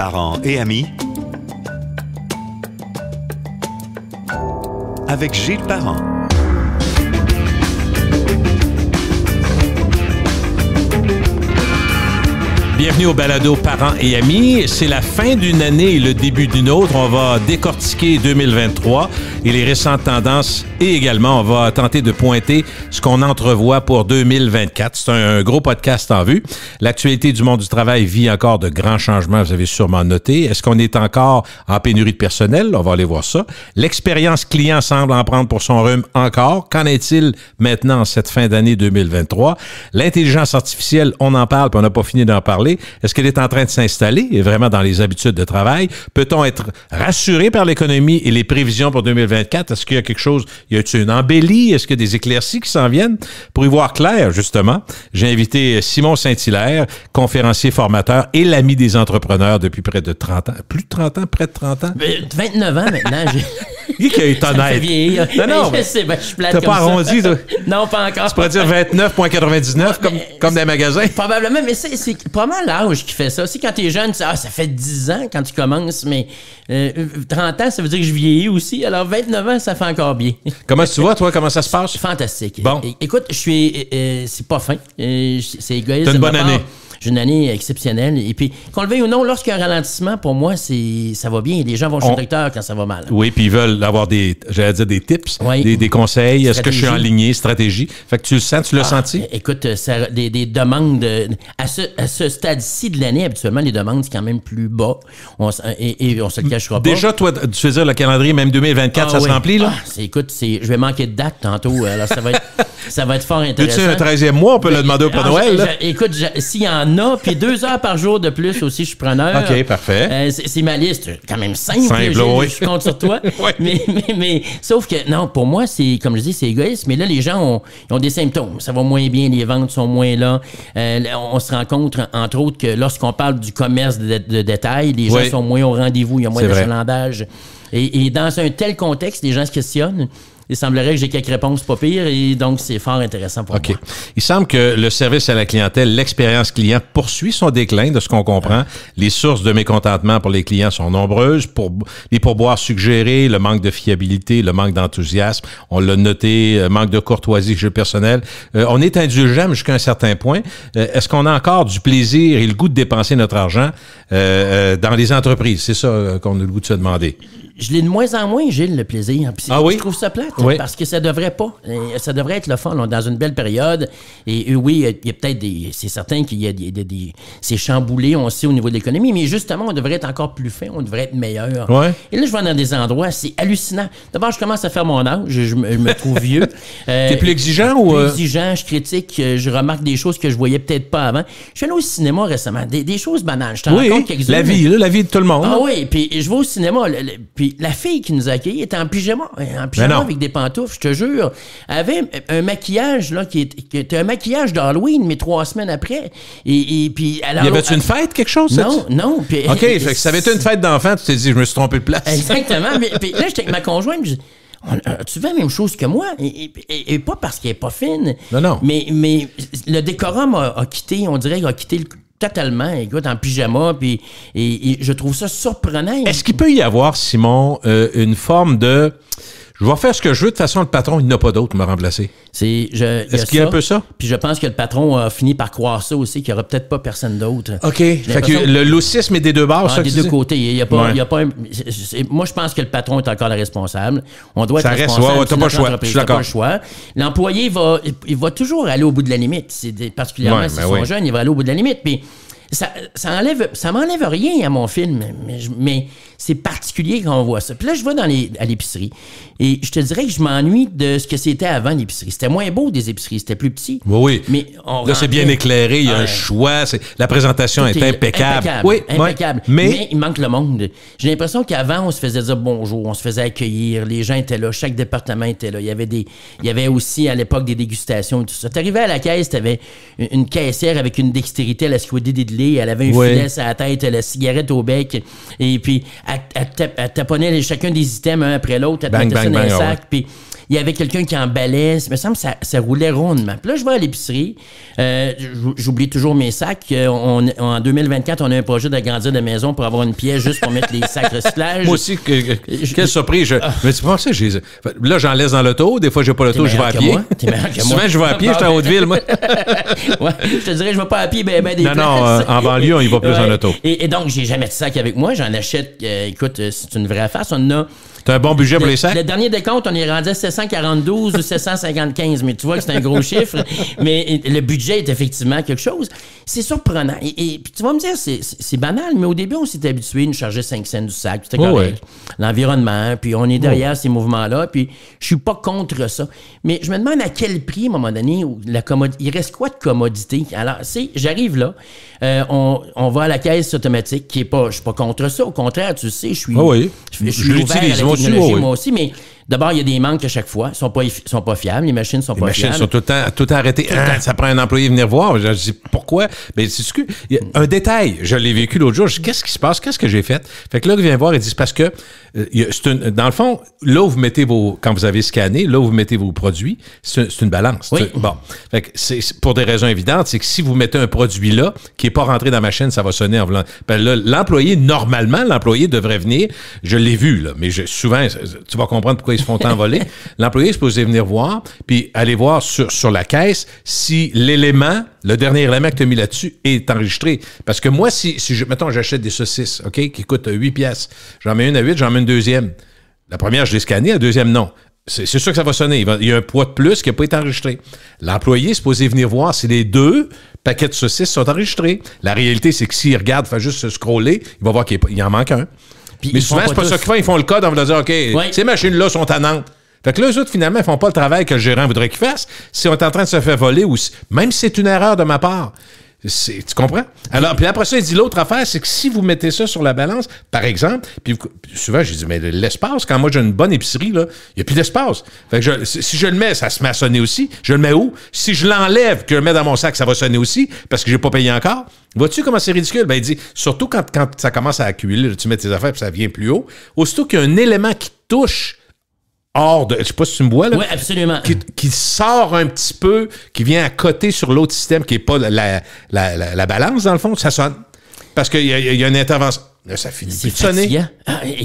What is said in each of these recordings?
parents et amis avec Gilles Parent. Bienvenue au balado Parents et amis. C'est la fin d'une année et le début d'une autre. On va décortiquer 2023 et les récentes tendances et également on va tenter de pointer ce qu'on entrevoit pour 2024. C'est un gros podcast en vue. L'actualité du monde du travail vit encore de grands changements, vous avez sûrement noté. Est-ce qu'on est encore en pénurie de personnel? On va aller voir ça. L'expérience client semble en prendre pour son rhume encore. Qu'en est-il maintenant en cette fin d'année 2023? L'intelligence artificielle, on en parle puis on n'a pas fini d'en parler. Est-ce qu'elle est en train de s'installer vraiment dans les habitudes de travail? Peut-on être rassuré par l'économie et les prévisions pour 2024? Est-ce qu'il y a quelque chose, y a-t-il une embellie? Est-ce qu'il y a des éclaircies qui s'en viennent? Pour y voir clair, justement, j'ai invité Simon Saint-Hilaire, conférencier formateur et l'ami des entrepreneurs depuis près de 30 ans. Plus de 30 ans? Près de 30 ans? 29 ans maintenant. Qui est honnête? Non, je sais, je suis plate t'as comme pas ça. arrondi, toi? Non, pas encore. Tu pourrais dire 29,99 comme dans les magasins? Probablement, mais c'est probablement l'âge qui fait ça. Aussi, quand t'es jeune, ça fait 10 ans quand tu commences, mais 30 ans, ça veut dire que je vieillis aussi. Alors, 29 ans, ça fait encore bien. Comment tu vois, toi? Comment ça se passe? Fantastique. Bon. Écoute, je suis... c'est pas fin. C'est égoïste. T'as une bonne année. J'ai une année exceptionnelle. Et puis, qu'on le veuille ou non, lorsqu'il y a un ralentissement, pour moi, ça va bien. Les gens vont chez le docteur quand ça va mal. Oui, puis ils veulent avoir des tips, oui. des conseils. Est-ce que je suis en Stratégie. ligne, stratégie? Fait que tu le sens, tu l'as senti? Écoute, des demandes... à ce stade-ci de l'année, habituellement, les demandes, c'est quand même plus bas. Et on se le cachera pas. Déjà, toi, tu veux dire le calendrier, même 2024, ça se remplit, là? Écoute, je vais manquer de date tantôt. Alors, ça va être fort intéressant. Veux-tu un 13e mois? On peut le demander au Père Noël, là? Écoute, s'il y en a, puis 2 heures par jour de plus aussi, je suis preneur. OK, parfait. C'est ma liste, quand même simple. Oui. Je compte sur toi. Oui. mais sauf que, non, pour moi, c'est, comme je dis, c'est égoïste. Mais là, les gens ont des symptômes. Ça va moins bien, les ventes sont moins là. On se rend compte, entre autres, que lorsqu'on parle du commerce de détail, les gens sont moins au rendez-vous, il y a moins d'achalandage. Et dans un tel contexte, les gens se questionnent. Il semblerait que j'ai quelques réponses pas pires et donc c'est fort intéressant pour moi. Il semble que le service à la clientèle, l'expérience client poursuit son déclin de ce qu'on comprend. Les sources de mécontentement pour les clients sont nombreuses. Les pourboires suggérés, le manque de fiabilité, le manque d'enthousiasme, on l'a noté, manque de courtoisie chez le personnel. On est indulgent jusqu'à un certain point. Est-ce qu'on a encore du plaisir et le goût de dépenser notre argent dans les entreprises? C'est ça qu'on a le goût de se demander. Je l'ai de moins en moins, Gilles, le plaisir. Puis oui? Je trouve ça plate, parce que ça devrait pas. Ça devrait être le fun. On est dans une belle période. Et oui, il y a peut-être c'est certain qu'il y a c'est chamboulé, on sait, au niveau de l'économie, mais justement, on devrait être encore plus fin, on devrait être meilleur. Ouais. Et là, je vais dans des endroits, c'est hallucinant. D'abord, je commence à faire mon âge, je me trouve vieux. T'es plus exigeant ou... Plus exigeant, je critique, je remarque des choses que je voyais peut-être pas avant. Je suis allé au cinéma récemment, des choses banales. Je t'en raconte quelques-unes. La vie de tout le monde. Ah oui, puis je vais au cinéma, puis la fille qui nous a accueillis était en pyjama avec des pantoufles, je te jure. Elle avait un maquillage là, qui était un maquillage d'Halloween, mais 3 semaines après. Et puis, alors, y avait-tu une fête, quelque chose? Non. Puis, OK, fait que ça avait été une fête d'enfant, tu t'es dit, je me suis trompé de place. Exactement. Mais puis là, j'étais avec ma conjointe, je dis, tu fais la même chose que moi, et pas parce qu'elle est pas fine. Non. Mais le décorum a quitté, on dirait qu'il a quitté totalement, écoute, en pyjama, puis et je trouve ça surprenant. Est-ce qu'il peut y avoir, Simon, une forme de... Je vais faire ce que je veux, de toute façon, le patron, il n'a pas d'autre pour me remplacer. Est-ce qu'il y a un peu ça? Puis je pense que le patron a fini par croire ça aussi, qu'il n'y aura peut-être pas personne d'autre. OK. Fait que le loussisme est des deux bords, ça? Des deux côtés. Il y a pas moi, je pense que le patron est encore le responsable. On doit être responsable. T'as pas le choix. Je suis d'accord. T'as pas le choix. L'employé va toujours aller au bout de la limite. Particulièrement s'ils sont jeunes, il va aller au bout de la limite. Puis ça m'enlève rien à mon film, mais c'est particulier quand on voit ça. Puis là, je vais à l'épicerie et je te dirais que je m'ennuie de ce que c'était avant l'épicerie. C'était moins beau des épiceries, c'était plus petit. Oui. Mais là, c'est bien éclairé, il y a un choix, la présentation est impeccable. Impeccable. Mais il manque le monde. J'ai l'impression qu'avant, on se faisait dire bonjour, on se faisait accueillir, les gens étaient là, chaque département était là. Il y avait aussi à l'époque des dégustations et tout ça. T'arrivais à la caisse, t'avais une caissière avec une dextérité, elle a squidé des délais, elle avait un filet sur la tête, la cigarette au bec, et puis elle taponnait chacun des items un après l'autre, elle mettait ça dans un sac, puis il y avait quelqu'un qui emballait. Il me semble que ça roulait rondement. Puis là, je vais à l'épicerie. J'oublie toujours mes sacs. En 2024, on a un projet d'agrandir la maison pour avoir une pièce juste pour mettre les sacs recyclage. Moi aussi, quelle surprise. Mais tu penses, là, j'en laisse dans l'auto. Des fois, j'ai pas l'auto, je vais à pied. Souvent, je vais à pied, je suis en Haute-Ville, moi. Ouais, je te dirais, je vais pas à pied, des Non, en banlieue, on y va plus en auto. Et donc, j'ai jamais de sac avec moi. J'en achète, écoute, c'est une vraie affaire. On a... T'as un bon budget pour les sacs? Le dernier décompte, on est rendu à 742 ou 755, mais tu vois que c'est un gros chiffre. Mais le budget est effectivement quelque chose. C'est surprenant. Et puis tu vas me dire, c'est banal, mais au début, on s'est habitué à nous charger 5 cents du sac. C'était correct. L'environnement, puis on est derrière ces mouvements-là, puis je suis pas contre ça. Mais je me demande à quel prix, à un moment donné, il reste quoi de commodité? Alors, j'arrive là, on va à la caisse automatique, qui est pas, je suis pas contre ça. Au contraire, tu sais, je suis ouvert à la technologie, moi aussi, mais d'abord, il y a des manques à chaque fois. Ils sont pas fiables. Les machines sont pas fiables. Les machines sont tout le temps arrêtées. Ça prend un employé venir voir. Je dis, pourquoi? Ben, c'est que un détail. Je l'ai vécu l'autre jour. Je dis, qu'est-ce qui se passe? Qu'est-ce que j'ai fait? Fait que là, il vient voir et dit, c'est parce que, dans le fond, là où vous mettez quand vous avez scanné, là où vous mettez vos produits, c'est une balance. Oui. Bon. Fait que c'est pour des raisons évidentes, c'est que si vous mettez un produit là, qui est pas rentré dans la machine, ça va sonner en voulant. Ben là, normalement, l'employé devrait venir. Je l'ai vu, là. Mais souvent, tu vas comprendre pourquoi ils se font envoler. L'employé est supposé venir voir, puis aller voir sur la caisse si le dernier élément que tu as mis là-dessus est enregistré. Parce que moi, mettons, j'achète des saucisses, OK, qui coûtent 8 piastres. J'en mets une à 8, j'en mets une deuxième. La première, je l'ai scannée, la deuxième, non. C'est sûr que ça va sonner. Il y a un poids de plus qui n'a pas été enregistré. L'employé est supposé venir voir si les 2 paquets de saucisses sont enregistrés. La réalité, c'est que s'il regarde, il fait juste se scroller, il va voir qu'il en manque un. Puis mais souvent, c'est pas ça qu'ils font. Ils font le code en voulant dire, OK, ces machines-là sont tannantes. Fait que là, eux autres, finalement, ils font pas le travail que le gérant voudrait qu'ils fassent. Si on est en train de se faire voler, ou même si c'est une erreur de ma part. Tu comprends? Alors, puis après ça, il dit l'autre affaire, c'est que si vous mettez ça sur la balance, par exemple, puis souvent, j'ai dit, mais l'espace, quand moi j'ai une bonne épicerie, là, il n'y a plus d'espace. Fait que si je le mets, ça se met à sonner aussi. Je le mets où? Si je l'enlève, que je le mets dans mon sac, ça va sonner aussi, parce que j'ai pas payé encore. Vois-tu comment c'est ridicule? Ben, il dit, surtout quand ça commence à accumuler, là, tu mets tes affaires, puis ça vient plus haut. Aussitôt qu'il y a un élément qui touche hors de... Je sais pas si tu me vois, là. Oui, absolument. Qui sort un petit peu, qui vient à côté sur l'autre système, qui n'est pas la balance, dans le fond, ça sonne. Parce qu'il y a une intervention. Là, ça finit plus de sonner.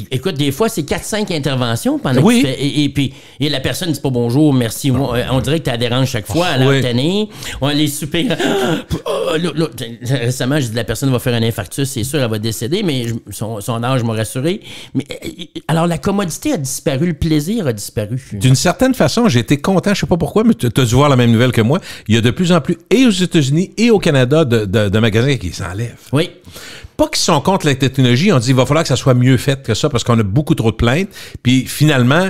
Écoute, des fois, c'est 4-5 interventions pendant que tu fais... Et la personne ne dit pas bonjour, merci. On dirait que tu la déranges chaque fois. À l'entonner. On les soupire. Récemment, j'ai dit la personne va faire un infarctus, c'est sûr, elle va décéder, mais son âge m'a rassuré. Mais, alors, la commodité a disparu, le plaisir a disparu. D'une certaine façon, j'ai été content, je sais pas pourquoi, mais tu as dû voir la même nouvelle que moi. Il y a de plus en plus, et aux États-Unis et au Canada, de magasins qui s'enlèvent. Oui. Pas qu'ils sont contre la technologie, on dit il va falloir que ça soit mieux fait que ça parce qu'on a beaucoup trop de plaintes. Puis finalement,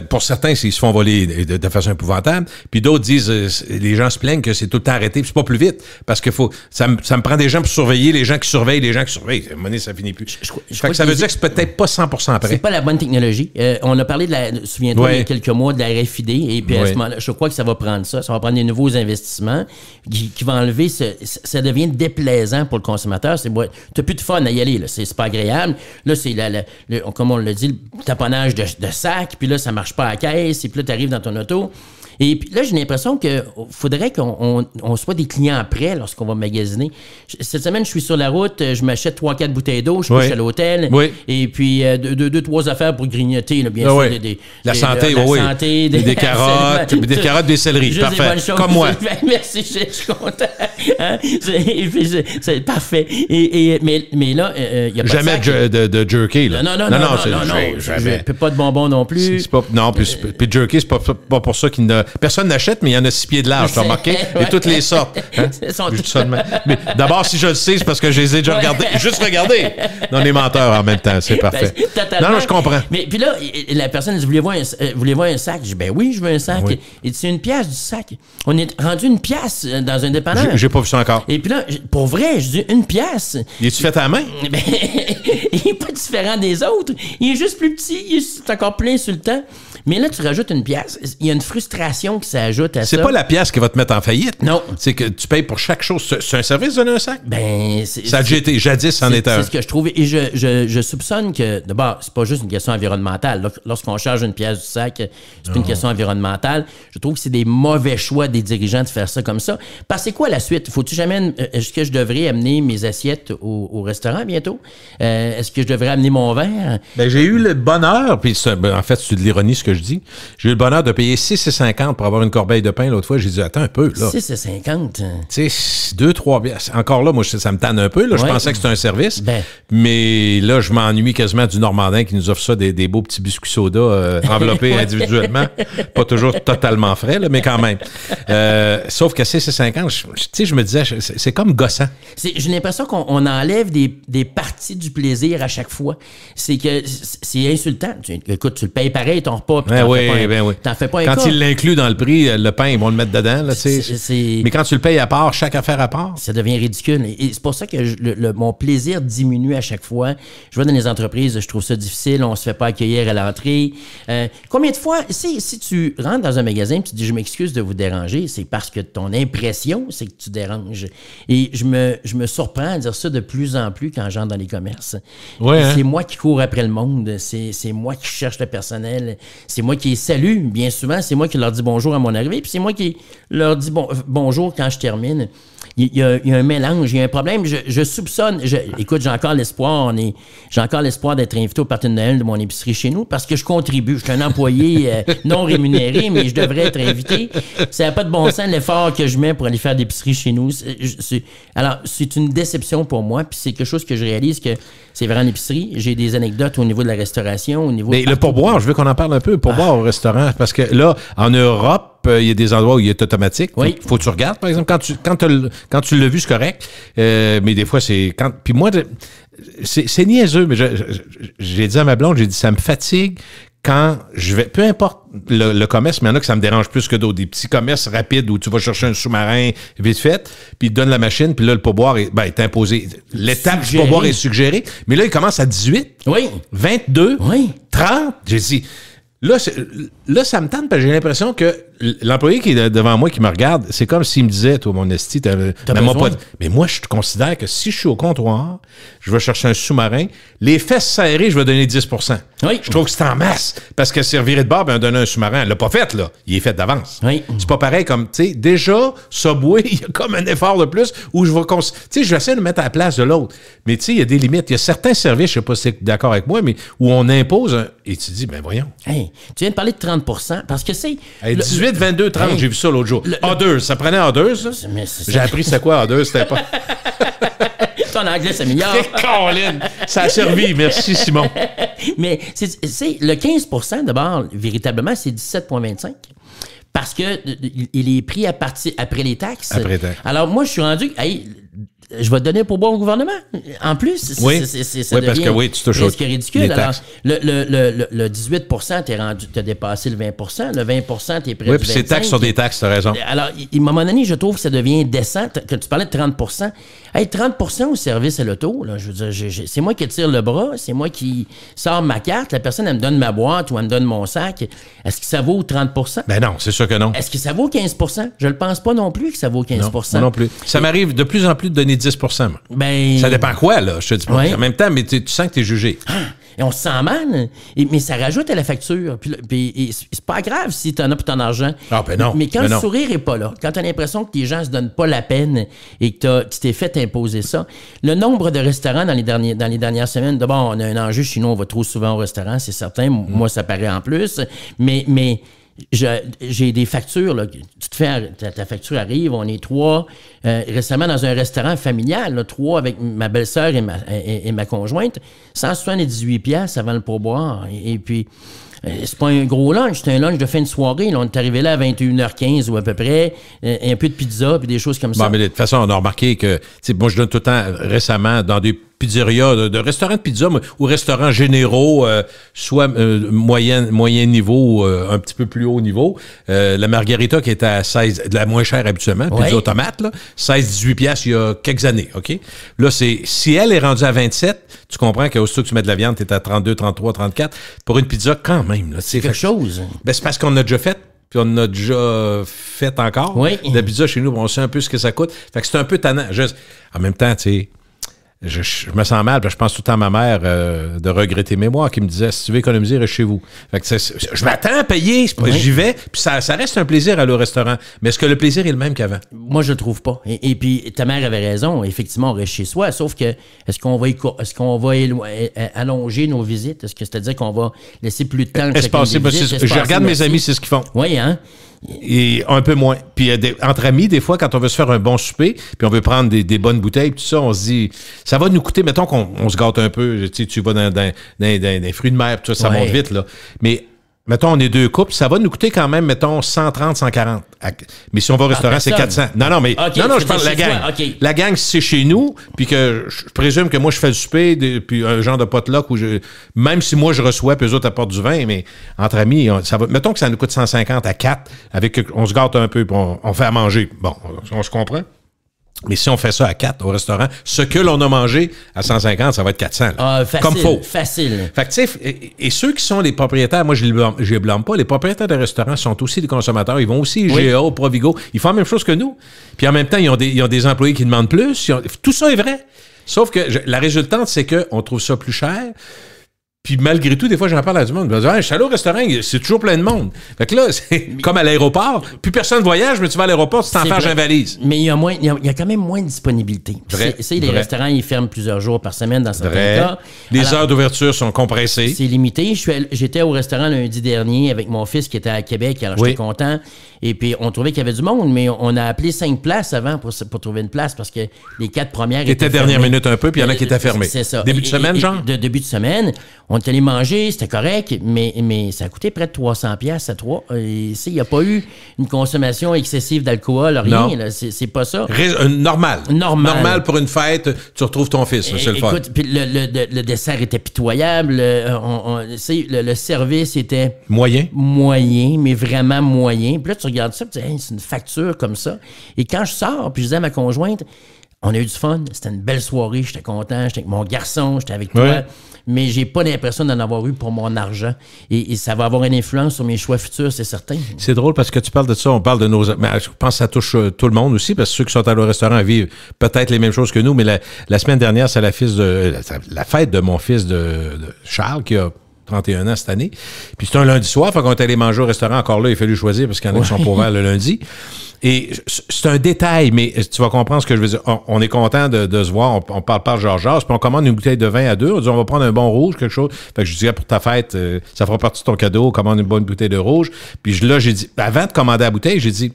pour certains, ils se font voler de façon épouvantable. Puis d'autres disent, les gens se plaignent que c'est tout le temps arrêté. Puis c'est pas plus vite parce que ça me prend des gens pour surveiller, les gens qui surveillent, À un moment donné, ça finit plus. Fait que ça veut dire que c'est peut-être pas 100% prêt. C'est pas la bonne technologie. On a parlé souviens-toi, il y a quelques mois de la RFID. Et puis à ce moment-là, je crois que ça va prendre ça. Ça va prendre des nouveaux investissements qui vont enlever ça devient déplaisant pour le consommateur. T'as plus de fun à y aller, là. C'est pas agréable. Là, c'est comme on l'a dit, le taponnage de sac, puis là, ça marche pas à la caisse, et puis là, t'arrives dans ton auto. Et puis là, j'ai l'impression qu'il faudrait qu'on soit des clients prêts lorsqu'on va magasiner. Cette semaine, je suis sur la route, je m'achète 3-4 bouteilles d'eau, je couche à l'hôtel, et puis 2-3 affaires pour grignoter, là, bien sûr. La santé, des carottes, des carottes, des céleris. Parfait. Comme moi. Merci, je suis content. Hein? C'est parfait. Mais là, il n'y a pas jamais de jerky. Là. Non. Jamais. Pas de bonbons non plus. Puis jerky, c'est pas pour ça qu'il ne... Personne n'achète, mais il y en a 6 pieds de large, tu as remarqué? Et toutes les sortes. Hein? Mais d'abord, si je le sais, c'est parce que je les ai déjà regardés. Juste regardés. Non, les menteurs en même temps, c'est parfait. Non, je comprends. Mais puis là, la personne dit, voulez-vous un sac? Je dis, ben oui, je veux un sac. Oui. Et c'est une pièce du sac. On est rendu une pièce dans un dépanneur. J'ai pas vu ça encore. Et puis là, pour vrai, je dis une pièce. Il est-tu fait à la main? Ben, il n'est pas différent des autres. Il est juste plus petit, c'est encore plus insultant. Mais là, tu rajoutes une pièce. Il y a une frustration qui s'ajoute à ça. C'est pas la pièce qui va te mettre en faillite. Non. C'est que tu payes pour chaque chose. C'est un service de donner un sac? Ben, ça a déjà été, jadis, c'en était un. C'est ce que je trouve. Et je soupçonne que, d'abord, c'est pas juste une question environnementale. Lorsqu'on charge une pièce du sac, c'est une question environnementale. Je trouve que c'est des mauvais choix des dirigeants de faire ça comme ça. Parce que c'est quoi la suite? Faut-tu jamais. Est-ce que je devrais amener mes assiettes au restaurant bientôt? Est-ce que je devrais amener mon verre? Ben, j'ai eu le bonheur, puis en fait, c'est de l'ironie ce que je dis. J'ai eu le bonheur de payer 6,50 pour avoir une corbeille de pain l'autre fois. J'ai dit, attends un peu, là. 6,50. Tu sais, 2-3 pièces. Encore là, moi, ça me tanne un peu. Là. Je pensais que c'était un service. Ben. Mais là, je m'ennuie quasiment du Normandin qui nous offre ça, des beaux petits biscuits soda enveloppés individuellement. Pas toujours totalement frais, là, mais quand même. Sauf que 6,50, tu sais, je me disais, c'est comme gossant. J'ai l'impression qu'on enlève des parties du plaisir à chaque fois. C'est que c'est insultant. Écoute, tu le payes pareil, ton repas, puis t'en fais pas un Quand ils l'incluent dans le prix, le pain, ils vont le mettre dedans. Là, mais quand tu le payes à part, chaque affaire à part. Ça devient ridicule. Et c'est pour ça que mon plaisir diminue à chaque fois. Je vois dans les entreprises, je trouve ça difficile, on se fait pas accueillir à l'entrée. Combien de fois, si tu rentres dans un magasin et tu dis « je m'excuse de vous déranger », c'est parce que ton impression, c'est que tu déranges. Et je me surprends à dire ça de plus en plus quand j'entre dans les commerces. Ouais, c'est moi qui cours après le monde, c'est moi qui cherche le personnel, c'est moi qui les salue, bien souvent, c'est moi qui leur dis bonjour à mon arrivée, puis c'est moi qui leur dis bonjour quand je termine. Il y a un mélange, il y a un problème. Je soupçonne. Écoute, j'ai encore l'espoir d'être invité au party de Noël de mon épicerie chez nous parce que je contribue. Je suis un employé non rémunéré, mais je devrais être invité. Ça n'a pas de bon sens l'effort que je mets pour aller faire d'épicerie chez nous. Alors, c'est une déception pour moi, puis c'est quelque chose que je réalise que c'est vrai en épicerie. J'ai des anecdotes au niveau de la restauration, au niveau. Mais le pourboire, je veux qu'on en parle un peu, le pourboire au restaurant, parce que là, en Europe, il y a des endroits où il est automatique. Oui. Faut que tu regardes, par exemple. Quand tu l'as vu, c'est correct. Mais des fois, c'est... Puis moi, c'est niaiseux, mais j'ai dit à ma blonde, j'ai dit, ça me fatigue quand je vais... Peu importe le commerce, mais il y en a que ça me dérange plus que d'autres. Des petits commerces rapides où tu vas chercher un sous-marin vite fait, puis il te donne la machine, puis là, le pourboire est imposé. L'étape du pourboire est suggérée. Mais là, il commence à 18, oui. 22, oui. 30. J'ai dit... Là, ça me tente parce que j'ai l'impression que l'employé qui est devant moi, qui me regarde, c'est comme s'il me disait, toi, mon esti, mais moi, je considère que si je suis au comptoir, je vais chercher un sous-marin, les fesses serrées, je vais donner 10 %. Oui. Je trouve que c'est en masse. Parce que servir de bar, ben, donner un sous-marin, elle l'a pas fait, là. Il est fait d'avance. Oui. C'est pas pareil comme, tu sais, déjà, Subway, il y a comme un effort de plus où je vais, tu sais, je vais essayer de mettre à la place de l'autre. Mais tu sais, il y a des limites. Il y a certains services, je sais pas si tu es d'accord avec moi, mais où on impose et tu dis, ben voyons. Hey, tu viens de parler de 30 % parce que c'est... Hey, 18, 22, 30, hey, j'ai vu ça l'autre jour. A2, ça prenait A2, ça? J'ai appris c'était quoi A2, c'était pas... Ton anglais s'améliore. Colin, ça a servi, merci Simon. Mais c'est le 15 % d'abord, véritablement, c'est 17,25 parce que il est pris après les taxes. Après les taxes. Alors moi, je suis rendu... Hey, je vais te donner pour boire au gouvernement. En plus, oui, parce que oui, tu touches presque ridicule. Alors, le 18 % t'as dépassé le 20 %. Le 20 % t'es près du 25 %. Oui, puis c'est taxes sur des taxes, t'as raison. Alors, à un moment donné, je trouve que ça devient décent. Que tu parlais de 30 %. Hey, 30 % au service à l'auto, là, je veux dire, c'est moi qui tire le bras, c'est moi qui sors ma carte, la personne, elle me donne ma boîte ou elle me donne mon sac. Est-ce que ça vaut 30 %? Ben non, c'est sûr que non. Est-ce que ça vaut 15 %? Je le pense pas non plus que ça vaut 15 %. Non, non plus. Ça m'arrive de plus en plus de donner 10 %. Ben, ça dépend quoi, là, je te dis pas. Ouais. En même temps, mais tu sens que tu es jugé. Et on se sent mal, mais ça rajoute à la facture. Puis c'est pas grave si tu en as pour ton argent. Ah, ben non. Mais quand le sourire est pas là, quand tu as l'impression que les gens se donnent pas la peine et que tu t'es fait imposer ça, le nombre de restaurants dans les dernières semaines, d'abord, on a un enjeu chez nous, on va trop souvent au restaurant, c'est certain. Moi, ça paraît en plus. Mais j'ai des factures, là. Tu te fais, ta facture arrive, on est 3 récemment dans un restaurant familial, là, 3 avec ma belle-sœur et ma conjointe, 178 $ avant le pourboire. Et puis, c'est pas un gros lunch, c'est un lunch de fin de soirée. Là, on est arrivé là à 21h15 ou à peu près, un peu de pizza puis des choses comme ça. Bon, mais de toute façon, on a remarqué que, moi, je donne tout le temps récemment dans des pizzeria, de restaurants de pizza ou restaurants généraux, soit moyen niveau, un petit peu plus haut niveau. La Margarita qui était à 16, de la moins chère habituellement, pizza automate, là, 16-18 piastres il y a quelques années, OK? Là, si elle est rendue à 27, tu comprends qu'aussitôt que tu mets de la viande, t'es à 32, 33, 34. Pour une pizza, quand même, là. C'est quelque chose. Ben, c'est parce qu'on a déjà fait. Puis on a déjà fait encore. Oui. La pizza chez nous, on sait un peu ce que ça coûte. Fait que c'est un peu tannant. En même temps, tu sais, je me sens mal, parce que je pense tout le temps à ma mère de regretter mémoire qui me disait, si tu veux économiser, reste chez vous. Fait que je m'attends à payer, j'y vais, puis ça reste un plaisir à aller au restaurant. Mais est-ce que le plaisir est le même qu'avant? Moi, je le trouve pas. Et puis, ta mère avait raison. Effectivement, on reste chez soi. Sauf que, est-ce qu'on va allonger nos visites? Est-ce que c'est-à-dire qu'on va laisser plus de temps? Je regarde mes amis, c'est ce qu'ils font. Oui, hein? Et un peu moins. Puis entre amis, des fois, quand on veut se faire un bon souper, puis on veut prendre des bonnes bouteilles, tout ça, on se dit, ça va nous coûter, mettons qu'on se gâte un peu, tu vas dans des fruits de mer, tout ça, ça monte vite, là. Mais mettons, on est deux couples, ça va nous coûter quand même, mettons, 130, 140. Mais si on va au restaurant, c'est 400. Non, mais je parle de la gang. La gang, si c'est chez nous, puis que je présume que moi, je fais le souper, puis un genre de potluck où même si moi, je reçois, puis eux autres apportent du vin, mais entre amis, mettons que ça nous coûte 150 à 4, on se gâte un peu, puis on fait à manger. Bon, on se comprend. Mais si on fait ça à 4 au restaurant, ce que l'on a mangé à 150, ça va être 400. Facile, comme faux. Facile. Fait que, tu sais, et ceux qui sont les propriétaires, moi, je les blâme pas, les propriétaires de restaurants sont aussi des consommateurs. Ils vont aussi IGA, Provigo. Ils font la même chose que nous. Puis en même temps, ils ont des employés qui demandent plus. Tout ça est vrai. Sauf que la résultante, c'est qu'on trouve ça plus cher. Puis malgré tout, des fois, j'en parle à du monde. Je me dis, je suis allé au restaurant, c'est toujours plein de monde. Fait que là, c'est comme à l'aéroport. Puis personne ne voyage, mais tu vas à l'aéroport, tu t'enfermes une valise. Mais il y a quand même moins de disponibilité. Les restaurants, ils ferment plusieurs jours par semaine dans certains cas. Les heures d'ouverture sont compressées. C'est limité. J'étais au restaurant lundi dernier avec mon fils qui était à Québec, alors j'étais content. Et puis, on trouvait qu'il y avait du monde, mais on a appelé 5 places avant pour trouver une place parce que les 4 premières étaient dernière minute un peu, puis il y en a qui étaient fermés. C'est ça. Début de semaine, genre? Début de semaine. On est allé manger, c'était correct, mais ça a coûté près de 300 pièces à 3. Il n'y a pas eu une consommation excessive d'alcool, rien. Là, c'est pas ça. Normal pour une fête, tu retrouves ton fils, c'est le fun. Écoute, puis le dessert était pitoyable. Le service était... Moyen, mais vraiment moyen. Puis là, tu regardes ça, tu dis, c'est une facture comme ça. Et quand je sors, puis je disais à ma conjointe, on a eu du fun, c'était une belle soirée, j'étais content, j'étais avec mon garçon, j'étais avec toi, mais j'ai pas l'impression d'en avoir eu pour mon argent. Et ça va avoir une influence sur mes choix futurs, c'est certain. C'est drôle parce que tu parles de ça, on parle de nos... Mais je pense que ça touche tout le monde aussi, parce que ceux qui sont allés au restaurant vivent peut-être les mêmes choses que nous, mais la semaine dernière, c'est la fête de mon fils de Charles qui a 31 ans cette année. Puis c'est un lundi soir, fait qu'on est allé manger au restaurant. Encore là, il a fallu choisir parce qu'il y en a qui sont pas ouverts le lundi. Et c'est un détail, mais tu vas comprendre ce que je veux dire. On est content de se voir. On parle par Georges, puis on commande une bouteille de vin à deux. On dit, on va prendre un bon rouge, quelque chose. Fait que je disais, pour ta fête, ça fera partie de ton cadeau. On commande une bonne bouteille de rouge. Puis là, j'ai dit, avant de commander la bouteille, j'ai dit,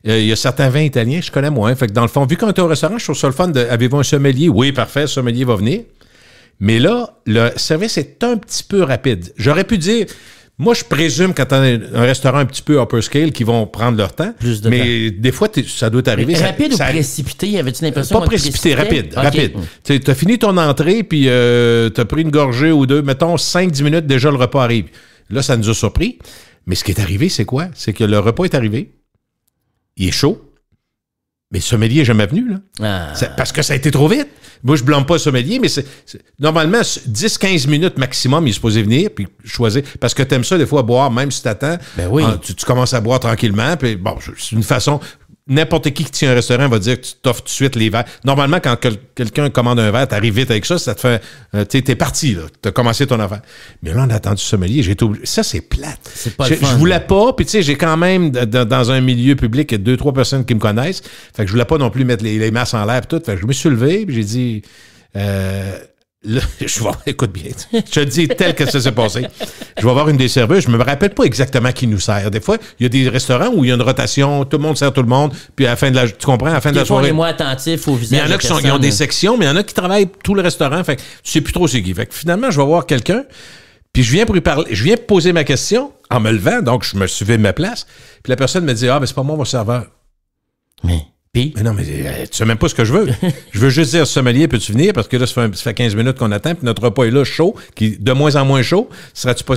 il y a certains vins italiens, je connais moins. Fait que dans le fond, vu qu'on est au restaurant, je trouve ça le fun avez-vous un sommelier? Oui, parfait, le sommelier va venir. Mais là, le service est un petit peu rapide. J'aurais pu dire, moi, je présume quand tu as un restaurant un petit peu upper scale qu'ils vont prendre leur temps. Mais des fois, ça doit t'arriver. Rapide ou précipité? Avais-tu l'impression? Pas précipité, rapide. Tu as fini ton entrée, puis tu as pris une gorgée ou deux. Mettons, 5-10 minutes, déjà, le repas arrive. Là, ça nous a surpris. Mais ce qui est arrivé, c'est quoi? C'est que le repas est arrivé. Il est chaud. Mais le sommelier n'est jamais venu, là. Parce que ça a été trop vite. Moi, je blâme pas le sommelier, mais normalement, 10-15 minutes maximum, il est supposé venir, puis choisir. Parce que tu aimes ça, des fois, boire, même si t'attends. Ben oui. Tu commences à boire tranquillement, puis bon, c'est une façon... N'importe qui tient un restaurant va dire que tu t'offres tout de suite les verres. Normalement, quand quelqu'un commande un verre, t'arrives vite avec ça, ça te fait... t'es parti, là. T'as commencé ton affaire. Mais là, on a attendu le sommelier. J'ai été obligé. Ça, c'est plate. C'est pas le fun. Je voulais pas, puis tu sais, j'ai quand même, dans un milieu public, 2-3 personnes qui me connaissent. Fait que je voulais pas non plus mettre les masses en l'air et tout. Fait que je me suis levé, puis j'ai dit... Là, écoute bien, je te dis tel que ça s'est passé. Je vais avoir une des serveuses, je me rappelle pas exactement qui nous sert. Des fois, il y a des restaurants où il y a une rotation, tout le monde sert tout le monde, puis à la fin de tu comprends, à la fin de la soirée. On est moins attentifs au visage. Mais il y en a qui ont des sections, mais il y en a qui travaillent tout le restaurant, fait que tu sais plus trop c'est qui. Fait que finalement, je vais voir quelqu'un, puis je viens pour lui parler, je viens poser ma question en me levant, donc je me suis levé de ma place, puis la personne me dit, mais c'est pas moi mon serveur. Mais Puis? Mais non, mais tu sais même pas ce que je veux. Je veux juste dire, sommelier, peux-tu venir? Parce que là, ça fait 15 minutes qu'on attend, puis notre repas est là, chaud, qui de moins en moins chaud. Serais-tu pas...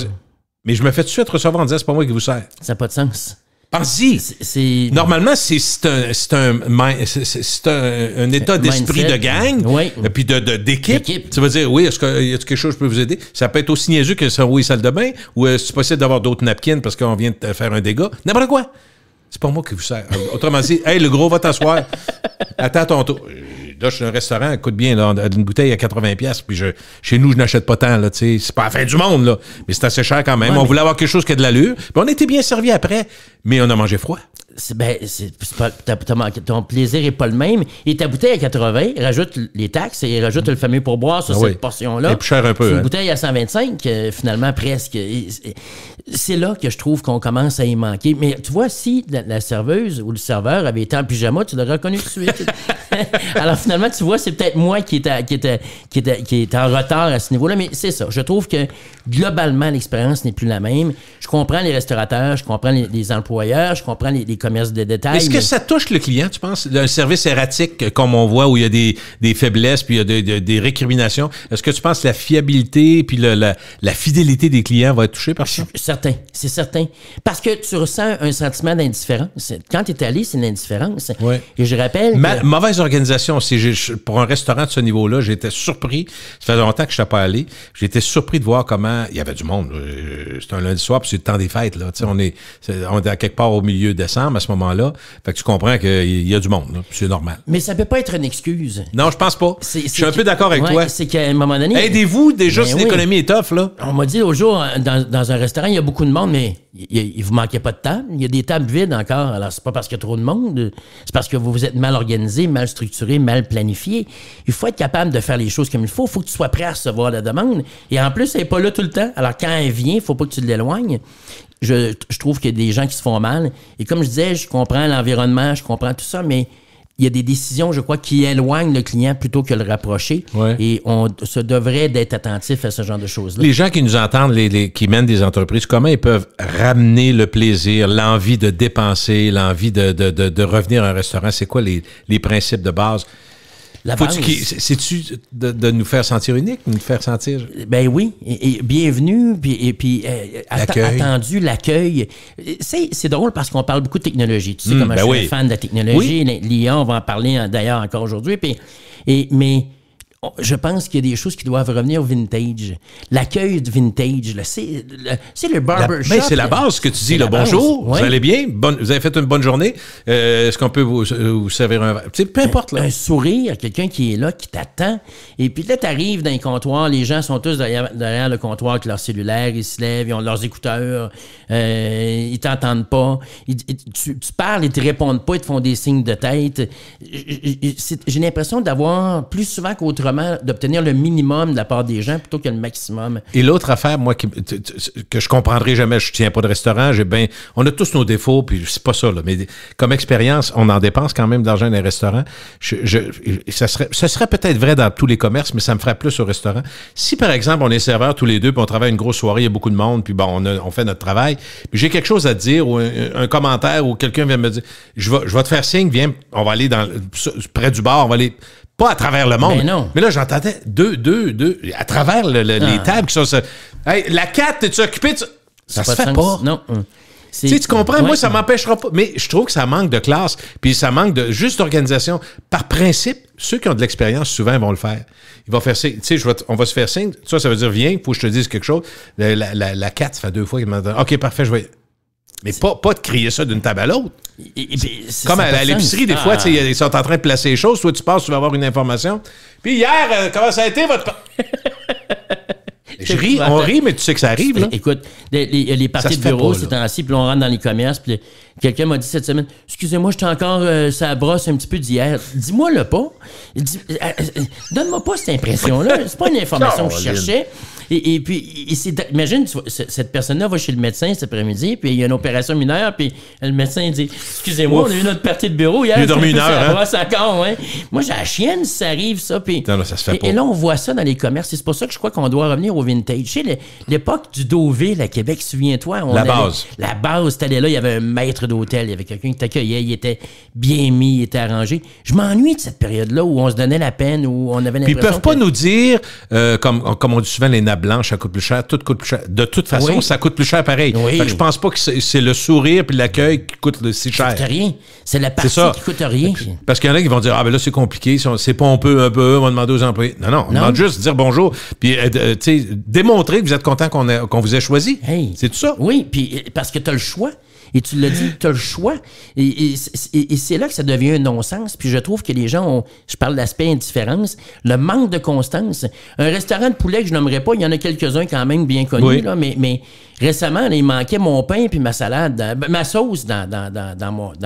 Mais je me fais tout de suite recevoir en disant, c'est pas moi qui vous sers. Ça n'a pas de sens. Pense-y. Normalement, c'est un état d'esprit mindset. de gang, Oui. puis d'équipe. D'équipe. Tu vas dire, oui, est-ce qu'il y a quelque chose que je peux vous aider? Ça peut être aussi niaiseux que ça, oui, salle de bain, ou est-ce possible d'avoir d'autres napkins parce qu'on vient de faire un dégât? N'importe quoi. C'est pas moi qui vous sers. Autrement dit, hey, le gros, va t'asseoir. Attends ton tour. Là, je suis dans un restaurant, écoute bien, là, une bouteille à 80$, puis chez nous, je n'achète pas tant, là, tu sais. C'est pas la fin du monde, là. Mais c'est assez cher quand même. Ouais, on voulait avoir quelque chose qui a de l'allure. Puis on était bien servi après, mais on a mangé froid. Ton plaisir n'est pas le même. Et ta bouteille à 80, rajoute les taxes et rajoute le fameux pourboire sur cette portion-là. C'est plus cher un peu. C'est une bouteille à 125, finalement, presque. C'est là que je trouve qu'on commence à y manquer. Mais tu vois, si la serveuse ou le serveur avait été en pyjama, tu l'aurais reconnu tout de suite. Alors finalement, tu vois, c'est peut-être moi qui est en retard à ce niveau-là. Mais c'est ça. Je trouve que globalement, l'expérience n'est plus la même. Je comprends les restaurateurs, je comprends les employeurs, je comprends les commerces de détail. Est-ce que ça touche le client, tu penses? Un service erratique, comme on voit, où il y a des faiblesses, puis il y a des récriminations. Est-ce que tu penses que la fiabilité puis la fidélité des clients va être touchée par ça? C'est certain. Parce que tu ressens un sentiment d'indifférence. Quand tu es allé, c'est une indifférence. Ouais. Et je rappelle... Mauvaise organisation. Pour un restaurant de ce niveau-là, j'étais surpris. Ça fait longtemps que je n'étais pas allé. J'étais surpris de voir comment... Il y avait du monde. C'était un lundi soir, puis c'est le temps des fêtes. Là. On est à quelque part au milieu décembre à ce moment-là. Fait que tu comprends qu'il y a du monde. Là, puis c'est normal. Mais ça peut pas être une excuse. Non, je pense pas. Je suis un peu d'accord avec toi. C'est qu'à un moment donné... Aidez-vous déjà si l'économie est tough, là. On m'a dit l'autre jour, dans un restaurant, il y a beaucoup de monde, mais il vous manquait pas de table. Il y a des tables vides encore. Alors, c'est pas parce qu'il y a trop de monde. C'est parce que vous êtes mal organisé, mal structuré, mal planifié. Il faut être capable de faire les choses comme il faut. Il faut que tu sois prêt à recevoir la demande. Et en plus, elle n'est pas là tout le temps. Alors, quand elle vient, il faut pas que tu l'éloignes. Je trouve qu'il y a des gens qui se font mal. Et comme je disais, je comprends l'environnement, je comprends tout ça, mais il y a des décisions, je crois, qui éloignent le client plutôt que le rapprocher. Ouais. Et on se devrait d'être attentif à ce genre de choses-là. Les gens qui nous entendent, qui mènent des entreprises, comment ils peuvent ramener le plaisir, l'envie de dépenser, l'envie de revenir à un restaurant? C'est quoi les principes de base? C'est-tu de nous faire sentir uniques, nous faire sentir... Ben oui, et bienvenue, puis attendu, l'accueil. C'est drôle parce qu'on parle beaucoup de technologie. Tu sais comment je suis un fan de la technologie. Oui. L'IA, on va en parler d'ailleurs encore aujourd'hui. Mais je pense qu'il y a des choses qui doivent revenir au vintage. L'accueil du vintage, c'est le barbershop. C'est la base que tu dis. Là, bonjour, vous allez bien? Vous avez fait une bonne journée? Est-ce qu'on peut vous servir un verre? Peu importe. Là. Un sourire, quelqu'un qui est là, qui t'attend. Et puis là, tu arrives dans les comptoirs, les gens sont tous derrière le comptoir avec leur cellulaire, ils se lèvent, ils ont leurs écouteurs, ils t'entendent pas. Tu parles, ils te répondent pas, ils te font des signes de tête. J'ai l'impression d'avoir, plus souvent qu'autrement, d'obtenir le minimum de la part des gens plutôt que le maximum. Et l'autre affaire, moi, que je comprendrai jamais, je tiens pas de restaurant, on a tous nos défauts, puis c'est pas ça, là, mais comme expérience, on en dépense quand même d'argent dans les restaurants. Ça serait peut-être vrai dans tous les commerces, mais ça me ferait plus au restaurant. Si, par exemple, on est serveur tous les deux, puis on travaille une grosse soirée, il y a beaucoup de monde, puis bon, on fait notre travail, puis j'ai quelque chose à te dire, ou un commentaire, ou quelqu'un vient me dire, je vais te faire signe, viens, on va aller près du bar, on va aller... Pas à travers le monde. Mais là, j'entendais deux, à travers les tables qui sont... Hey, la 4, t'es-tu occupé? Ça se fait pas. Non. Tu comprends? Moi, ça m'empêchera pas. Mais je trouve que ça manque de classe, puis ça manque de juste d'organisation. Par principe, ceux qui ont de l'expérience, souvent, vont le faire. Ils vont faire signe. Tu sais, on va se faire signe. Ça veut dire, viens, faut que je te dise quelque chose. La 4, ça fait 2 fois qu'il m'a dit, OK, parfait, je vais... Mais pas de crier ça d'une table à l'autre. Comme à l'épicerie, des fois, ils sont en train de placer les choses. Toi, tu passes, tu vas avoir une information. Puis hier, comment ça a été votre... On rit, mais tu sais que ça arrive. Là. Écoute, les parties de bureau, c'est ainsi, puis on rentre dans les commerces, puis quelqu'un m'a dit cette semaine, excusez-moi, j'étais encore ça brosse un petit peu d'hier. Dis-moi-le pas. Donne-moi pas cette impression-là. C'est pas une information que je cherchais. Et puis, imagine, cette personne-là va chez le médecin cet après-midi, puis il y a une opération mineure, puis le médecin dit « Excusez-moi, on a eu notre partie de bureau hier. » Il a dormi une heure, hein? Moi, j'ai la chienne si ça arrive, ça. Puis, non, ça se fait pas. Et là, on voit ça dans les commerces. C'est pour ça que je crois qu'on doit revenir au vintage. Tu sais, l'époque du Deauville à Québec, souviens-toi. La base, t'allais là, il y avait un maître d'hôtel, il y avait quelqu'un qui t'accueillait, il était bien mis, il était arrangé. Je m'ennuie de cette période-là où on se donnait la peine, où on avait l'impression. Puis ils peuvent pas nous dire, comme on dit souvent, les nappes blanches, ça coûte plus cher, tout coûte plus cher. De toute façon, ça coûte plus cher pareil. Oui. Fait que je pense pas que c'est le sourire puis l'accueil qui coûte si cher. Ça coûte rien. C'est la partie qui coûte rien. Parce qu'il y en a qui vont dire, ben là, c'est compliqué, c'est pompeux un peu, on va demander aux employés. Non, on demande juste de dire bonjour, puis démontrer que vous êtes content qu'on vous ait choisi. Hey. C'est tout ça. Oui, puis parce que tu as le choix. Et tu l'as dit, tu as le choix. Et c'est là que ça devient un non-sens. Puis je trouve que les gens ont, je parle d'aspect indifférence, le manque de constance. Un restaurant de poulet que je nommerais pas, il y en a quelques-uns quand même bien connus, là, mais récemment, là, il manquait mon pain puis ma salade, ma sauce dans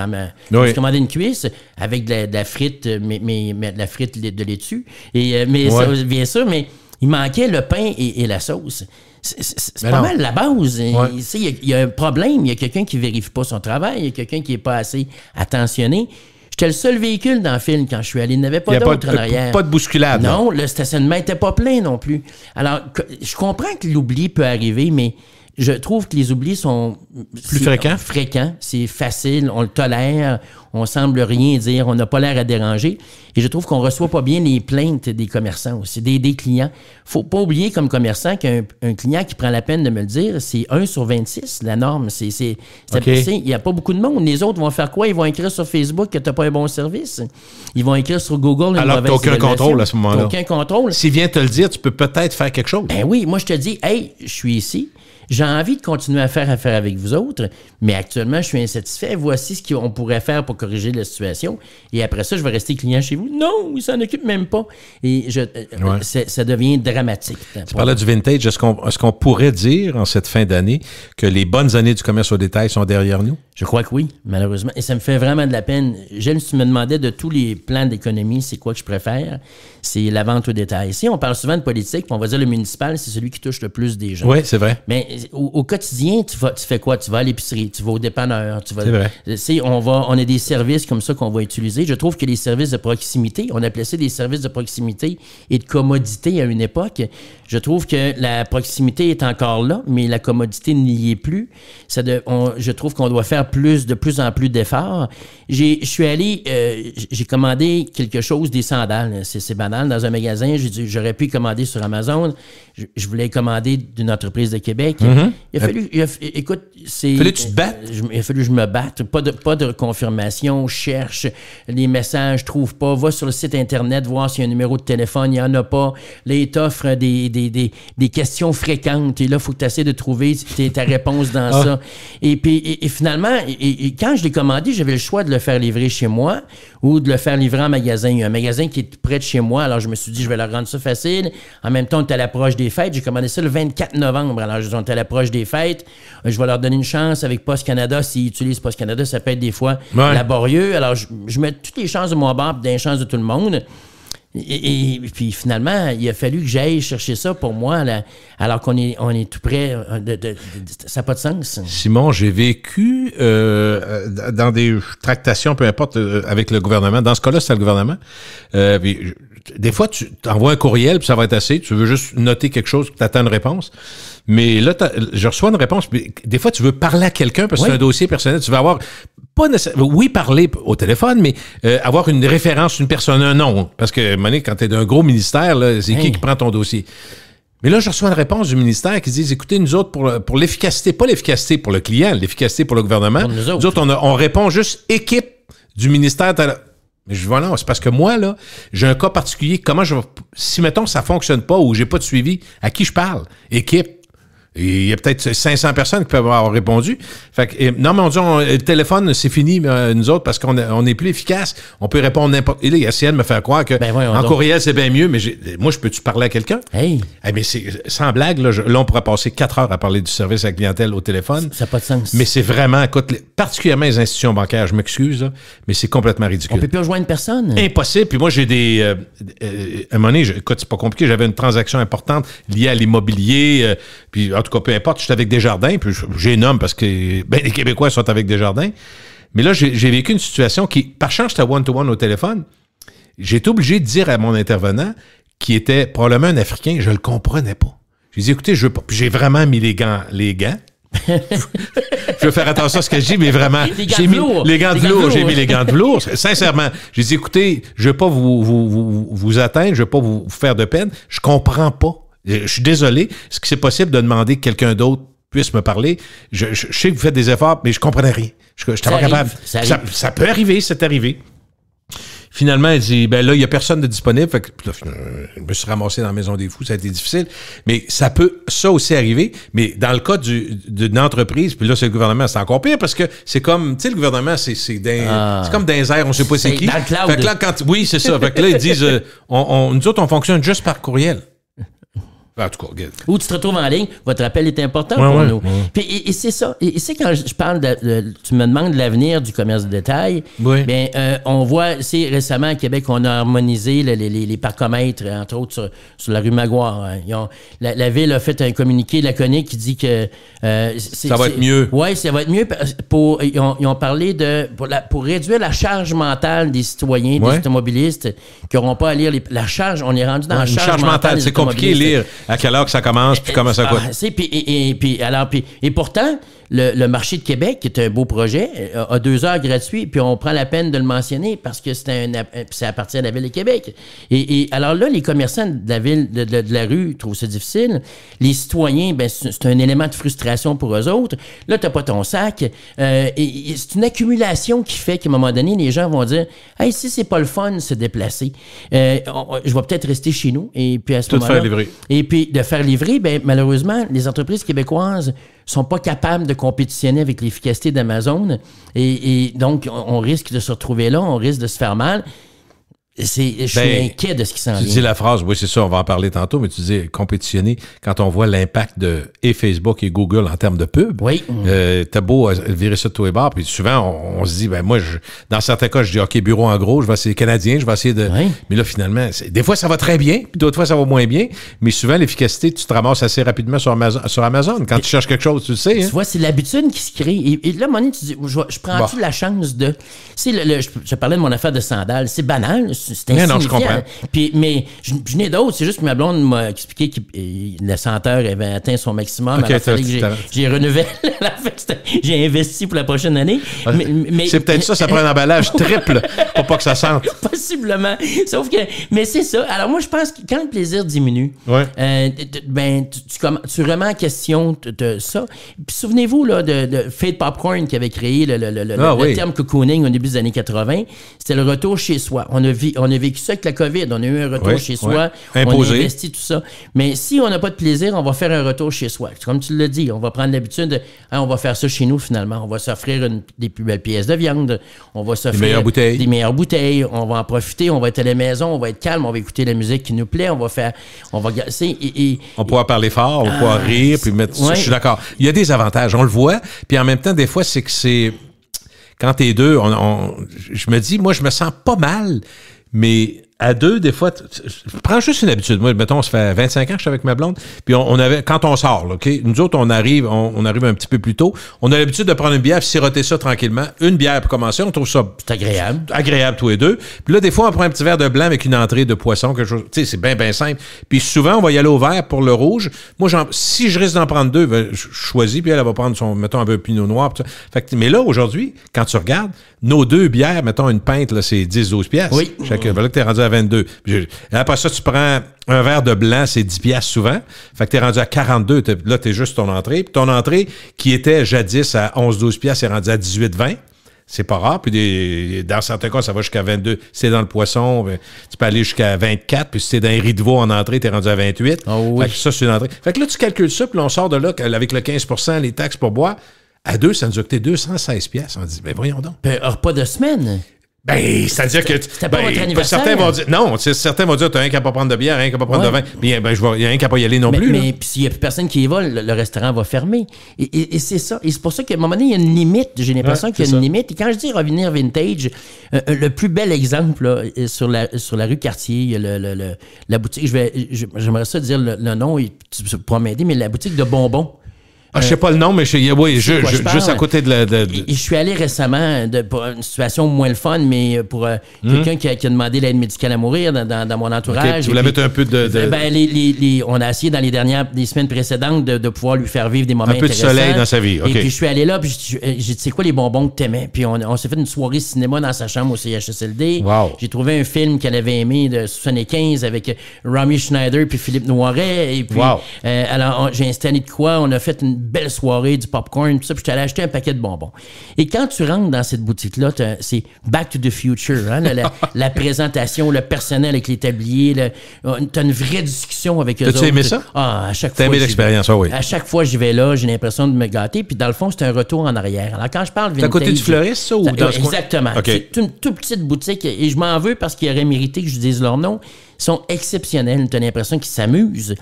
ma... J'ai commandé une cuisse avec de la frite, mais de la frite de laitue. Ça, bien sûr, mais il manquait le pain et la sauce. C'est pas mal la base. Il y a un problème. Il y a quelqu'un qui vérifie pas son travail. Il y a quelqu'un qui est pas assez attentionné. J'étais le seul véhicule dans le film quand je suis allé. Il n'y avait pas d'autre en arrière. Pas de bousculade. Non, le stationnement n'était pas plein non plus. Alors, je comprends que l'oubli peut arriver, mais je trouve que les oublis sont plus fréquents. C'est facile, on le tolère, on semble rien dire, on n'a pas l'air à déranger. Et je trouve qu'on reçoit pas bien les plaintes des commerçants aussi, des clients. Faut pas oublier comme commerçant qu'un client qui prend la peine de me le dire, c'est 1 sur 26, la norme. Il n'y a pas beaucoup de monde. Les autres vont faire quoi? Ils vont écrire sur Facebook que tu n'as pas un bon service. Ils vont écrire sur Google une alors mauvaise tu n'as aucun contrôle à ce moment-là. Aucun contrôle. S'il vient te le dire, tu peux peut-être faire quelque chose. Ben oui, moi je te dis, hey, je suis ici. J'ai envie de continuer à faire affaire avec vous autres, mais actuellement, je suis insatisfait. Voici ce qu'on pourrait faire pour corriger la situation. Et après ça, je vais rester client chez vous. Non, ils s'en occupent même pas. Et ça devient dramatique. Tu parlais du vintage. Est-ce qu'on pourrait dire, en cette fin d'année, que les bonnes années du commerce au détail sont derrière nous? Je crois que oui, malheureusement. Et ça me fait vraiment de la peine. Gilles, si tu me demandais de tous les plans d'économie, c'est quoi que je préfère? C'est la vente au détail. Si on parle souvent de politique, on va dire le municipal, c'est celui qui touche le plus des gens. Oui, c'est vrai. Mais au quotidien, tu fais quoi? Tu vas à l'épicerie, tu vas au dépanneur. C'est vrai. On a des services comme ça qu'on va utiliser. Je trouve que les services de proximité, on appelait ça des services de proximité et de commodité à une époque. Je trouve que la proximité est encore là, mais la commodité n'y est plus. Je trouve qu'on doit faire de plus en plus d'efforts. Je suis allé, j'ai commandé quelque chose, des sandales. C'est banal, dans un magasin. J'ai dit, j'aurais pu commander sur Amazon. Je voulais commander d'une entreprise de Québec. Mm-hmm. Il a fallu, écoute, c'est... Fallait que tu te battes? Il a fallu que je me batte. Pas de confirmation. Cherche les messages, trouve pas. Va sur le site Internet, voir s'il y a un numéro de téléphone. Il n'y en a pas. Là, il t'offre des questions fréquentes. Et là, il faut que tu essaies de trouver ta réponse dans ça. Et puis, et finalement, et quand je l'ai commandé, j'avais le choix de le faire livrer chez moi ou de le faire livrer en magasin. Il y a un magasin qui est près de chez moi. Alors, je me suis dit, je vais leur rendre ça facile. En même temps, on est à l'approche des fêtes. J'ai commandé ça le 24 novembre. Alors, on est à l'approche des fêtes. Je vais leur donner une chance avec Post Canada. S'ils utilisent Post Canada, ça peut être des fois laborieux. Alors, je mets toutes les chances de mon bord et des chances de tout le monde. Et puis finalement, il a fallu que j'aille chercher ça pour moi, là, alors qu'on est tout près. Ça n'a pas de sens. Simon, j'ai vécu dans des tractations, peu importe, avec le gouvernement. Dans ce cas-là, c'est le gouvernement. Des fois, tu envoies un courriel, puis ça va être assez. Tu veux juste noter quelque chose, tu attends une réponse. Mais là, je reçois une réponse. Mais des fois, tu veux parler à quelqu'un parce que c'est un dossier personnel. Tu veux avoir, pas nécessairement, parler au téléphone, mais avoir une référence, une personne, un nom. Parce que, quand tu es d'un gros ministère, là, c'est qui prend ton dossier? Mais là, je reçois une réponse du ministère qui dit, écoutez, nous autres, pour l'efficacité, pas l'efficacité pour le client, l'efficacité pour le gouvernement, nous autres, on répond juste équipe du ministère. Mais je dis, voilà, c'est parce que moi, là, j'ai un cas particulier. Si, mettons, ça fonctionne pas ou j'ai pas de suivi, à qui je parle? Équipe. Et il y a peut-être 500 personnes qui peuvent avoir répondu. Fait que, non, mais on dit, le téléphone, c'est fini, nous autres, parce qu'on est plus efficace. On peut répondre n'importe... Et là, il essaie de me faire croire que en courriel, c'est bien mieux, mais moi, je peux-tu parler à quelqu'un? Hey! Mais c'est, sans blague, là, on pourrait passer 4 heures à parler du service à la clientèle au téléphone. Ça n'a pas de sens. Mais c'est vraiment, écoute, particulièrement les institutions bancaires, je m'excuse, là, mais c'est complètement ridicule. On peut plus rejoindre personne. Impossible. Puis moi, j'ai des... à un moment donné, écoute, c'est pas compliqué, j'avais une transaction importante liée à l'immobilier, puis en tout cas, peu importe, j'étais avec Desjardins, puis j'ai nomme parce que les Québécois sont avec Desjardins. Mais là, j'ai vécu une situation qui, par chance, j'étais one-to-one au téléphone. J'ai été obligé de dire à mon intervenant, qui était probablement un Africain, je le comprenais pas. J'ai dit, écoutez, je veux pas. Puis j'ai vraiment mis les gants. Je veux faire attention à ce que je dis, mais vraiment. J'ai mis les gants de velours. J'ai mis les gants de velours. Sincèrement, j'ai dit, écoutez, je veux pas vous atteindre, je veux pas vous faire de peine. Je comprends pas. Je suis désolé. Est-ce que c'est possible de demander que quelqu'un d'autre puisse me parler? Je sais que vous faites des efforts, mais je comprenais rien. Je n'étais pas capable. Ça peut arriver, c'est arrivé. Finalement, elle dit, ben là, il n'y a personne de disponible. Fait que, là, je me suis ramassé dans la Maison des Fous, ça a été difficile. Mais ça peut, ça aussi arriver. Mais dans le cas d'une entreprise, puis là, c'est le gouvernement, c'est encore pire parce que c'est comme, tu sais, le gouvernement, c'est comme dans les airs, on ne sait pas c'est qui. Dans le cloud. Fait que là, oui, c'est ça. Fait que là, ils disent, nous autres, on fonctionne juste par courriel. En tout cas, ou tu te retrouves en ligne, votre appel est important pour nous. Puis, et c'est ça. Et c'est quand je parle tu me demandes de l'avenir du commerce de détail. Oui. Bien, on voit, récemment à Québec, on a harmonisé les parcomètres, entre autres, sur la rue Maguire. Hein. La ville a fait un communiqué laconique qui dit que ça va être mieux. Oui, ça va être mieux. Ils ont parlé pour réduire la charge mentale des citoyens, des automobilistes qui n'auront pas à lire la charge. On est rendu dans la charge mentale. C'est compliqué à lire. À quelle heure que ça commence, puis comment ça coûte. Et pourtant, le marché de Québec, qui est un beau projet, a 2 heures gratuits, puis on prend la peine de le mentionner parce que ça appartient à la Ville de Québec. Et alors là, les commerçants de la ville, de la rue, trouvent ça difficile. Les citoyens, ben c'est un élément de frustration pour eux autres. Là, t'as pas ton sac. Et c'est une accumulation qui fait qu'à un moment donné, les gens vont dire « Hey, si c'est pas le fun de se déplacer, je vais peut-être rester chez nous. » Et puis à ce moment-là... faire livrer. Et puis de faire livrer, ben malheureusement, les entreprises québécoises sont pas capables de compétitionner avec l'efficacité d'Amazon. Et donc, on risque de se retrouver là, on risque de se faire mal. Je suis inquiet de ce qui s'en vient. Tu dis la phrase, oui, c'est ça, on va en parler tantôt, mais tu dis compétitionner quand on voit l'impact de Facebook et Google en termes de pub. Oui. T'as beau virer ça de tous les bords, puis souvent, on se dit, ben moi, dans certains cas, je dis, OK, bureau en gros, je vais essayer canadien, je vais essayer de... Oui. Mais là, finalement, des fois, ça va très bien, puis d'autres fois, ça va moins bien, mais souvent, l'efficacité, tu te ramasses assez rapidement sur Amazon. Quand tu cherches quelque chose, tu le sais. Hein? Tu vois, c'est l'habitude qui se crée. Et là, à un moment donné, tu dis, je prends-tu la chance de... Tu sais, je parlais de mon affaire de sandales, c'est banal, c'est insignifiant. Non, je comprends. Puis, mais je n'ai d'autres. C'est juste que ma blonde m'a expliqué que la senteur avait atteint son maximum. Okay, alors, fallait que j'ai renouvelé. J'ai investi pour la prochaine année. Mais c'est peut-être ça prend un emballage triple pour pas que ça sente. Possiblement. Sauf que... Mais c'est ça. Alors moi, je pense que quand le plaisir diminue, tu remets en question de ça. Puis souvenez-vous là, de Fate Popcorn qui avait créé le terme cocooning au début des années 80. C'était le retour chez soi. On a vécu ça avec la COVID. On a eu un retour chez soi. Imposé. On a investi tout ça. Mais si on n'a pas de plaisir, on va faire un retour chez soi. Comme tu l'as dit, on va prendre l'habitude de... on va faire ça chez nous, finalement. On va s'offrir des plus belles pièces de viande. On va s'offrir des meilleures bouteilles. On va en profiter. On va être à la maison. On va être calme. On va écouter la musique qui nous plaît. On va on pourra parler fort. On pourra rire. Puis mettre... Je suis d'accord. Il y a des avantages. On le voit. Puis en même temps, des fois, c'est que c'est... Quand t'es deux, je me dis, moi, je me sens pas mal, mais à deux, des fois, prends juste une habitude. Moi, mettons, ça fait 25 ans que je suis avec ma blonde, puis on avait, quand on sort, là, OK, nous autres, on arrive un petit peu plus tôt, on a l'habitude de prendre une bière, puis siroter ça tranquillement. Une bière pour commencer, on trouve ça... C'est agréable. Agréable, tous les deux. Puis là, des fois, on prend un petit verre de blanc avec une entrée de poisson, quelque chose... Tu sais, c'est bien simple. Puis souvent, on va y aller au vert pour le rouge. Moi, si je risque d'en prendre deux, je choisis, puis elle va prendre mettons, un peu pinot noir. Fait que, mais là, aujourd'hui, quand tu regardes, nos deux bières, mettons, une pinte, là, c'est 10-12 piastres. Oui. Chacun. Voilà que t'es rendu à 22. Après ça, tu prends un verre de blanc, c'est 10 piastres souvent. Fait que t'es rendu à 42. Là, t'es juste ton entrée. Puis ton entrée, qui était jadis à 11-12 piastres, est rendu à 18-20. C'est pas rare. Puis dans certains cas, ça va jusqu'à 22. Si c'est dans le poisson, ben, tu peux aller jusqu'à 24. Puis si c'est dans les riz de veau en entrée, t'es rendu à 28. Oh oui. Fait que ça, c'est une entrée. Fait que là, tu calcules ça, puis on sort de là avec le 15%, les taxes pour boire. À deux, ça nous a coûté 216 piastres. On dit, ben voyons donc. Un repas de semaine. Ben, c'est-à-dire que... C'était pas votre anniversaire. Certains vont dire... Non, certains vont dire, t'as rien qu'à pas prendre de bière, rien qu'à pas prendre de vin. Bien, ben, il y a rien qu'à pas y aller non plus. Mais puis s'il n'y a plus personne qui y va, le restaurant va fermer. Et c'est ça. Et c'est pour ça qu'à un moment donné, il y a une limite. J'ai l'impression qu'il y a une limite. Et quand je dis revenir vintage, le plus bel exemple, là, sur la rue Cartier, il y a la boutique, j'aimerais ça dire le nom, et tu pourras m'aider, mais la boutique de bonbons. Je sais pas le nom, mais juste à côté de la... Je suis allé récemment pour une situation moins le fun, mais pour quelqu'un qui a demandé l'aide médicale à mourir dans mon entourage. Okay, tu voulais mettre un peu de... Ben, on a essayé dans les semaines précédentes de pouvoir lui faire vivre des moments intéressants. Un peu de soleil dans sa vie. Okay. Et puis je suis allé là, puis j'ai dit, c'est quoi les bonbons que t'aimais? Puis on s'est fait une soirée cinéma dans sa chambre au CHSLD. Wow. J'ai trouvé un film qu'elle avait aimé de 75 avec Romy Schneider puis Philippe Noiret. Et puis, wow. Alors, j'ai installé de quoi? On a fait une belle soirée, du popcorn, tout ça, puis je suis allé acheter un paquet de bonbons. Et quand tu rentres dans cette boutique-là, c'est Back to the Future, hein, la présentation, le personnel avec les tabliers, t'as une vraie discussion avec eux autres. T'as-tu aimé ça? Ah, à chaque fois. T'as aimé l'expérience, oui. À chaque fois que j'y vais là, j'ai l'impression de me gâter, puis dans le fond, c'est un retour en arrière. Alors, quand je parle vintage... C'est à côté du fleuriste, ça, ou dans ce coin? Exactement. Okay. C'est une toute petite boutique, et je m'en veux parce qu'ils auraient mérité que je dise leur nom. Ils sont exceptionnels. T'as l'impression qu'ils s'amusent.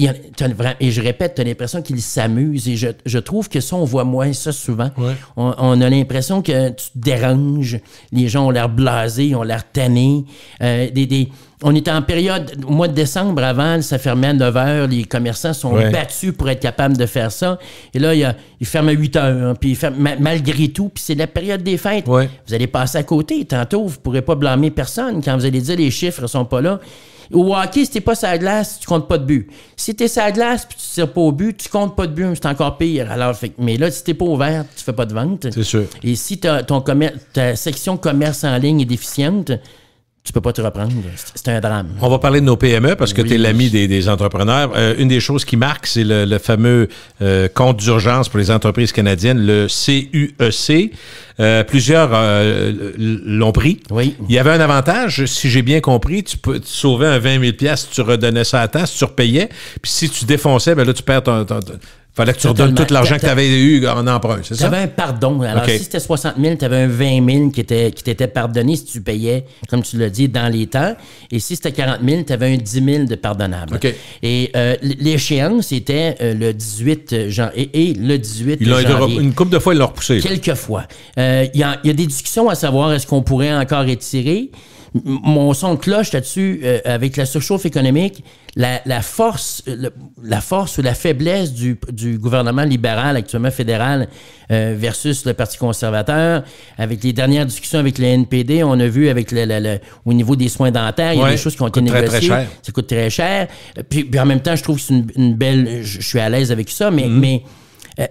Et je répète, tu as l'impression qu'ils s'amusent. Et je trouve que ça, on voit moins ça souvent. Ouais. On a l'impression que tu te déranges. Les gens ont l'air blasés, ils ont l'air tannés. On était en période, au mois de décembre, avant, ça fermait à 9 h. Les commerçants sont battus pour être capables de faire ça. Et là, ils ferment à 8 h. Hein, puis ils ferment, malgré tout, puis c'est la période des fêtes. Ouais. Vous allez passer à côté. Tantôt, vous ne pourrez pas blâmer personne. Quand vous allez dire les chiffres ne sont pas là. Au hockey, si t'es pas sur la glace, tu comptes pas de but. Si t'es sur la glace puis tu tires pas au but, tu comptes pas de but, c'est encore pire. Alors, mais là, si t'es pas ouvert, tu fais pas de vente. C'est sûr. Et si ta section commerce en ligne est déficiente, tu peux pas te reprendre. C'est un drame. On va parler de nos PME parce que tu es l'ami des entrepreneurs. Une des choses qui marque, c'est le fameux compte d'urgence pour les entreprises canadiennes, le CUEC. Plusieurs l'ont pris. Oui. Il y avait un avantage, si j'ai bien compris, tu sauvais un 20 000 $ si tu redonnais ça à temps, si tu repayais. Puis si tu défonçais, ben là, tu perds ton fallait que tu redonnes tout l'argent que tu avais eu en emprunt, c'est ça? Tu avais un pardon. Alors, si c'était 60 000, tu avais un 20 000 qui t'était pardonné si tu payais, comme tu l'as dit, dans les temps. Et si c'était 40 000, tu avais un 10 000 de pardonnable. Okay. Et l'échéance était le 18 janvier. Et le 18 janvier. Une couple de fois, ils l'ont repoussé. Quelques fois. Il y a des discussions à savoir est-ce qu'on pourrait encore étirer. Mon son de cloche là-dessus, avec la surchauffe économique, la force ou la faiblesse du gouvernement libéral, actuellement fédéral, versus le Parti conservateur, avec les dernières discussions avec le NPD, on a vu avec au niveau des soins dentaires, il y a des choses qui ont été négociées. Très cher. Ça coûte très cher. Puis en même temps, je trouve que c'est une belle... Je suis à l'aise avec ça, mais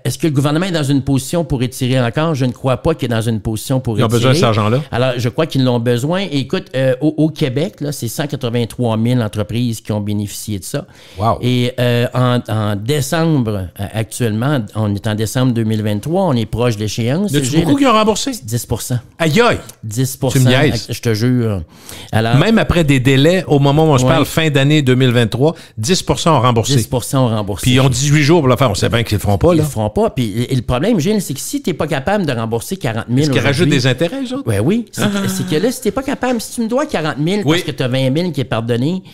est-ce que le gouvernement est dans une position pour étirer encore? Je ne crois pas qu'il est dans une position pour étirer. Ils ont besoin de cet argent-là? Alors, je crois qu'ils l'ont besoin. Et écoute, au Québec, là, c'est 183 000 entreprises qui ont bénéficié de ça. Wow. Et en décembre, actuellement, on est en décembre 2023, on est proche de l'échéance. Y a-tu beaucoup qui ont remboursé? 10 Aïe aïe! 10 Tu me niaises. Je te jure. Alors, même après des délais, au moment où on se parle, fin d'année 2023, 10 ont remboursé. 10 ont remboursé. Puis ils ont 18 jours pour le faire. On sait bien qu'ils ne le feront pas, là. Pas. Puis le problème, Gilles, c'est que si tu n'es pas capable de rembourser 40 000 est-ce qu'ils rajoutent des intérêts, eux autres? Oui. C'est que là, si tu n'es pas capable, si tu me dois 40 000 parce que tu as 20 000 qui est pardonné,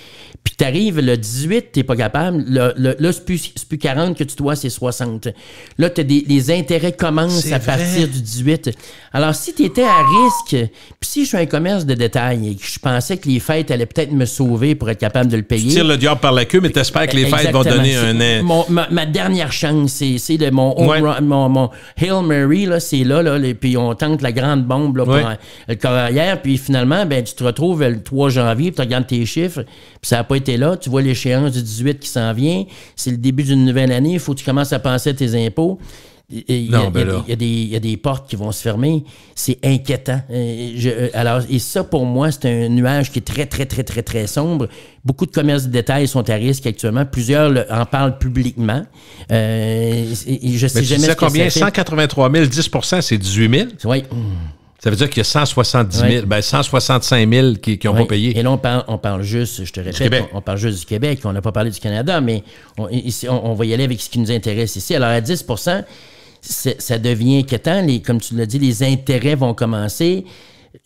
puis tu arrives le 18, tu n'es pas capable, là, c'est plus 40 que tu dois, c'est 60. Là, les intérêts commencent à partir du 18. Alors, si tu étais à risque, puis si je suis un commerce de détail et que je pensais que les fêtes allaient peut-être me sauver pour être capable de le payer... Tu tires le diable par la queue, mais tu espères que les fêtes vont donner un... Ma dernière chance, c'est mon Hail Mary, là, c'est là, puis on tente la grande bombe là, pour le carrière, puis finalement, ben, tu te retrouves le 3 janvier, puis tu regardes tes chiffres, puis ça n'a pas été là. Tu vois l'échéance du 18 qui s'en vient. C'est le début d'une nouvelle année. Il faut que tu commences à penser à tes impôts. Il y a des portes qui vont se fermer. C'est inquiétant. Alors, et ça, pour moi, c'est un nuage qui est très, très, très, très, très sombre. Beaucoup de commerces de détail sont à risque actuellement. Plusieurs en parlent publiquement. Je sais jamais ce que combien? ça fait. 183 000, 10 c'est 18 000? Oui. Ça veut dire qu'il y a 170 000, 165 000 qui n'ont pas payé. Et là, on parle juste, je te répète, on parle juste du Québec. On n'a pas parlé du Canada, mais ici, on va y aller avec ce qui nous intéresse ici. Alors, à 10 ça devient inquiétant. Comme tu l'as dit, les intérêts vont commencer.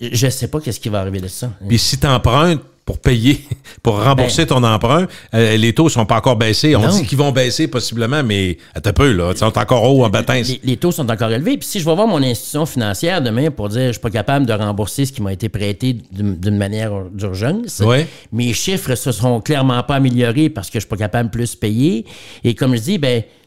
Je ne sais pas qu'est-ce qui va arriver de ça. Puis si tu empruntes pour payer, pour rembourser ton emprunt, les taux ne sont pas encore baissés. On dit qu'ils vont baisser possiblement, mais attends un peu, là, ils sont encore hauts en bâtins. Les taux sont encore élevés. Puis si je vais voir mon institution financière demain pour dire je ne suis pas capable de rembourser ce qui m'a été prêté d'une manière d'urgence, mes chiffres ne se seront clairement pas améliorés parce que je ne suis pas capable de plus payer. Et comme je dis,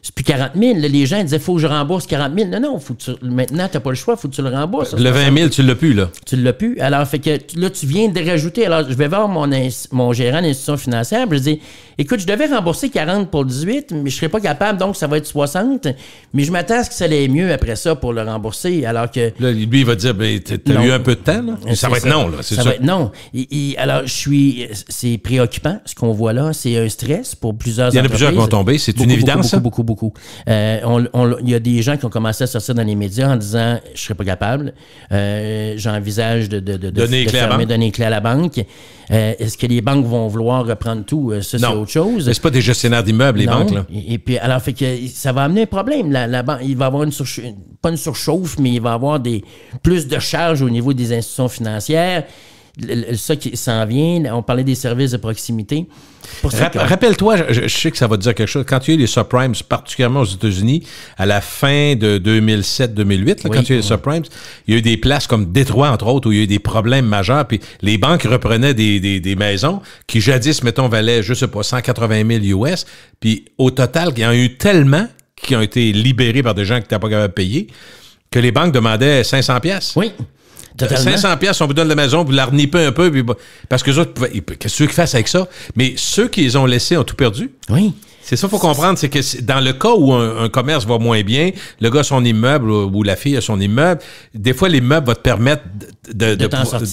c'est plus 40 000. Là, les gens disaient, il faut que je rembourse 40 000. Non, maintenant, tu n'as pas le choix, il faut que tu le rembourses. Le 20 000, tu ne l'as plus, là. Tu ne l'as plus. Alors, fait que là, tu viens de rajouter. Alors, je vais voir mon gérant d'institution financière, puis je dis, écoute, je devais rembourser 40 pour le 18, mais je ne serais pas capable, donc ça va être 60. Mais je m'attends à ce que ça allait mieux après ça pour le rembourser, alors que... Là, lui, il va dire, tu as eu un peu de temps, là? Ça va être non, là, c'est ça. Ça va être non. Alors, c'est préoccupant, ce qu'on voit là. C'est un stress pour plusieurs entreprises. Il y en a plusieurs qui vont tomber, c'est une évidence, ça? Beaucoup. Il y a des gens qui ont commencé à sortir dans les médias en disant « Je serais pas capable. J'envisage de donner les clés à la banque. Est-ce que les banques vont vouloir reprendre tout? Ça, c'est autre chose. Mais c'est pas des gestionnaires d'immeubles, les banques, là. Et puis, alors, fait que ça va amener un problème. La banque, il va y avoir pas une surchauffe, mais il va y avoir plus de charges au niveau des institutions financières. Ça qui s'en vient, on parlait des services de proximité. Rappelle-toi, je sais que ça va te dire quelque chose, quand il y a eu les subprimes, particulièrement aux États-Unis, à la fin de 2007-2008, quand il y a eu les subprimes, il y a eu des places comme Détroit, entre autres, où il y a eu des problèmes majeurs, puis les banques reprenaient des maisons qui jadis, mettons, valaient, je sais pas, 180 000 US, puis au total, il y en a eu tellement qui ont été libérés par des gens qui n'étaient pas capables de payer, que les banques demandaient 500 pièces. Oui. Totalement. 500 pièces, on vous donne la maison, vous la renippez un peu, puis, parce que les autres, qu'est-ce que tu veux qu'ils fassent avec ça? Mais ceux qui les ont laissés ont tout perdu. Oui. C'est ça qu'il faut comprendre, c'est que dans le cas où un commerce va moins bien, le gars a son immeuble ou la fille a son immeuble, des fois, l'immeuble va te permettre de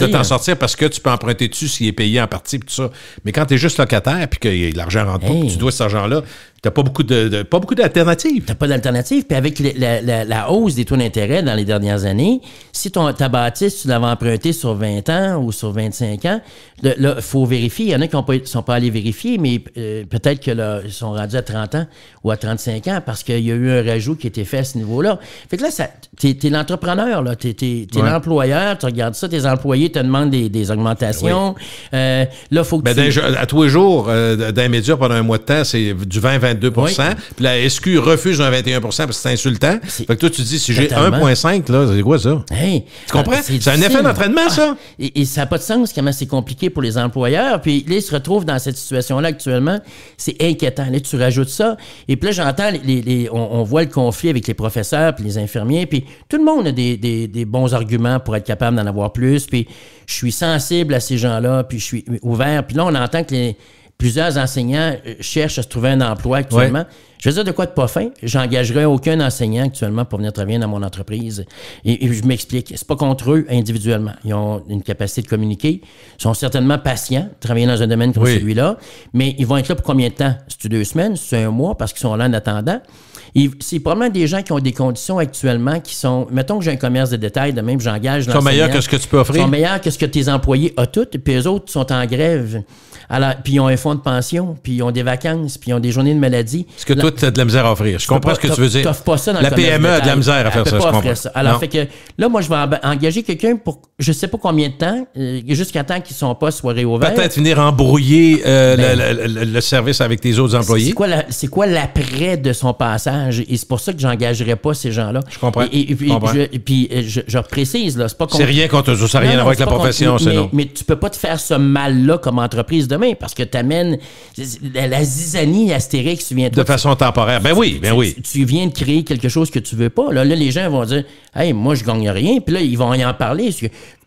t'en sortir parce que tu peux emprunter dessus s'il est payé en partie, puis tout ça. Mais quand tu es juste locataire, puis que l'argent rentre pas, puis tu dois cet argent-là, t'as pas beaucoup d'alternatives. T'as pas d'alternatives. Puis avec la hausse des taux d'intérêt dans les dernières années, si ta bâtisse, tu l'avais emprunté sur 20 ans ou sur 25 ans, là, il faut vérifier. Il y en a qui ne sont pas allés vérifier, mais peut-être que là, ils sont rendus à 30 ans ou à 35 ans parce qu'il y a eu un rajout qui a été fait à ce niveau-là. Fait que là, t'es l'entrepreneur, là. T'es l'employeur, tu regardes ça, tes employés te demandent des augmentations. Là, faut que à tous les jours, dans les médias, pendant un mois de temps, c'est du 20-22 puis la SQ refuse un 21 parce que c'est insultant. Fait que toi, tu dis, si j'ai 1,5, là, c'est quoi ça? Hey, tu comprends? C'est un effet d'entraînement, ça. Et ça n'a pas de sens comment c'est compliqué pour les employeurs. Puis là, ils se retrouvent dans cette situation-là actuellement. C'est inquiétant. Là, tu rajoutes ça. Et puis là, j'entends, on voit le conflit avec les professeurs puis les infirmiers. Puis tout le monde a des bons arguments pour être capable d'en avoir plus. Puis je suis sensible à ces gens-là. Puis je suis ouvert. Puis là, on entend que plusieurs enseignants cherchent à se trouver un emploi actuellement. Je veux dire de quoi de pas fin. J'engagerai aucun enseignant actuellement pour venir travailler dans mon entreprise. Et je m'explique. C'est pas contre eux individuellement. Ils ont une capacité de communiquer. Ils sont certainement patients, travailler dans un domaine comme celui-là. Mais ils vont être là pour combien de temps? C'est 2 semaines? C'est 1 mois? Parce qu'ils sont là en attendant. C'est probablement des gens qui ont des conditions actuellement qui sont... Mettons que j'ai un commerce de détail de même, j'engage l'enseignant. Ils sont meilleurs que ce que tu peux offrir. Ils sont meilleurs que ce que tes employés ont toutes. Puis eux autres sont en grève. Alors, puis ils ont un fonds de pension, puis ils ont des vacances, puis ils ont des journées de maladie. Est-ce que toi, tu as de la misère à offrir? Je comprends ce que tu veux dire. T'offres pas ça dans la PME a de la misère à faire ça, je comprends. Ça. Alors, fait que là, moi, je vais engager quelqu'un pour je sais pas combien de temps, jusqu'à temps qu'ils son poste soit réouvert. Peut-être venir embrouiller le service avec tes autres employés. C'est quoi l'après de son passage? Et c'est pour ça que j'engagerai pas ces gens-là. Je comprends. Et puis, je précise, là, c'est pas c'est rien contre eux, ça n'a rien à voir avec la profession, c'est non. Mais tu peux pas te faire ce mal-là comme entreprise demain parce que tu amènes la zizanie Astérix, tu viens de façon temporaire. Ben oui. Tu viens de créer quelque chose que tu veux pas. Là les gens vont dire, hey, moi, je gagne rien. Puis là, ils vont y en parler.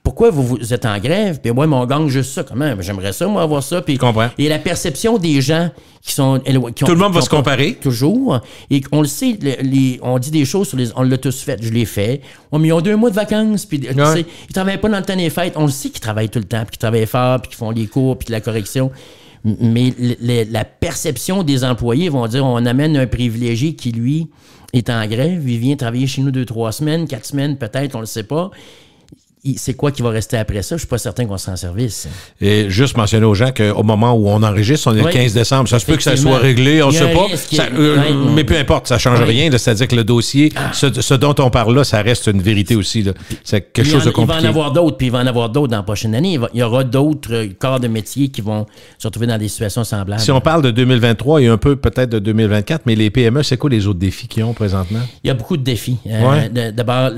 pourquoi vous êtes en grève? Puis moi, on gagne juste ça. Comment? J'aimerais ça, moi, avoir ça. Puis, je comprends. Et la perception des gens qui sont... Tout le monde va se comparer. Toujours. Et on le sait, on dit des choses, on l'a tous fait. Je l'ai fait. Oh, mais ils ont 2 mois de vacances. Puis, tu sais, ils travaillent pas dans le temps des fêtes. On le sait qu'ils travaillent tout le temps, puis qu'ils travaillent fort, puis qu'ils font les cours, puis de la correction. Mais la perception des employés vont dire, on amène un privilégié qui, lui, est en grève. Il vient travailler chez nous 2-3 semaines, 4 semaines, peut-être, on le sait pas. C'est quoi qui va rester après ça? Je suis pas certain qu'on sera en service. Et juste mentionner aux gens qu'au moment où on enregistre, on est le 15 décembre. Ça se peut que ça soit réglé, on ne sait pas. Mais peu importe, ça ne change rien. C'est-à-dire que le dossier, ce dont on parle là, ça reste une vérité aussi. Là. C'est quelque chose de compliqué. Il va en avoir d'autres, puis il va en avoir d'autres dans la prochaine année. Il y aura d'autres corps de métier qui vont se retrouver dans des situations semblables. Si on parle de 2023 et un peu peut-être de 2024, mais les PME, c'est quoi les autres défis qu'ils ont présentement? Il y a beaucoup de défis. D'abord,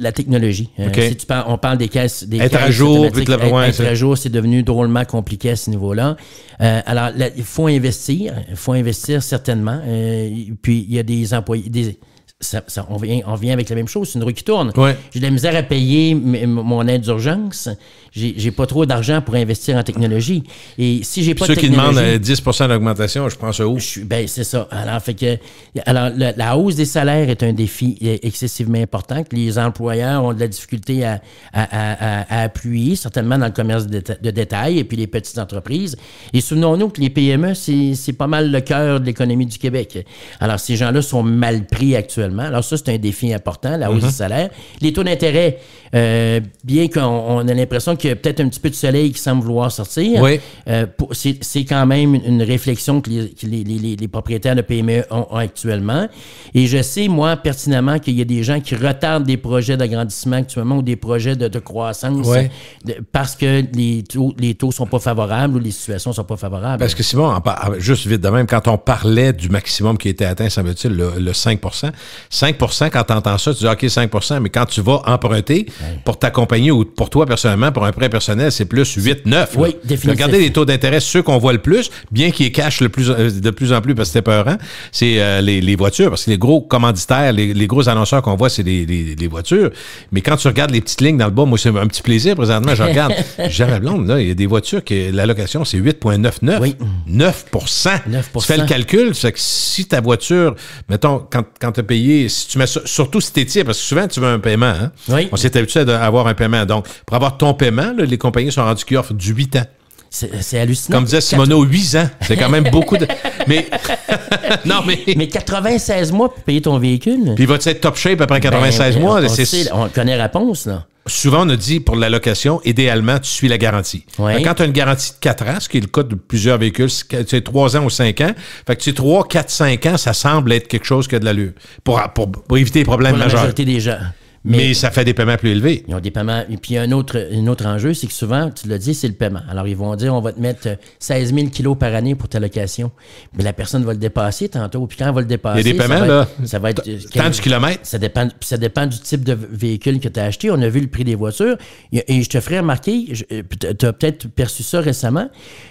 la technologie. Okay. Si on parle des caisses... Être à jour. Être à jour, c'est devenu drôlement compliqué à ce niveau-là. Alors, il faut investir. Il faut investir certainement. Puis, il y a des employés... on vient avec la même chose, c'est une roue qui tourne. Ouais. J'ai de la misère à payer mon aide d'urgence. J'ai pas trop d'argent pour investir en technologie. Et si j'ai pas de technologie... Ceux qui demandent 10% d'augmentation, je prends ça où? C'est ça. Alors, la hausse des salaires est un défi excessivement important que les employeurs ont de la difficulté à appuyer, certainement dans le commerce de détail et puis les petites entreprises. Et souvenons-nous que les PME, c'est pas mal le cœur de l'économie du Québec. Alors, ces gens-là sont mal pris actuellement. Alors ça, c'est un défi important, la hausse du salaire. Les taux d'intérêt, bien qu'on a l'impression qu'il y a peut-être un petit peu de soleil qui semble vouloir sortir, c'est quand même une réflexion que les propriétaires de PME ont actuellement. Et je sais, moi, pertinemment, qu'il y a des gens qui retardent des projets d'agrandissement actuellement ou des projets de croissance parce que les taux sont pas favorables ou les situations sont pas favorables. Parce que Simon, juste vite de même, quand on parlait du maximum qui était atteint, semble-t-il, le 5%, 5%, quand tu entends ça, tu dis OK, 5%, mais quand tu vas emprunter pour ta compagnie ou pour toi personnellement, pour un prêt personnel, c'est plus 8, 9. Oui, définitivement. Regardez les taux d'intérêt, ceux qu'on voit le plus, bien qu'ils cachent de plus en plus parce que c'était peurant, c'est les voitures, parce que les gros commanditaires, les gros annonceurs qu'on voit, c'est les voitures. Mais quand tu regardes les petites lignes dans le bas, moi, c'est un petit plaisir présentement, je regarde. Jamais blonde, là, il y a des voitures que l'allocation, c'est 8,99. Oui. 9%. Tu fais le calcul, c'est que si ta voiture, mettons, quand tu as payé, si tu mets ça, surtout si tu es tiers, parce que souvent, tu veux un paiement. Hein? Oui. On s'est habitué à avoir un paiement. Donc, pour avoir ton paiement, là, les compagnies sont rendues qui offrent du 8 ans. C'est hallucinant. Comme disait Simoneau, 8 ans. C'est quand même beaucoup de... Non, mais 96 mois pour payer ton véhicule. Puis va-tu être top shape après 96 mois? On connaît la réponse, là. Souvent, on a dit, pour la location, idéalement, tu suis la garantie. Ouais. Quand tu as une garantie de 4 ans, ce qui est le cas de plusieurs véhicules, c'est 3 ans ou 5 ans. Fait que tu sais, 3, 4, 5 ans, ça semble être quelque chose qui a de l'allure pour éviter les problèmes majeurs. La majorité des gens. Mais ça fait des paiements plus élevés. Ils ont des paiements. Et puis, il y a un autre enjeu, c'est que souvent, tu l'as dit, c'est le paiement. Alors, ils vont dire, on va te mettre 16 000 kilos par année pour ta location. Mais la personne va le dépasser tantôt. Puis quand elle va le dépasser, il y a des paiements, là. Ça va être tant du kilomètre. Ça dépend du type de véhicule que tu as acheté. On a vu le prix des voitures. Et je te ferai remarquer, tu as peut-être perçu ça récemment,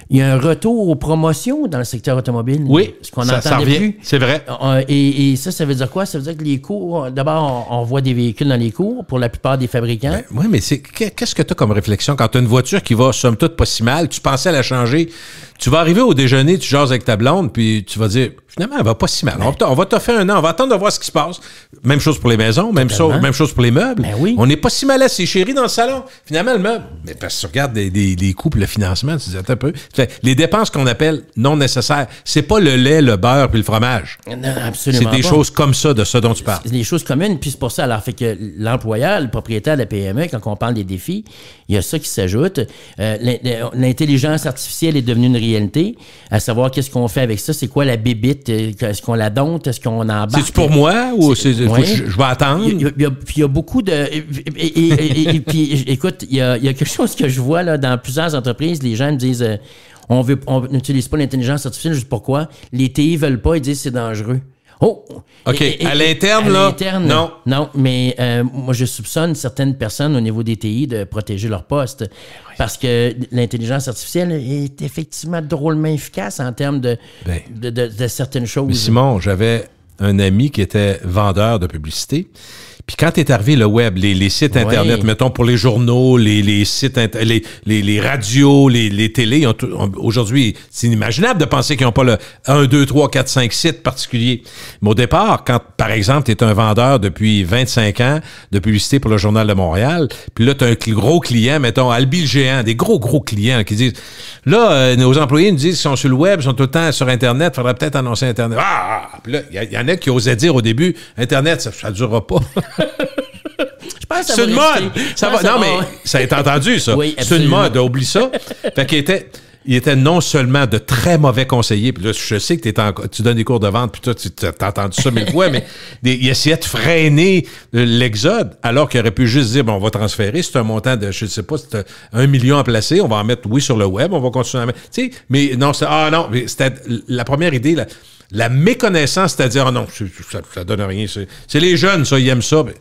il y a un retour aux promotions dans le secteur automobile. Oui, ce qu'on n'entendait plus. C'est vrai. Et ça veut dire quoi? Ça veut dire que les cours, d'abord, on voit des véhicules dans les cours pour la plupart des fabricants. Oui, mais qu'est-ce que tu as comme réflexion quand tu as une voiture qui va, somme toute, pas si mal, tu pensais à la changer, tu vas arriver au déjeuner, tu jases avec ta blonde, puis tu vas dire, finalement, elle va pas si mal. On va te faire un an, on va attendre de voir ce qui se passe. Même chose pour les maisons, même chose pour les meubles. Ben oui. On n'est pas si mal assis, chérie, dans le salon. Finalement, le meuble, mais parce que tu regardes les coûts pour le financement, tu dis, attends un peu. Les dépenses qu'on appelle non nécessaires, c'est pas le lait, le beurre puis le fromage. Non, absolument. C'est des choses comme ça, de ça dont tu parles. C'est des choses communes, puis c'est pour ça, alors, fait que l'employeur, le propriétaire de la PME, quand on parle des défis, il y a ça qui s'ajoute. L'intelligence artificielle est devenue une réalité, à savoir qu'est-ce qu'on fait avec ça, c'est quoi la bébite, est-ce qu'on la dompte, est-ce qu'on embarque? C'est-tu pour moi ou je vais attendre? Il y a beaucoup de... Et puis, écoute, il y a quelque chose que je vois là, dans plusieurs entreprises, les gens me disent, on n'utilise pas l'intelligence artificielle, juste pourquoi? Les TI veulent pas, ils disent c'est dangereux. Oh! OK. À l'interne, là? Non. Non, mais moi, je soupçonne certaines personnes au niveau des TI de protéger leur poste parce que l'intelligence artificielle est effectivement drôlement efficace en termes de certaines choses. Mais Simon, j'avais un ami qui était vendeur de publicité. Puis quand est arrivé le web, les sites Internet, mettons pour les journaux, les sites, les radios, les télés, aujourd'hui, c'est inimaginable de penser qu'ils n'ont pas le 1, 2, 3, 4, 5 sites particuliers. Mais au départ, quand, par exemple, tu es un vendeur depuis 25 ans de publicité pour le Journal de Montréal, puis là, tu as un gros client, mettons, Albi le Géant, des gros clients qui disent, là, nos employés nous disent qu'ils sont sur le web, ils sont tout le temps sur Internet, il faudrait peut-être annoncer Internet. Puis là, il y en a qui osaient dire au début, Internet, ça ne durera pas. Je pense que c'est une mode. Mais ça a été entendu, ça. Oui, c'est une mode, oublie ça. Fait qu'il était non seulement de très mauvais conseillers, puis là, je sais que tu donnes des cours de vente, puis toi, tu as entendu ça 1000 fois, mais il essayait de freiner l'exode, alors qu'il aurait pu juste dire, bon, on va transférer, c'est un montant de, je ne sais pas, c'est 1 million à placer, on va en mettre, oui, sur le web, on va continuer à mettre. Tu sais, mais non, c'était la première idée, la méconnaissance, c'est-à-dire, non, ça donne rien. C'est les jeunes, ça, ils aiment ça. Mais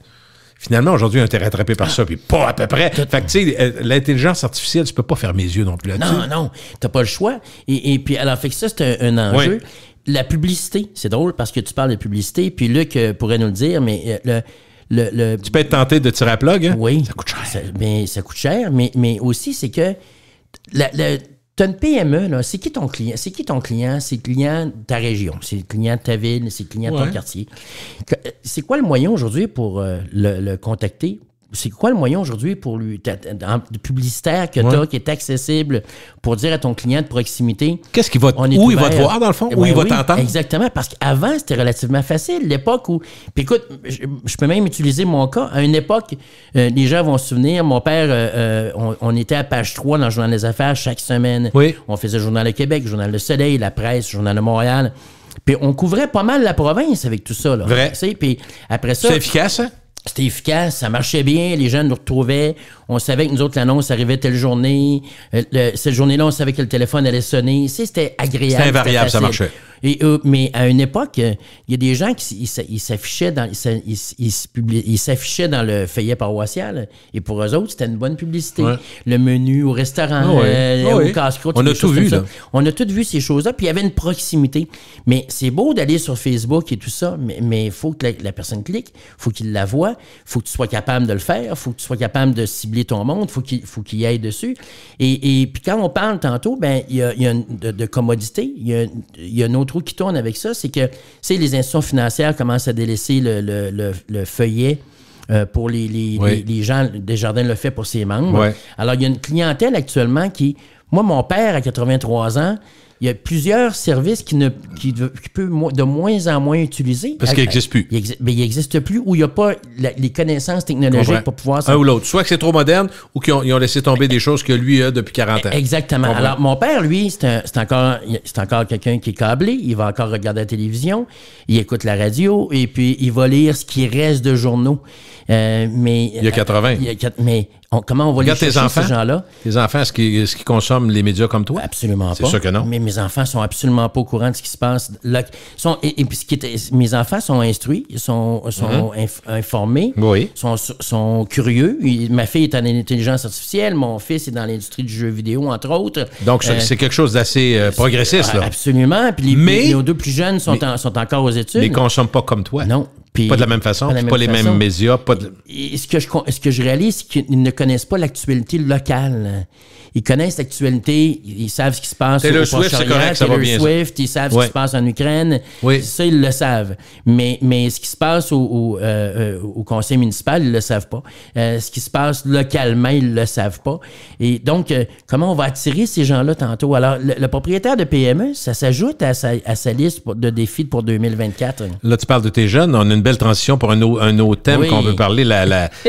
finalement, aujourd'hui, on a été rattrapé par ça, puis pas à peu près. Fait que, tu sais, l'intelligence artificielle, tu peux pas fermer les yeux non plus là-dessus. Non, t'as pas le choix. Et puis, alors, fait que ça, c'est un enjeu. Oui. La publicité, c'est drôle parce que tu parles de publicité, puis Luc pourrait nous le dire, mais tu peux être tenté de tirer à plug, hein? Oui. Ça coûte cher. Ça coûte cher, mais aussi, c'est que tu as une PME, là, c'est qui ton client? C'est qui ton client? C'est le client de ta région, c'est le client de ta ville, c'est le client de ton quartier. C'est quoi le moyen aujourd'hui pour le contacter? C'est quoi le moyen aujourd'hui pour lui, publicitaire que tu as, qui est accessible pour dire à ton client de proximité? Qu'est-ce qu'il va où il va te voir, dans le fond? Où il va t'entendre? Exactement, parce qu'avant, c'était relativement facile. L'époque où... Puis écoute, je peux même utiliser mon cas. À une époque, les gens vont se souvenir, mon père, on était à page 3 dans le Journal des Affaires chaque semaine. Oui. On faisait le Journal de Québec, le Journal Le Soleil, La Presse, le Journal de Montréal. Puis on couvrait pas mal la province avec tout ça. Là. Vrai. Puis après ça... C'est efficace, hein? C'était efficace, ça marchait bien, les gens nous retrouvaient. On savait que nous autres, l'annonce arrivait telle journée. Cette journée-là, on savait que le téléphone allait sonner. C'était agréable. C'était invariable, ça marchait. Mais à une époque, il y a des gens qui s'affichaient dans le feuillet paroissial. Et pour eux autres, c'était une bonne publicité. Ouais. Le menu au restaurant, au casse-croûte. On a tout vu, là. On a tout vu ces choses-là. Puis il y avait une proximité. Mais c'est beau d'aller sur Facebook et tout ça, mais il faut que la personne clique, il faut qu'il la voie, il faut que tu sois capable de le faire, il faut que tu sois capable de cibler ton monde, il faut qu'il aille dessus. Et puis quand on parle tantôt, ben il y a de commodité, il y a une autre roue qui tourne avec ça, c'est que les institutions financières commencent à délaisser le feuillet pour les gens. Desjardins le fait pour ses membres. Ouais. Alors, il y a une clientèle actuellement qui... Moi, mon père, à 83 ans, il y a plusieurs services qui peut de moins en moins utiliser. Parce qu'il n'existe plus. Il n'existe plus, où il n'y a pas les connaissances technologiques pour pouvoir... Un ou l'autre. Soit que c'est trop moderne, ou qu'ils ont laissé tomber des choses que lui a depuis 40 ans. Exactement. Alors, mon père, lui, c'est encore quelqu'un qui est câblé. Il va encore regarder la télévision. Il écoute la radio. Et puis, il va lire ce qui reste de journaux. Mais il y a 80. Comment on va les chercher, ces gens-là? Tes enfants, est-ce qu'ils consomment les médias comme toi? Absolument pas. C'est sûr que non. Mais mes enfants sont absolument pas au courant de ce qui se passe. Là, mes enfants sont instruits, sont informés, sont curieux. Ma fille est en intelligence artificielle, mon fils est dans l'industrie du jeu vidéo, entre autres. Donc, c'est quelque chose d'assez progressiste, là. Absolument. Puis nos deux plus jeunes sont encore aux études. Mais ils ne consomment pas comme toi. Non. Puis, pas de la même façon, pas les mêmes médias. Et ce que je réalise, c'est qu'ils ne connaissent pas l'actualité locale. Ils connaissent l'actualité, ils savent ce qui se passe au Swift, c'est correct, ça va bien. Swift, ils savent ce qui se passe en Ukraine. Oui. Ça, ils le savent. Mais ce qui se passe au conseil municipal, ils le savent pas. Ce qui se passe localement, ils le savent pas. Et donc, comment on va attirer ces gens-là tantôt? Alors, le propriétaire de PME, ça s'ajoute à sa liste de défis pour 2024. Là, tu parles de tes jeunes. On a une belle transition pour un autre thème qu'on veut parler,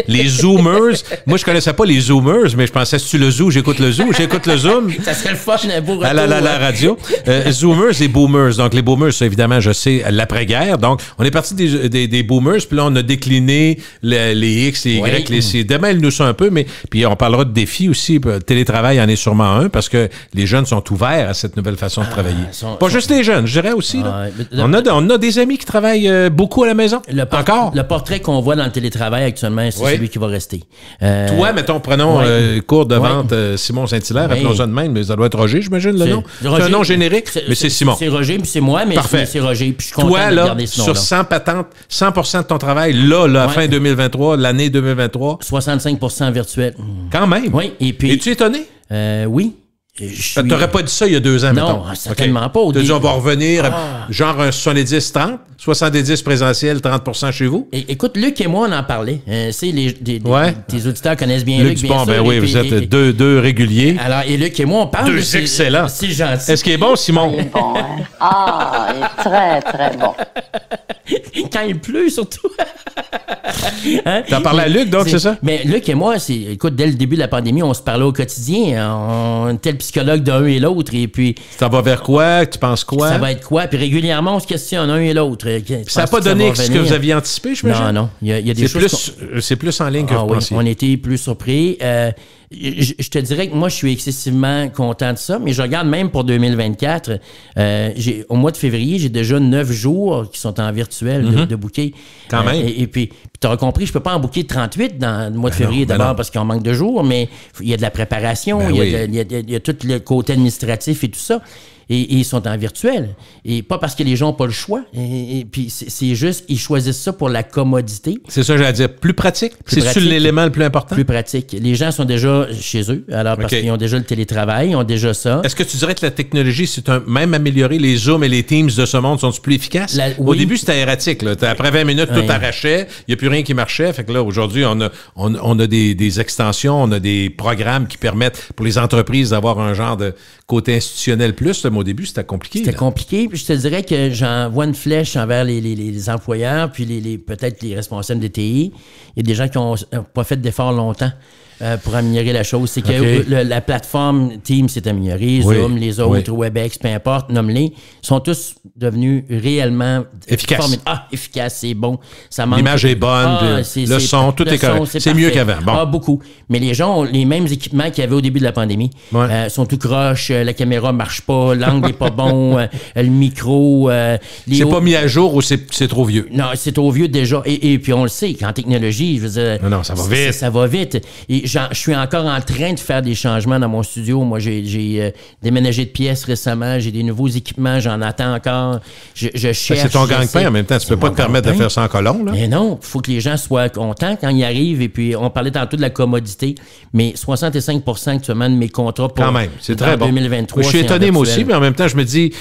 les Zoomers. Moi, je connaissais pas les Zoomers, mais je pensais, c'est-tu le Zoo? J'écoute le Zoo, j'écoute le Zoom. Ça serait le fun, un beau retour. À la radio. Zoomers et Boomers. Donc, les Boomers, c'est évidemment, je sais, l'après-guerre. Donc, on est parti des Boomers, puis là, on a décliné les X, les Y, les C. Demain, ils nous sont un peu, mais puis on parlera de défis aussi. Télétravail en est sûrement un, parce que les jeunes sont ouverts à cette nouvelle façon de travailler. Pas juste les jeunes, je dirais aussi. Là. On a des amis qui travaillent beaucoup à la maison. Encore? Le portrait qu'on voit dans le télétravail actuellement, c'est celui qui va rester. Toi, mettons, prenons cours de vente Simon Saint-Hilaire, appelons ça de même, mais ça doit être Roger, j'imagine, le nom. C'est un nom générique, mais c'est Simon. C'est Roger, puis c'est moi, mais c'est Roger, puis je suis content toi, de là, garder ce nom-là. sur 100 patentes, 100% de ton travail, là, fin 2023, l'année 2023. 65% virtuel. Quand même. Oui, et puis... Es-tu étonné? Oui. Tu n'aurais pas dit ça il y a 2 ans, mettons. Non, certainement pas. Tu as dit, on va revenir, genre un 70-30, 70 présentiel, 30% chez vous? Écoute, Luc et moi, on en parlait. Tes auditeurs connaissent bien Luc, bien sûr. Ben oui, vous êtes deux réguliers. Alors, et Luc et moi, on parle. 2 excellents. C'est gentil. Est-ce qu'il est bon, Simon? Il est bon, hein? Ah, il est très, très bon. Quand il pleut, surtout. Hein? T'as parlé à Luc, donc, c'est ça? Mais Luc et moi, écoute, dès le début de la pandémie, on se parlait au quotidien. On était le psychologue d'un et l'autre. Et puis. Ça va vers quoi? Tu penses quoi? Ça va être quoi? Puis régulièrement, on se questionne un et l'autre. Ça n'a pas donné ce que vous aviez anticipé, je me dis? Non. Il y a des choses. C'est plus en ligne que vous pensiez. On était plus surpris. Je te dirais que moi, je suis excessivement content de ça, mais je regarde même pour 2024. Au mois de février, j'ai déjà 9 jours qui sont en virtuel de booker. Quand même. Et puis tu auras compris, je peux pas en booker 38 dans le mois de février d'abord parce qu'il en manque de jours, mais il y a de la préparation, il y a tout le côté administratif et tout ça. Et ils sont en virtuel. Et pas parce que les gens n'ont pas le choix. Et puis, c'est juste, ils choisissent ça pour la commodité. C'est ça, j'allais dire. Plus pratique? C'est-tu l'élément le plus important? Plus pratique. Les gens sont déjà chez eux, alors parce qu'ils ont déjà le télétravail, ils ont déjà ça. Est-ce que tu dirais que la technologie, même amélioré, les Zooms et les Teams de ce monde sont plus efficaces? Au début, c'était erratique. Là. Après 20 minutes, tout arrachait. Il n'y a plus rien qui marchait. Fait que là, aujourd'hui, on a des extensions, on a des programmes qui permettent pour les entreprises d'avoir un genre de côté institutionnel plus. Au début, c'était compliqué. C'était compliqué. Puis je te dirais que j'envoie une flèche envers les employeurs, puis peut-être les responsables des TI. Il y a des gens qui n'ont pas fait d'efforts longtemps pour améliorer la chose. C'est que la plateforme Teams s'est améliorée, Zoom, les autres, WebEx, peu importe, nomme-les, sont tous devenus réellement efficaces. Efficaces, c'est bon. L'image est bonne, le son, tout est correct. C'est mieux qu'avant. Bon. Beaucoup. Mais les gens ont les mêmes équipements qu'il y avait au début de la pandémie. Sont tout croches, la caméra marche pas, l'angle est pas bon, le micro... c'est pas mis à jour ou c'est trop vieux? Non, c'est trop vieux déjà. Et puis on le sait, qu'en technologie, je veux dire... Non, ça va vite. Ça va vite. Et je suis encore en train de faire des changements dans mon studio. Moi, j'ai déménagé de pièces récemment. J'ai des nouveaux équipements. J'en attends encore. Je cherche. C'est ton gagne-pain en même temps. Tu peux pas te permettre de faire ça en colon, là. Mais non, il faut que les gens soient contents quand ils arrivent. Et puis, on parlait tantôt de la commodité, mais 65% actuellement de mes contrats pour quand même, c'est très bon. 2023. Je suis étonné, moi aussi, mais en même temps, je me dis,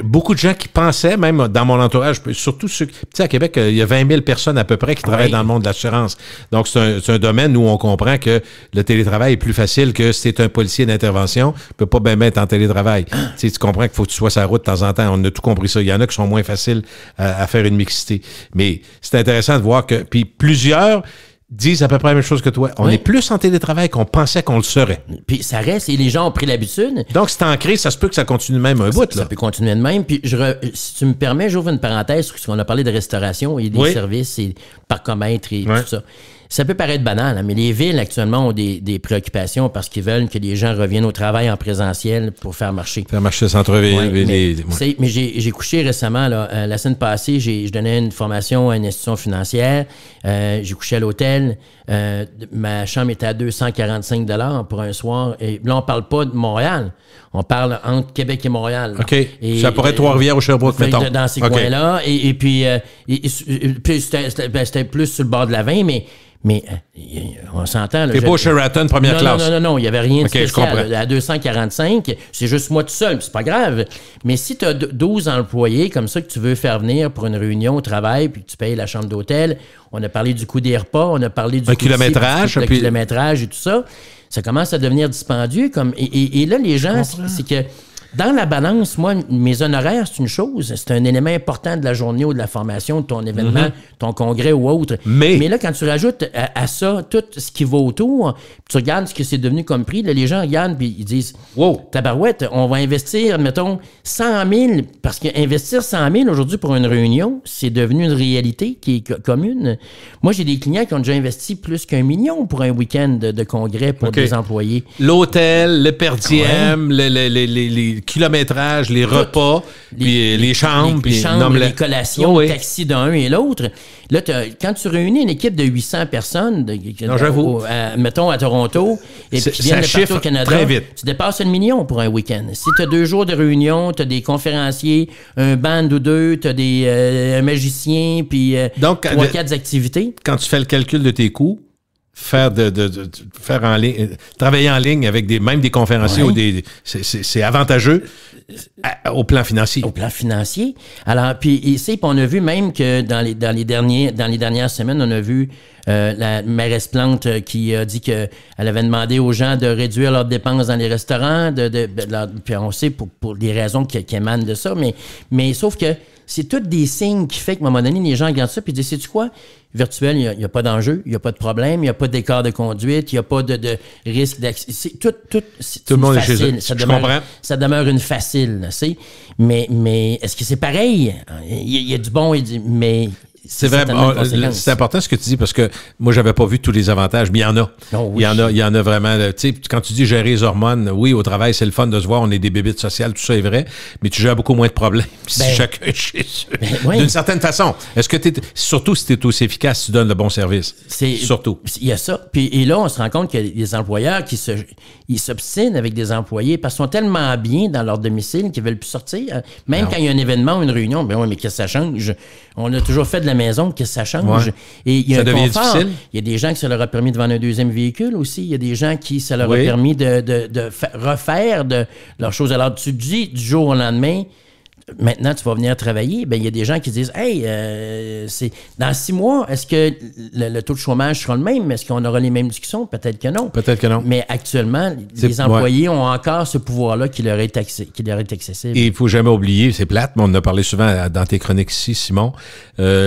beaucoup de gens qui pensaient, même dans mon entourage, surtout ceux... Tu sais, à Québec, il y a 20 000 personnes à peu près qui travaillent dans le monde de l'assurance. Donc, c'est un domaine où on comprend que le télétravail est plus facile que si tu es un policier d'intervention, tu peux pas bien mettre en télétravail. Tu comprends qu'il faut que tu sois sur la route de temps en temps. On a tout compris ça. Il y en a qui sont moins faciles à faire une mixité. Mais c'est intéressant de voir que... Puis plusieurs disent à peu près la même chose que toi. On est plus en télétravail qu'on pensait qu'on le serait. Puis ça reste, et les gens ont pris l'habitude. Donc, c'est ancré, ça se peut que ça continue de même un bout. Ça peut continuer de même. Puis, si tu me permets, j'ouvre une parenthèse, parce qu'on a parlé de restauration et des services et parcomètres et tout ça. Ça peut paraître banal, hein, mais les villes actuellement ont des préoccupations parce qu'ils veulent que les gens reviennent au travail en présentiel pour faire marcher. Faire marcher le centre-ville. Mais j'ai couché récemment, là, la semaine passée, je donnais une formation à une institution financière. J'ai couché à l'hôtel. Ma chambre était à 245 $ pour un soir. Et là, on parle pas de Montréal. On parle entre Québec et Montréal. Là. OK. Et, ça pourrait être Trois-Rivières ou Sherbrooke, mettons. Dans ces coins-là. Et puis c'était plus sur le bord de la 20, mais on s'entend. T'es pas au Sheraton, première classe. Non, il n'y avait rien de spécial. Je comprends. À 245, c'est juste moi tout seul, c'est pas grave. Mais si tu as 12 employés comme ça que tu veux faire venir pour une réunion au travail, puis que tu payes la chambre d'hôtel, on a parlé du coût des repas, on a parlé du kilométrage, le kilométrage et tout ça, ça commence à devenir dispendieux. Et là, les gens, c'est que... Dans la balance, moi, mes honoraires, c'est une chose. C'est un élément important de la journée ou de la formation, de ton événement, ton congrès ou autre. Mais là, quand tu rajoutes à ça tout ce qui va autour, puis tu regardes ce que c'est devenu comme prix, là, les gens regardent puis ils disent « Wow, tabarouette, on va investir, mettons, 100 000 » parce qu'investir 100 000 aujourd'hui pour une réunion, c'est devenu une réalité qui est commune. Moi, j'ai des clients qui ont déjà investi plus qu'1 million pour un week-end de congrès pour des employés. L'hôtel, le per diem, les kilométrages, les repas, puis les chambres, puis les collations, les taxis d'un et l'autre. Là, quand tu réunis une équipe de 800 personnes, mettons à Toronto, et puis qui viennent de partout au Canada, très vite. Tu dépasses 1 million pour un week-end. Si tu as 2 jours de réunion, tu as des conférenciers, un band ou 2, tu as un magicien, puis 3-4 activités. Quand tu fais le calcul de tes coûts, faire en ligne, travailler en ligne avec même des conférenciers ou c'est avantageux au plan financier. Au plan financier. Alors, puis ici, on a vu même que dans les dernières semaines, on a vu la mairesse Plante qui a dit qu'elle avait demandé aux gens de réduire leurs dépenses dans les restaurants, puis on sait pour des raisons qui émanent de ça, mais sauf que c'est tous des signes qui fait qu'à un moment donné, les gens regardent ça et disent, sais-tu quoi? Virtuel, il n'y a pas d'enjeu, il n'y a pas de problème, il n'y a pas d'écart de conduite, il n'y a pas de risque d'accident. Tout le monde facile. est chez eux. Ça demeure une facile, tu sais. Mais est-ce que c'est pareil? Il y a du bon et du... Mais c'est vrai, c'est important ce que tu dis parce que moi, j'avais pas vu tous les avantages, mais il y en a. Oh, oui. Il y en a vraiment. Tu sais, quand tu dis gérer les hormones, oui, au travail, c'est le fun de se voir, on est des bébites sociales, tout ça est vrai, mais tu gères beaucoup moins de problèmes si chacun chez eux. Oui. D'une certaine façon. Est-ce que surtout si tu es aussi efficace, tu donnes le bon service. Surtout. Il y a ça. Et là, on se rend compte qu'il y a des employeurs qui s'obstinent avec des employés parce qu'ils sont tellement bien dans leur domicile qu'ils veulent plus sortir. Même quand il y a un événement, une réunion, mais qu'est-ce que ça change? On a toujours fait de la maison, qu'est-ce que ça change? Ouais. Et il y a ça devient difficile. Il y a des gens qui ça leur a permis de vendre un deuxième véhicule aussi. Il y a des gens qui ça leur a permis de refaire leurs choses. Alors, tu dis du jour au lendemain, maintenant, tu vas venir travailler. Bien, il y a des gens qui disent, hey, c'est dans 6 mois, est-ce que le taux de chômage sera le même? Est-ce qu'on aura les mêmes discussions? Peut-être que non. Peut-être que non. Mais actuellement, les employés ont encore ce pouvoir-là qui leur est accessible. Et il ne faut jamais oublier, c'est plate, mais on en a parlé souvent dans tes chroniques ici, Simon.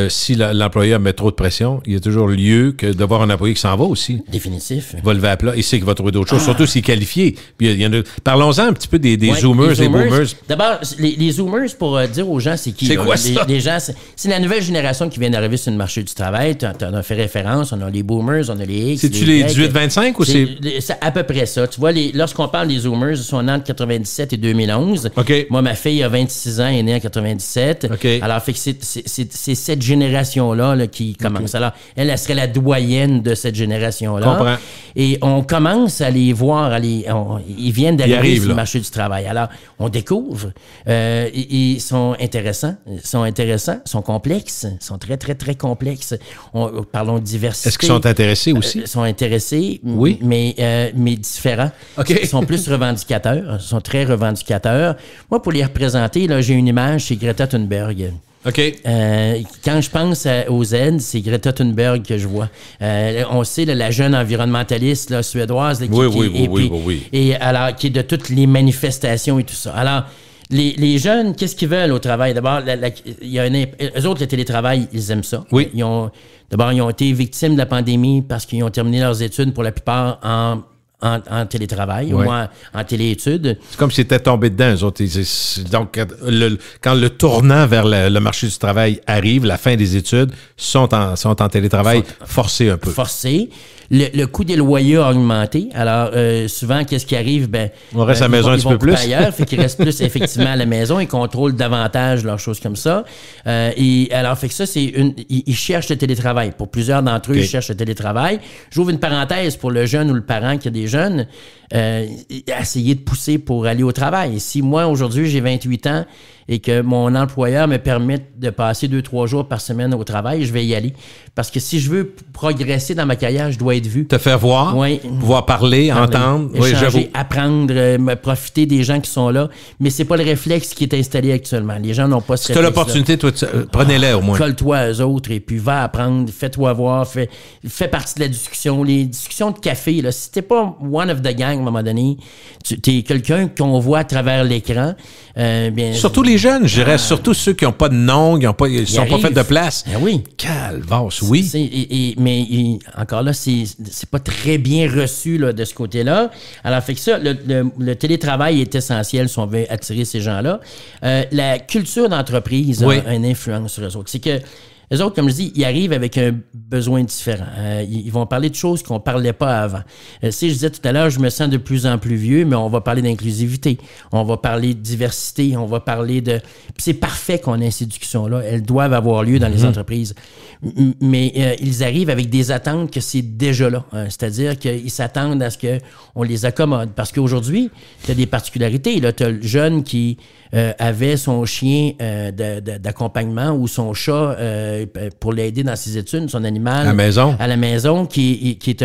Si l'employeur met trop de pression, il y a toujours lieu que de voir un employé qui s'en va aussi. Définitif. Il va lever à plat. Il sait qu'il va trouver d'autres choses, surtout s'il est qualifié. Puis, parlons-en un petit peu des Zoomers, des Boomers. D'abord, les Zoomers, pour dire aux gens, c'est qui? C'est quoi ça? Les gens, c'est la nouvelle génération qui vient d'arriver sur le marché du travail. Tu en as fait référence. On a les Boomers, on a les X. C'est-tu les 18-25 ou c'est... C'est à peu près ça. Tu vois, lorsqu'on parle des Zoomers, ils sont nés entre 97 et 2011. Okay. Moi, ma fille a 26 ans, elle est née en 97. Okay. Alors, fait que c'est cette génération-là là, qui commence. Alors, elle serait la doyenne de cette génération-là. Comprends. Et on commence à les voir, ils viennent d'arriver sur le marché du travail. Alors, on découvre. Ils sont intéressants, sont complexes, sont très, très, très complexes. Parlons de diversité. Est-ce qu'ils sont intéressés aussi? Sont intéressés, oui. mais différents. Okay. Ils sont plus revendicateurs, sont très revendicateurs. Moi, pour les représenter, là, j'ai une image, c'est Greta Thunberg. OK. Quand je pense aux Z, c'est Greta Thunberg que je vois. On sait, là, la jeune environnementaliste là, suédoise. Là, oui. Et alors, qui est de toutes les manifestations et tout ça. Alors, les jeunes, qu'est-ce qu'ils veulent au travail? D'abord, eux autres, le télétravail, ils aiment ça. Oui. D'abord, ils ont été victimes de la pandémie parce qu'ils ont terminé leurs études pour la plupart en télétravail, au moins en téléétudes. C'est comme s'ils étaient tombés dedans, eux autres. Donc, quand le tournant vers le marché du travail arrive, la fin des études, sont en télétravail forcés un peu. Forcés. Le coût des loyers a augmenté. Alors, souvent, qu'est-ce qui arrive? On reste à la maison un petit peu plus. Ailleurs, fait qu'ils restent plus effectivement à la maison. Ils contrôlent davantage leurs choses comme ça. Et alors, fait que ça, ils cherchent le télétravail. Pour plusieurs d'entre eux, ils cherchent le télétravail. J'ouvre une parenthèse pour le jeune ou le parent qui a des jeunes. Essayer de pousser pour aller au travail. Si moi, aujourd'hui, j'ai 28 ans et que mon employeur me permet de passer 2-3 jours par semaine au travail, je vais y aller. Parce que si je veux progresser dans ma carrière, je dois être vu. Te faire voir, pouvoir parler, entendre, échanger, apprendre, profiter des gens qui sont là. Mais c'est pas le réflexe qui est installé actuellement. Les gens n'ont pas ce réflexe. Si tu as l'opportunité, toi, prenez-les au moins. Colle-toi à eux autres et puis va apprendre, fais-toi voir, fais partie de la discussion. Les discussions de café, là, si t'es pas one of the gang, à un moment donné, t'es quelqu'un qu'on voit à travers l'écran. Surtout les jeunes, je dirais, surtout ceux qui n'ont pas de nom, ils ne sont pas fait de place. Oui. Calvasse, oui. Mais encore là, c'est pas très bien reçu là, de ce côté-là. Alors, fait que ça, le télétravail est essentiel si on veut attirer ces gens-là. La culture d'entreprise a une influence sur eux autres. C'est que eux autres, comme je dis, ils arrivent avec un besoin différent. Ils vont parler de choses qu'on ne parlait pas avant. Si je disais tout à l'heure, je me sens de plus en plus vieux, mais on va parler d'inclusivité, on va parler de diversité, on va parler de... Puis c'est parfait qu'on ait ces discussions-là. Elles doivent avoir lieu dans les entreprises. Mais ils arrivent avec des attentes que c'est déjà là. C'est-à-dire qu'ils s'attendent à ce qu'on les accommode. Parce qu'aujourd'hui, tu as des particularités. Tu as le jeune qui avait son chien d'accompagnement ou son chat pour l'aider dans ses études, son animal à la maison, qui est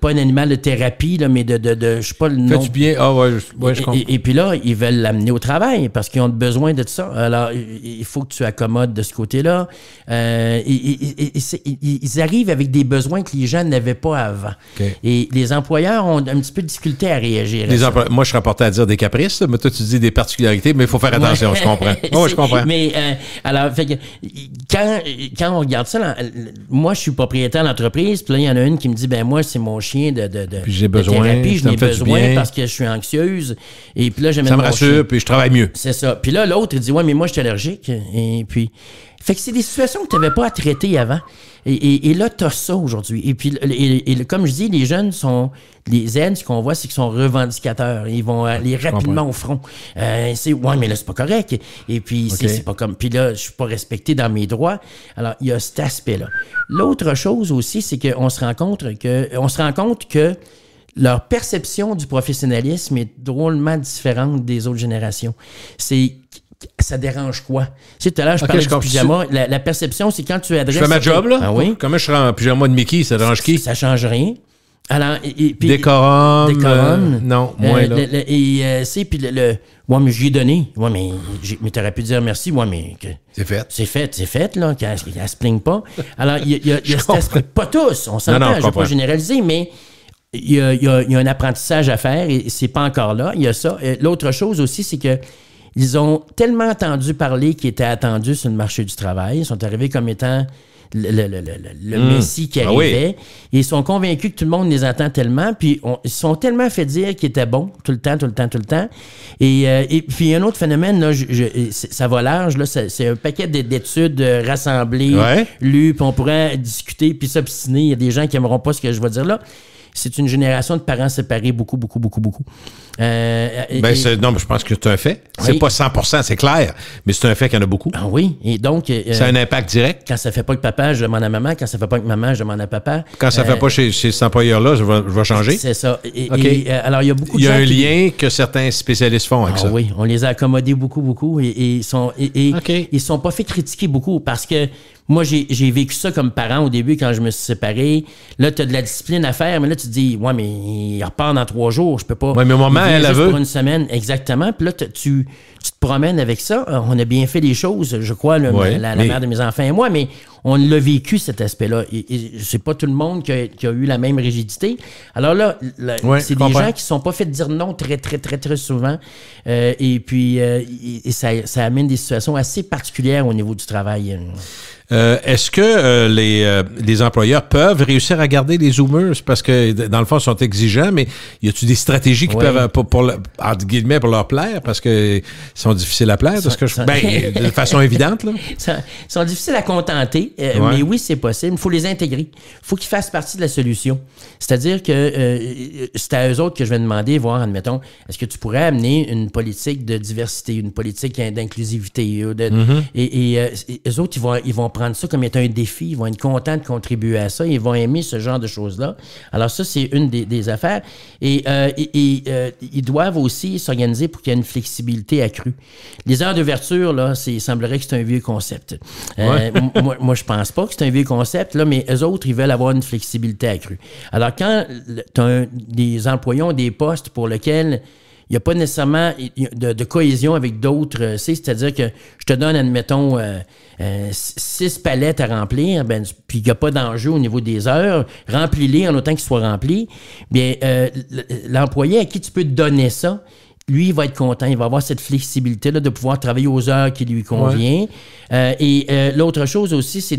pas un animal de thérapie, là, mais je sais pas le nom. Fais-tu bien? Ah ouais, je comprends. Et puis là, ils veulent l'amener au travail parce qu'ils ont besoin de ça. Alors, il faut que tu accommodes de ce côté-là. Ils arrivent avec des besoins que les gens n'avaient pas avant. Okay. Et les employeurs ont un petit peu de difficulté à réagir. Moi, je serais porté à dire des caprices, mais toi, tu dis des particularités, mais il faut faire attention, je comprends. Je comprends. Mais alors, fait que, quand on regarde ça, moi, je suis propriétaire d'entreprise, puis là, il y en a une qui me dit, ben moi, c'est mon chien de thérapie, je n'ai besoin parce que je suis anxieuse. Et puis là, ça me rassure, puis je travaille mieux. C'est ça. Puis là, l'autre, il dit, ouais, mais moi, je suis allergique. Et puis, fait que c'est des situations que tu n'avais pas à traiter avant. Et là, tu as ça aujourd'hui. Et puis, comme je dis, les jeunes les aides, ce qu'on voit, c'est qu'ils sont revendicateurs. Ils vont aller rapidement au front. Ouais, mais là, c'est pas correct. Et puis, c'est pas comme. Puis là, je suis pas respecté dans mes droits. Alors, il y a cet aspect-là. L'autre chose aussi, c'est qu'on se rend compte que leur perception du professionnalisme est drôlement différente des autres générations. Ça dérange quoi? Tu sais, tout à l'heure, je parlais du pyjama. La perception, c'est quand tu adresses... Je fais ma job, là? Ah oui? Comment je serais en pyjama de Mickey? Ça dérange qui? Ça change rien. Alors, puis, décorum. Non, moins là. Puis ouais, mais je lui ai donné. Ouais, mais t'aurais pu dire merci. Ouais, mais... C'est fait. C'est fait, là, qu'elle se plaigne pas. Alors, il y a cet aspect... Pas tous, on s'entend, je ne vais pas généraliser, mais... Il y a un apprentissage à faire et c'est pas encore là. Il y a ça. L'autre chose aussi, c'est que ils ont tellement entendu parler qu'ils étaient attendus sur le marché du travail. Ils sont arrivés comme étant le Messie qui arrivait. Et ils sont convaincus que tout le monde les attend tellement. Puis ils se sont tellement fait dire qu'ils étaient bons tout le temps. Et puis il y a un autre phénomène, là, ça va large. Là, c'est un paquet d'études rassemblées, lues, puis on pourrait discuter puis s'obstiner. Il y a des gens qui n'aimeront pas ce que je vais dire là. C'est une génération de parents séparés beaucoup. Non, mais je pense que c'est un fait. C'est pas 100%, c'est clair, mais c'est un fait qu'il y en a beaucoup. Ah oui, et donc... ça a un impact direct. Quand ça fait pas que papa, je demande à maman. Quand ça fait pas que maman, je demande à papa. Quand ça fait pas chez cet employeur-là, je vais changer. C'est ça. Alors, il y a beaucoup de gens... Il y a un lien que certains spécialistes font avec ça. Oui, on les a accommodés beaucoup, et ils sont pas fait critiquer beaucoup, parce que moi, j'ai vécu ça comme parent au début quand je me suis séparé. Là, tu as de la discipline à faire, mais là, tu te dis, ouais, mais il repart dans 3 jours, je peux pas. Oui, mais au moment, elle la veut. Pour une semaine, exactement. Puis là, tu te promènes avec ça. On a bien fait les choses, je crois, la mère de mes enfants et moi, mais on l'a vécu, cet aspect-là. Et c'est pas tout le monde qui a eu la même rigidité. Alors là, c'est des gens qui sont pas fait dire non très, très, très, très souvent. Et puis, ça amène des situations assez particulières au niveau du travail. Est-ce que les employeurs peuvent réussir à garder les Zoomers? Parce que, dans le fond, ils sont exigeants, mais y a-tu des stratégies qui peuvent, entre guillemets, pour leur plaire? Parce qu'ils sont difficiles à plaire, de façon évidente, là. Ils sont difficiles à contenter, mais oui, c'est possible. Il faut les intégrer. Il faut qu'ils fassent partie de la solution. C'est-à-dire que c'est à eux autres que je vais demander, voir, admettons, est-ce que tu pourrais amener une politique de diversité, une politique d'inclusivité? Et eux autres, ils vont prendre ça comme étant un défi. Ils vont être contents de contribuer à ça. Ils vont aimer ce genre de choses-là. Alors ça, c'est une des affaires. Et ils doivent aussi s'organiser pour qu'il y ait une flexibilité accrue. Les heures d'ouverture, là, il semblerait que c'est un vieux concept. Moi, je pense pas que c'est un vieux concept, là, mais eux autres, ils veulent avoir une flexibilité accrue. Alors, quand tu as des employés ont des postes pour lesquels il n'y a pas nécessairement de cohésion avec d'autres. C'est-à-dire que je te donne, admettons, 6 palettes à remplir, puis il n'y a pas d'enjeu au niveau des heures. Remplis-les en autant qu'ils soient remplis. Bien, l'employé à qui tu peux donner ça, lui, il va être content. Il va avoir cette flexibilité-là de pouvoir travailler aux heures qui lui convient. Et l'autre chose aussi, c'est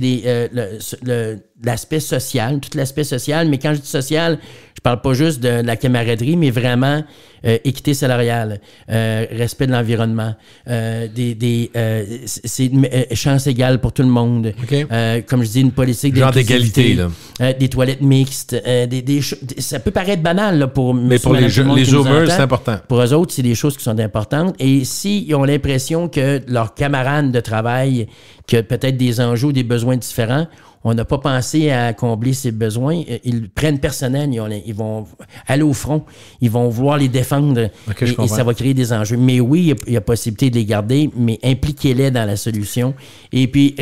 l'aspect social, tout l'aspect social. Mais quand je dis social, je parle pas juste de la camaraderie, mais vraiment équité salariale, respect de l'environnement, c'est chance égale pour tout le monde. Okay. Comme je dis, une politique genre d'égalité, là. Des toilettes mixtes, ça peut paraître banal là, mais pour les Zoomers, c'est important. Pour eux autres, c'est des choses qui sont importantes. Et s'ils ont l'impression que leurs camarades de travail, que peut-être des enjeux ou des besoins différents, on n'a pas pensé à combler ces besoins. Ils prennent personnel, ils vont aller au front, ils vont vouloir les défendre et ça va créer des enjeux. Mais oui, il y a possibilité de les garder, mais impliquez-les dans la solution. Et puis,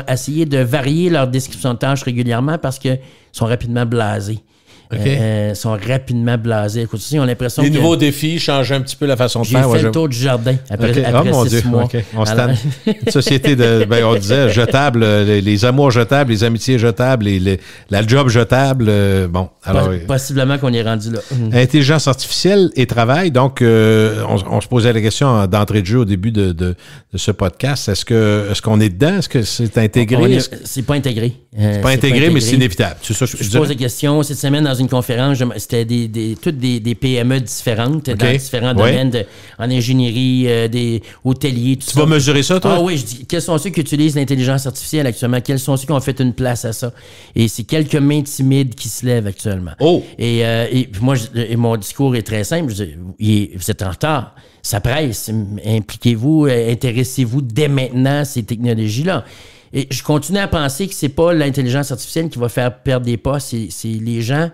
essayer de varier leur description de tâches régulièrement parce qu'ils sont rapidement blasés. Sont rapidement blasés. Écoute, ils ont l'impression que... Les nouveaux défis changent un petit peu la façon de faire. J'ai fait le tour du jardin après 6 mois. Okay. On se une société de... on disait jetables, les amours jetables, les amitiés jetables, la job jetable. Possiblement qu'on est rendu là. Intelligence artificielle et travail. Donc, on se posait la question d'entrée de jeu au début de ce podcast. Est-ce qu'on est dedans? Est-ce que c'est intégré? C'est pas intégré. C'est pas intégré, mais c'est inévitable. C'est ça que je pose la question. Cette semaine, dans une conférence, c'était toutes des PME différentes dans différents domaines, en ingénierie, des hôteliers, tout ça. Tu vas mesurer ça, toi? Ah oui, je dis, quels sont ceux qui utilisent l'intelligence artificielle actuellement? Quels sont ceux qui ont fait une place à ça? Et c'est quelques mains timides qui se lèvent actuellement. Oh! Et puis moi, mon discours est très simple. Je dis, vous êtes en retard. Ça presse. Impliquez-vous, intéressez-vous dès maintenant à ces technologies-là. Et je continue à penser que c'est pas l'intelligence artificielle qui va faire perdre des postes, c'est les gens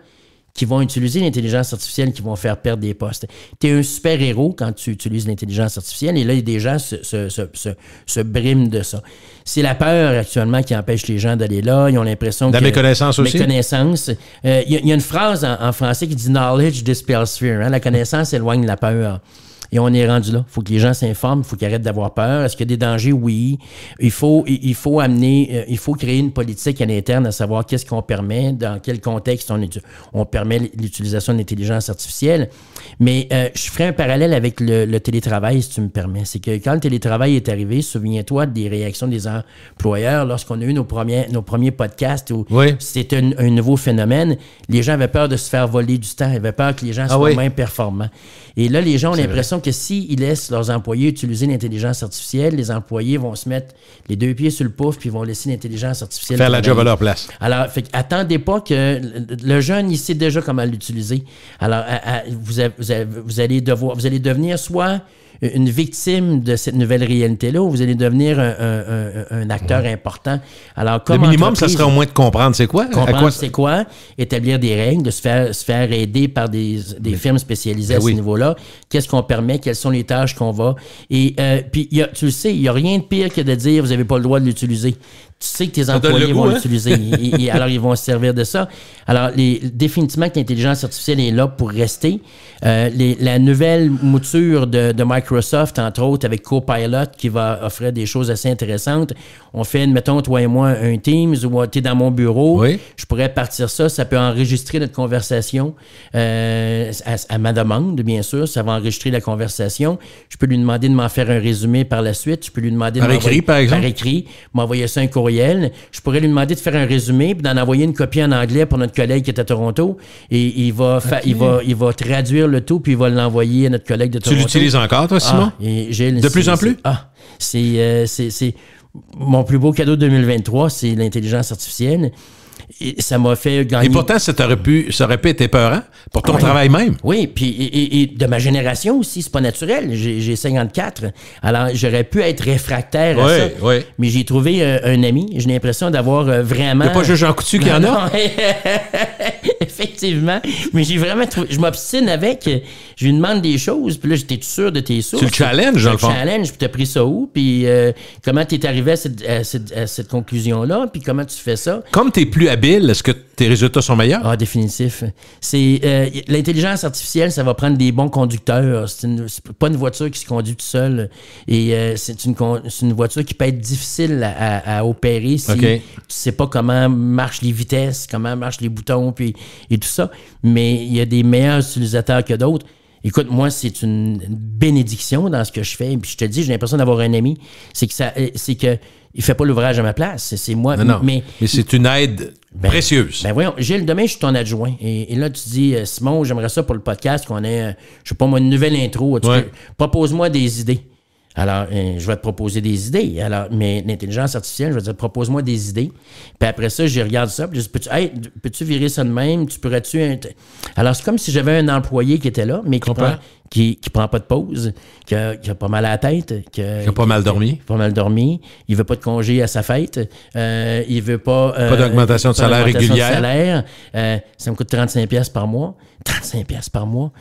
qui vont utiliser l'intelligence artificielle qui vont faire perdre des postes. Tu es un super-héros quand tu utilises l'intelligence artificielle et là, des gens se briment de ça. C'est la peur actuellement qui empêche les gens d'aller là. Ils ont l'impression que... La méconnaissance aussi. Méconnaissance. Il y a une phrase en français qui dit « Knowledge dispels fear ». La connaissance éloigne la peur. Et on est rendu là. Il faut que les gens s'informent, il faut qu'ils arrêtent d'avoir peur. Est-ce qu'il y a des dangers? Oui. Il faut créer une politique à l'interne à savoir qu'est-ce qu'on permet, dans quel contexte on permet l'utilisation de l'intelligence artificielle. Mais je ferai un parallèle avec le télétravail, si tu me permets. C'est que quand le télétravail est arrivé, souviens-toi des réactions des employeurs lorsqu'on a eu nos premiers podcasts où c'était un nouveau phénomène. Les gens avaient peur de se faire voler du temps. Ils avaient peur que les gens soient moins performants. Et là, les gens ont l'impression que s'ils laissent leurs employés utiliser l'intelligence artificielle, les employés vont se mettre les deux pieds sur le pouf puis vont laisser l'intelligence artificielle faire la job à leur place. Alors, attendez pas que le jeune, il sait déjà comment l'utiliser. Alors, vous allez devenir soit une victime de cette nouvelle réalité-là ou vous allez devenir un acteur important. Alors, comme le minimum, ça serait au moins de comprendre c'est quoi. Comprendre c'est quoi, établir des règles, de se faire aider par des firmes spécialisées à ce niveau-là. Qu'est-ce qu'on permet, quelles sont les tâches qu'on va. Et puis, tu le sais, il n'y a rien de pire que de dire vous n'avez pas le droit de l'utiliser. Tu sais que tes employés vont l'utiliser. Et alors, ils vont se servir de ça. Alors, définitivement que l'intelligence artificielle est là pour rester. La nouvelle mouture de Microsoft, entre autres, avec Copilot, qui va offrir des choses assez intéressantes. On fait, mettons, toi et moi, un Teams où tu es dans mon bureau. Oui. Je pourrais partir ça. Ça peut enregistrer notre conversation à ma demande, bien sûr. Ça va enregistrer la conversation. Je peux lui demander de m'en faire un résumé par la suite. Je peux lui demander par écrit, par exemple? Par écrit. M'envoyer ça un courriel. Je pourrais lui demander de faire un résumé puis d'en envoyer une copie en anglais pour notre collègue qui est à Toronto. Et il va traduire le tout puis il va l'envoyer à notre collègue de Toronto. Tu l'utilises encore, toi, Simon? De plus en plus? C'est mon plus beau cadeau de 2023, c'est l'intelligence artificielle. Et ça m'a fait gagner... Et pourtant, ça aurait pu être épeurant pour ton travail même. Oui, puis et de ma génération aussi, c'est pas naturel. J'ai 54. Alors, j'aurais pu être réfractaire à ça. Oui. Mais j'ai trouvé un ami. J'ai l'impression d'avoir vraiment... Il n'y a pas juste Jean Coutu qui en a? Effectivement. Mais j'ai vraiment trouvé... Je m'obstine avec. Je lui demande des choses, puis là, j'étais sûr de tes sources. Tu le challenges, dans le fond. Tu le challenges, puis tu as pris ça où, puis comment tu es arrivé à cette conclusion-là, puis comment tu fais ça. Comme tu es plus habile, est-ce que tes résultats sont meilleurs? Ah, définitif. L'intelligence artificielle, ça va prendre des bons conducteurs. C'est pas une voiture qui se conduit tout seul. Et c'est une voiture qui peut être difficile à opérer si tu sais pas comment marchent les vitesses, comment marchent les boutons et tout ça. Mais il y a des meilleurs utilisateurs que d'autres. Écoute, moi, c'est une bénédiction dans ce que je fais. Puis je te dis, j'ai l'impression d'avoir un ami. C'est que il fait pas l'ouvrage à ma place. C'est moi. Non. Mais c'est une aide précieuse. Ben voyons, Gilles, demain, je suis ton adjoint. Et là, tu dis, Simon, j'aimerais ça pour le podcast qu'on ait, je sais pas moi, une nouvelle intro. Propose-moi des idées. Alors, je vais te proposer des idées. Alors, mais l'intelligence artificielle, je vais te dire, propose-moi des idées. Puis après ça, je regarde ça, puis je dis, peux-tu virer ça de même? Tu pourrais-tu... Alors, c'est comme si j'avais un employé qui était là, mais qui prend pas de pause, qui a pas mal à la tête. Qui a pas mal dormi. Pas mal dormi. Il veut pas de congé à sa fête. Il veut pas... pas d'augmentation de salaire régulière. Ça me coûte 35$ par mois. 35$ par mois.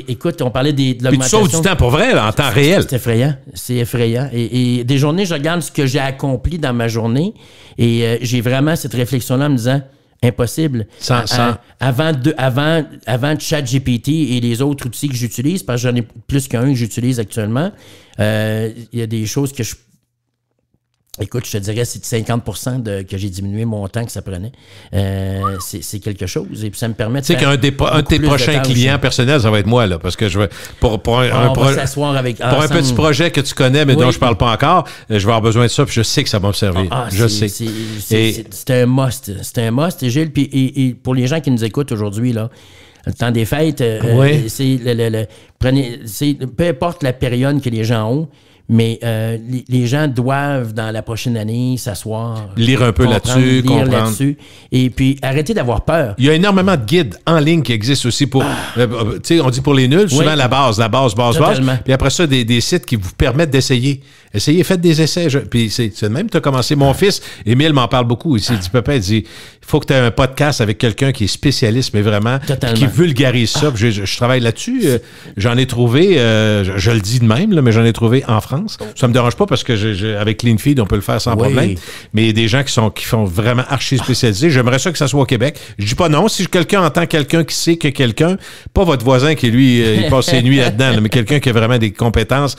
Écoute, on parlait de l'augmentation. Puis tu sauves du temps pour vrai, là, en temps réel. C'est effrayant. C'est effrayant. Et des journées, je regarde ce que j'ai accompli dans ma journée et j'ai vraiment cette réflexion-là en me disant, impossible. Avant ChatGPT et les autres outils que j'utilise, parce que j'en ai plus qu'un que j'utilise actuellement, il y a des choses que Écoute, je te dirais, c'est 50% que j'ai diminué mon temps que ça prenait. C'est quelque chose. Et puis, ça me permet de faire... Tu sais qu'un de tes prochains clients personnels, ça va être moi, là, parce que je vais... Pour un s'asseoir avec... Pour un petit projet que tu connais, mais dont je parle pas encore, je vais avoir besoin de ça, puis je sais que ça va me servir. Je sais. C'est un must. C'est un must, Gilles. Puis, et pour les gens qui nous écoutent aujourd'hui, là, le temps des fêtes, peu importe la période que les gens ont, mais les gens doivent, dans la prochaine année, s'asseoir. Lire un peu là-dessus, comprendre. Là-dessus, et puis arrêter d'avoir peur. Il y a énormément de guides en ligne qui existent aussi pour... tu sais, on dit pour les nuls, souvent la base. Puis après ça, des sites qui vous permettent d'essayer. Essayez, faites des essais. Puis c'est même, tu as commencé. Mon fils, Émile, m'en parle beaucoup. Il dit, papa, il dit, il faut que tu aies un podcast avec quelqu'un qui est spécialiste, mais vraiment, qui vulgarise ça. Je travaille là-dessus. J'en ai trouvé, je le dis de même, là, mais j'en ai trouvé en France. Ça me dérange pas parce que avec CleanFeed, on peut le faire sans problème. Mais il y a des gens qui font vraiment archi spécialisés. J'aimerais ça que ça soit au Québec. Je dis pas non. Si quelqu'un entend quelqu'un qui sait que quelqu'un, pas votre voisin qui, lui, il passe ses nuits là-dedans, là, mais quelqu'un qui a vraiment des compétences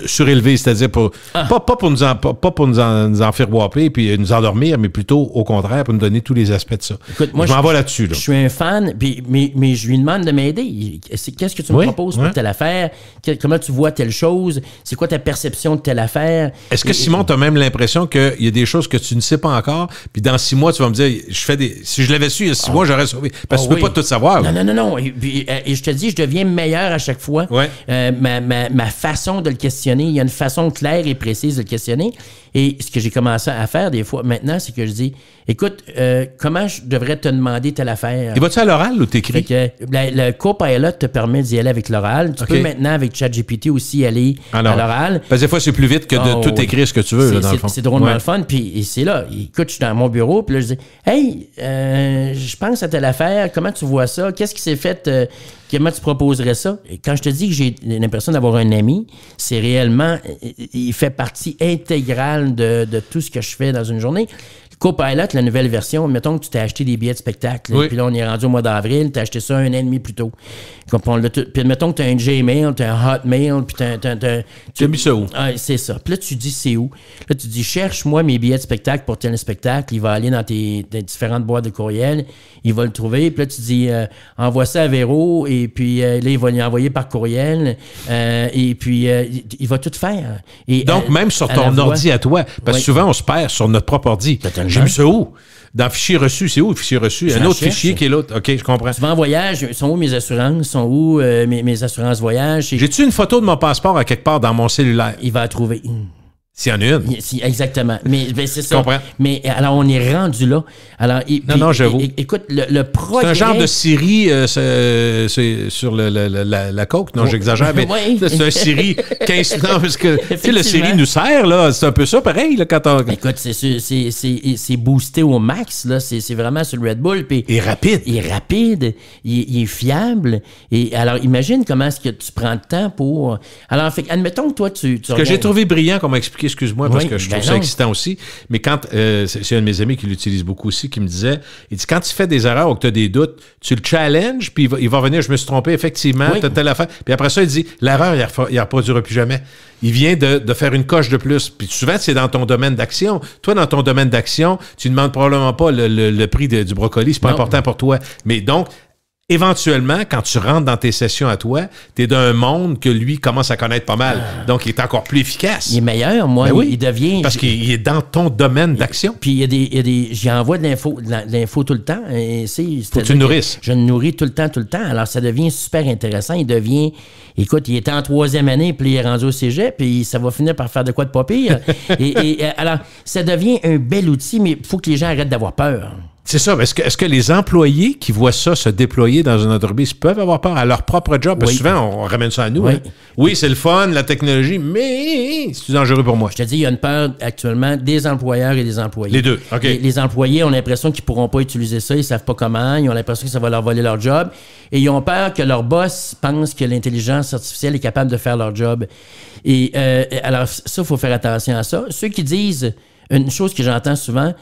surélevées, c'est-à-dire pas pour nous en faire whopper puis nous endormir, mais plutôt au contraire pour nous donner tous les aspects de ça. Écoute, moi, je m'en vais là-dessus. Là. Je suis un fan, mais je lui demande de m'aider. Qu'est-ce que tu me proposes pour telle affaire? Comment tu vois telle chose? C'est quoi ta perception de telle affaire? Est-ce que, Simon, tu as même l'impression qu'il y a des choses que tu ne sais pas encore, puis dans 6 mois, tu vas me dire, si je l'avais su il y a 6 mois, j'aurais sauvé. Parce que tu peux pas tout savoir. Non. Et je te dis, je deviens meilleur à chaque fois. Ma façon de le questionner, il y a une façon claire et précise de le questionner. Et ce que j'ai commencé à faire des fois maintenant, c'est que je dis, écoute, comment je devrais te demander telle affaire? Et vas-tu à l'oral ou t'écris? Le Copilot te permet d'y aller avec l'oral. Tu peux maintenant, avec ChatGPT aussi, aller à l'oral. Parce que des fois, c'est plus vite que de tout écrire ce que tu veux, là, dans le fond. C'est drôlement le fun. Puis c'est là, écoute, je suis dans mon bureau, puis là, je dis, hey, je pense à telle affaire, comment tu vois ça? Qu'est-ce qui s'est fait? Comment tu proposerais ça? Et quand je te dis que j'ai l'impression d'avoir un ami, c'est réellement, il fait partie intégrale de tout ce que je fais dans une journée. Copilot, la nouvelle version, mettons que tu t'es acheté des billets de spectacle, puis là, on est rendu au mois d'avril, tu as acheté ça 1 an et demi plus tôt. Puis mettons que tu as un Gmail, tu as un Hotmail, puis tu as mis ça où? C'est ça. Puis là, tu dis c'est où? Là, tu dis cherche-moi mes billets de spectacle pour tel spectacle. Il va aller dans tes différentes boîtes de courriel, il va le trouver. Puis là, tu dis envoie ça à Véro, et puis là, il va lui envoyer par courriel, et puis il va tout faire. Et, donc, même sur ton ordi à toi, parce que souvent, on se perd sur notre propre ordi. J'ai mis ça où? Dans fichier reçu, c'est où le fichier reçu? Un autre fichier qui est l'autre. OK, je comprends. Tu vas en voyage, sont où mes assurances? Sont où mes assurances voyage? J'ai-tu une photo de mon passeport à quelque part dans mon cellulaire? Il va la trouver. S'il y en a une. Exactement. Mais c'est ça. Je comprends. Mais alors, on est rendu là. Alors, non, j'avoue. Écoute, le progrès... C'est un genre de Siri c'est sur la coke. Non, j'exagère, mais c'est un Siri 15... Non, parce que tu sais, le Siri nous sert, là. C'est un peu ça, pareil, là, quand on... Écoute, c'est boosté au max, là. C'est vraiment sur le Red Bull. Puis, il est rapide. Il est fiable. Et alors, imagine comment est-ce que tu prends le temps pour... Alors, fait, admettons que toi, tu Ce que j'ai trouvé brillant, qu'on m'a expliqué, excuse-moi, parce que je trouve ça excitant aussi, mais quand, c'est un de mes amis qui l'utilise beaucoup aussi, qui me disait, il dit, quand tu fais des erreurs ou que tu as des doutes, tu le challenges, puis il va venir, je me suis trompé, effectivement, t'as telle affaire. Puis après ça, il dit, l'erreur, il ne reproduira plus jamais. Il vient de faire une coche de plus. Puis souvent, c'est dans ton domaine d'action. Toi, dans ton domaine d'action, tu ne demandes probablement pas le prix du brocoli, c'est pas important pour toi. Mais donc, éventuellement, quand tu rentres dans tes sessions à toi, tu es d'un monde que lui commence à connaître pas mal. Donc, il est encore plus efficace. Il est meilleur, moi. Ben oui, il devient... Parce qu'il est dans ton domaine d'action. Puis il y a des j'y envoie de l'info tout le temps. Et faut que tu le nourrisses. Je le nourris tout le temps. Alors, ça devient super intéressant. Écoute, il était en 3e année, puis il est rendu au cégep, puis ça va finir par faire de quoi de pas pire. Alors, ça devient un bel outil, mais il faut que les gens arrêtent d'avoir peur. C'est ça. Est-ce que les employés qui voient ça se déployer dans une entreprise peuvent avoir peur à leur propre job? Parce que souvent, on ramène ça à nous. Oui, hein? Oui, c'est le fun, la technologie, mais c'est dangereux pour moi. Je te dis, il y a une peur actuellement des employeurs et des employés. Les deux, OK. Les employés ont l'impression qu'ils ne pourront pas utiliser ça, ils ne savent pas comment, ils ont l'impression que ça va leur voler leur job. Et ils ont peur que leur boss pense que l'intelligence artificielle est capable de faire leur job. Et alors, ça, il faut faire attention à ça. Ceux qui disent... Une chose que j'entends souvent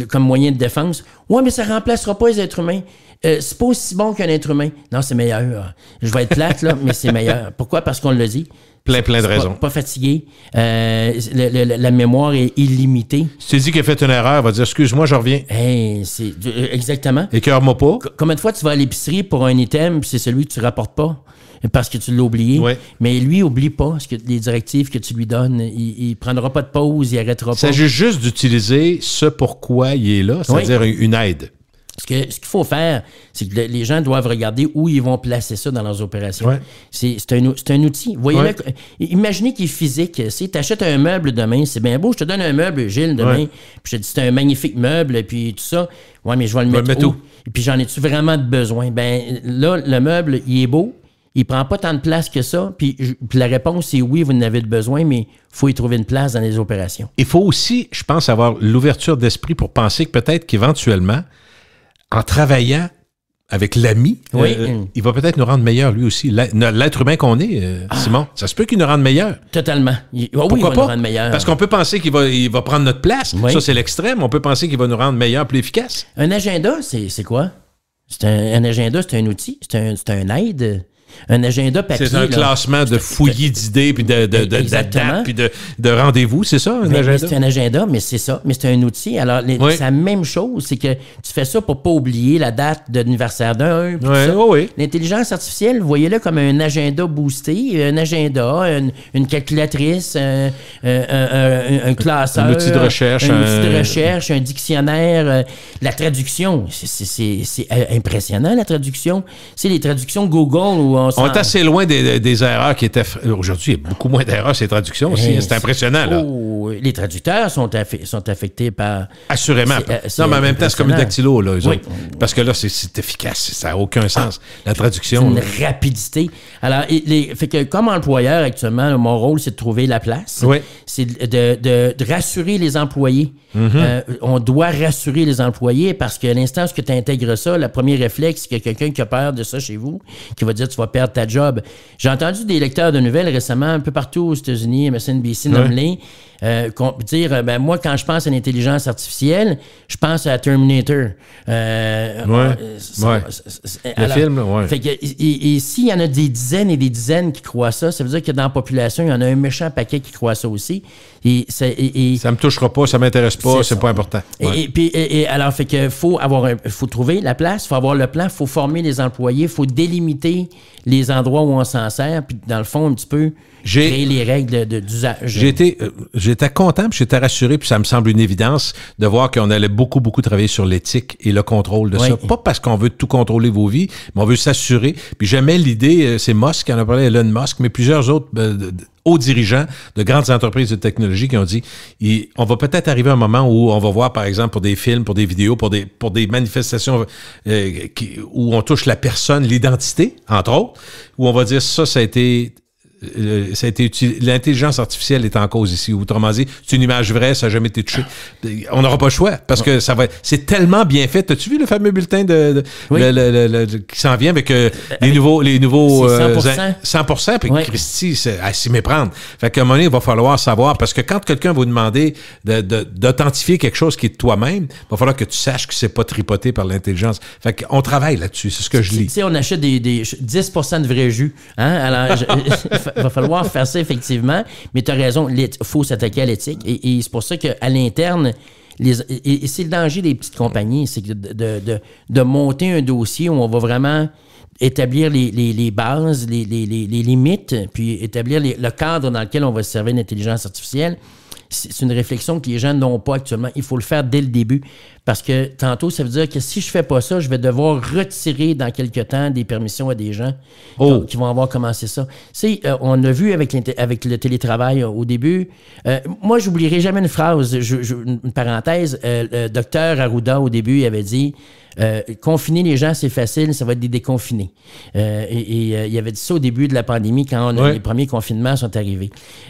comme moyen de défense, « Ouais, mais ça ne remplacera pas les êtres humains. C'est pas aussi bon qu'un être humain. » Non, c'est meilleur. Je vais être plate, là, mais c'est meilleur. Pourquoi? Parce qu'on le dit. Plein de raisons. Pas fatigué. La mémoire est illimitée. Si tu dis qu'il a fait une erreur, il va dire « Excuse-moi, je reviens. » C'est exactement. Écœure-moi pas. Combien de fois tu vas à l'épicerie pour un item puis c'est celui que tu rapportes pas? Parce que tu l'as oublié. Ouais. Mais lui, oublie pas les directives que tu lui donnes. Il prendra pas de pause, il arrêtera pas. Il s'agit juste d'utiliser ce pourquoi il est là, c'est-à-dire une aide. Ce qu'il faut faire, c'est que les gens doivent regarder où ils vont placer ça dans leurs opérations. Ouais. C'est un outil. Voyez-le. Ouais. Imaginez qu'il est physique. Si tu achètes un meuble demain, c'est bien beau, je te donne un meuble, Gilles, demain, ouais. Puis je te dis c'est un magnifique meuble, puis tout ça. Ouais, mais je vais le mettre où? Et puis j'en ai-tu vraiment besoin? Ben là, le meuble, il est beau. Il prend pas tant de place que ça. Puis la réponse, c'est oui, vous en avez besoin, mais il faut y trouver une place dans les opérations. Il faut aussi, je pense, avoir l'ouverture d'esprit pour penser que peut-être qu'éventuellement, en travaillant avec l'ami, il va peut-être nous rendre meilleurs lui aussi. L'être humain qu'on est, Simon, ça se peut qu'il nous rende meilleurs. Totalement. Pourquoi il va pas? Nous rendre meilleurs. Parce qu'on peut penser qu'il va prendre notre place. Oui. Ça, c'est l'extrême. On peut penser qu'il va nous rendre meilleurs, plus efficaces. Un agenda, c'est quoi? Un agenda, c'est un outil, c'est un aide. Un agenda papier. C'est un classement de fouillis d'idées, puis de dates, puis de rendez-vous, c'est ça, un agenda? C'est un agenda, mais c'est ça. Mais c'est un outil. Alors, c'est la même chose. C'est que tu fais ça pour pas oublier la date d'anniversaire d'un. Oui. L'intelligence artificielle, voyez-le comme un agenda boosté, un agenda, une calculatrice, un classeur. Un outil de recherche. Un dictionnaire. La traduction, c'est impressionnant, la traduction. C'est les traductions Google où on est assez loin des erreurs qui étaient... Aujourd'hui, il y a beaucoup moins d'erreurs sur les traductions aussi. C'est impressionnant, là. Les traducteurs sont affectés par... Assurément. Non, mais en même temps, c'est comme une dactylo, là, eux autres. Parce que là, c'est efficace. Ça n'a aucun sens. La traduction... C'est une rapidité. Alors, fait que comme employeur, actuellement, mon rôle, c'est de trouver la place. Oui. C'est de rassurer les employés. Mm-hmm. On doit rassurer les employés parce qu'à l'instant où tu intègres ça, le premier réflexe, c'est qu'il y a quelqu'un qui a peur de ça chez vous, qui va dire tu vas perdre ta job. J'ai entendu des lecteurs de nouvelles récemment, un peu partout aux États-Unis, MSNBC, nomme-les, dire moi, quand je pense à l'intelligence artificielle, je pense à Terminator. Le film, oui. Fait que, et s'il y en a des dizaines et des dizaines qui croient ça, ça veut dire que dans la population, il y en a un méchant paquet qui croit ça aussi. Ça me touchera pas, ça m'intéresse pas, c'est pas important. Ouais. Et alors, fait que faut trouver la place, faut avoir le plan, faut former les employés, faut délimiter les endroits où on s'en sert, puis dans le fond, un petit peu créer les règles d'usage. J'étais content, puis j'étais rassuré, puis ça me semble une évidence de voir qu'on allait beaucoup travailler sur l'éthique et le contrôle de ça. Pas parce qu'on veut tout contrôler vos vies, mais on veut s'assurer. Puis j'aimais l'idée, c'est Musk qui en a parlé, Elon Musk, mais plusieurs autres hauts dirigeants de grandes entreprises de technologie qui ont dit on va peut-être arriver à un moment où on va voir, par exemple, pour des films, pour des vidéos, pour des manifestations où on touche la personne, l'identité, entre autres, où on va dire ça a été utilisé. L'intelligence artificielle est en cause ici. Autrement dit, c'est une image vraie, ça n'a jamais été touché. On n'aura pas le choix parce que c'est tellement bien fait. As-tu vu le fameux bulletin qui s'en vient avec les nouveaux 100%? Puis Christy, c'est à s'y méprendre. Fait qu'à un moment donné, il va falloir savoir, parce que quand quelqu'un va vous demander d'authentifier quelque chose qui est de toi-même, il va falloir que tu saches que c'est pas tripoté par l'intelligence. Fait qu'on travaille là-dessus, c'est ce que je lis. Tu sais, on achète des 10% de vrai jus. Hein? Alors, va falloir faire ça, effectivement. Mais tu as raison, il faut s'attaquer à l'éthique. Et c'est pour ça qu'à l'interne, Et c'est le danger des petites compagnies, c'est de monter un dossier où on va vraiment établir les bases, les limites, puis établir le cadre dans lequel on va se servir d'intelligence artificielle. C'est une réflexion que les gens n'ont pas actuellement. Il faut le faire dès le début. Parce que tantôt, ça veut dire que si je ne fais pas ça, je vais devoir retirer dans quelques temps des permissions à des gens qui vont avoir commencé ça. On a vu avec le télétravail au début. Moi, je n'oublierai jamais une phrase, une parenthèse. Le docteur Arruda, au début, il avait dit confiner les gens, c'est facile, ça va être des déconfinés. Il avait dit ça au début de la pandémie, quand les premiers confinements sont arrivés.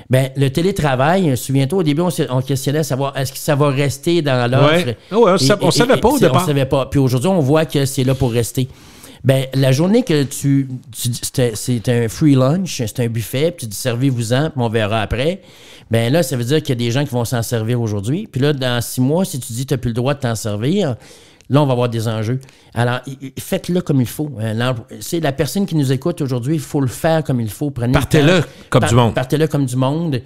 Ben, le télétravail, souviens-toi, au début, on questionnait à savoir est-ce que ça va rester dans l'offre. On ne savait pas au départ. On ne savait pas. Puis aujourd'hui, on voit que c'est là pour rester. Ben, la journée que c'est un free lunch, c'est un buffet, puis tu dis servez-vous-en, puis on verra après. Ben là, ça veut dire qu'il y a des gens qui vont s'en servir aujourd'hui. Puis là, dans 6 mois, si tu dis que tu n'as plus le droit de t'en servir, là, on va avoir des enjeux. Alors, faites-le comme il faut. C'est la personne qui nous écoute aujourd'hui, il faut le faire comme il faut. Partez-le comme du monde. Partez-le comme du monde.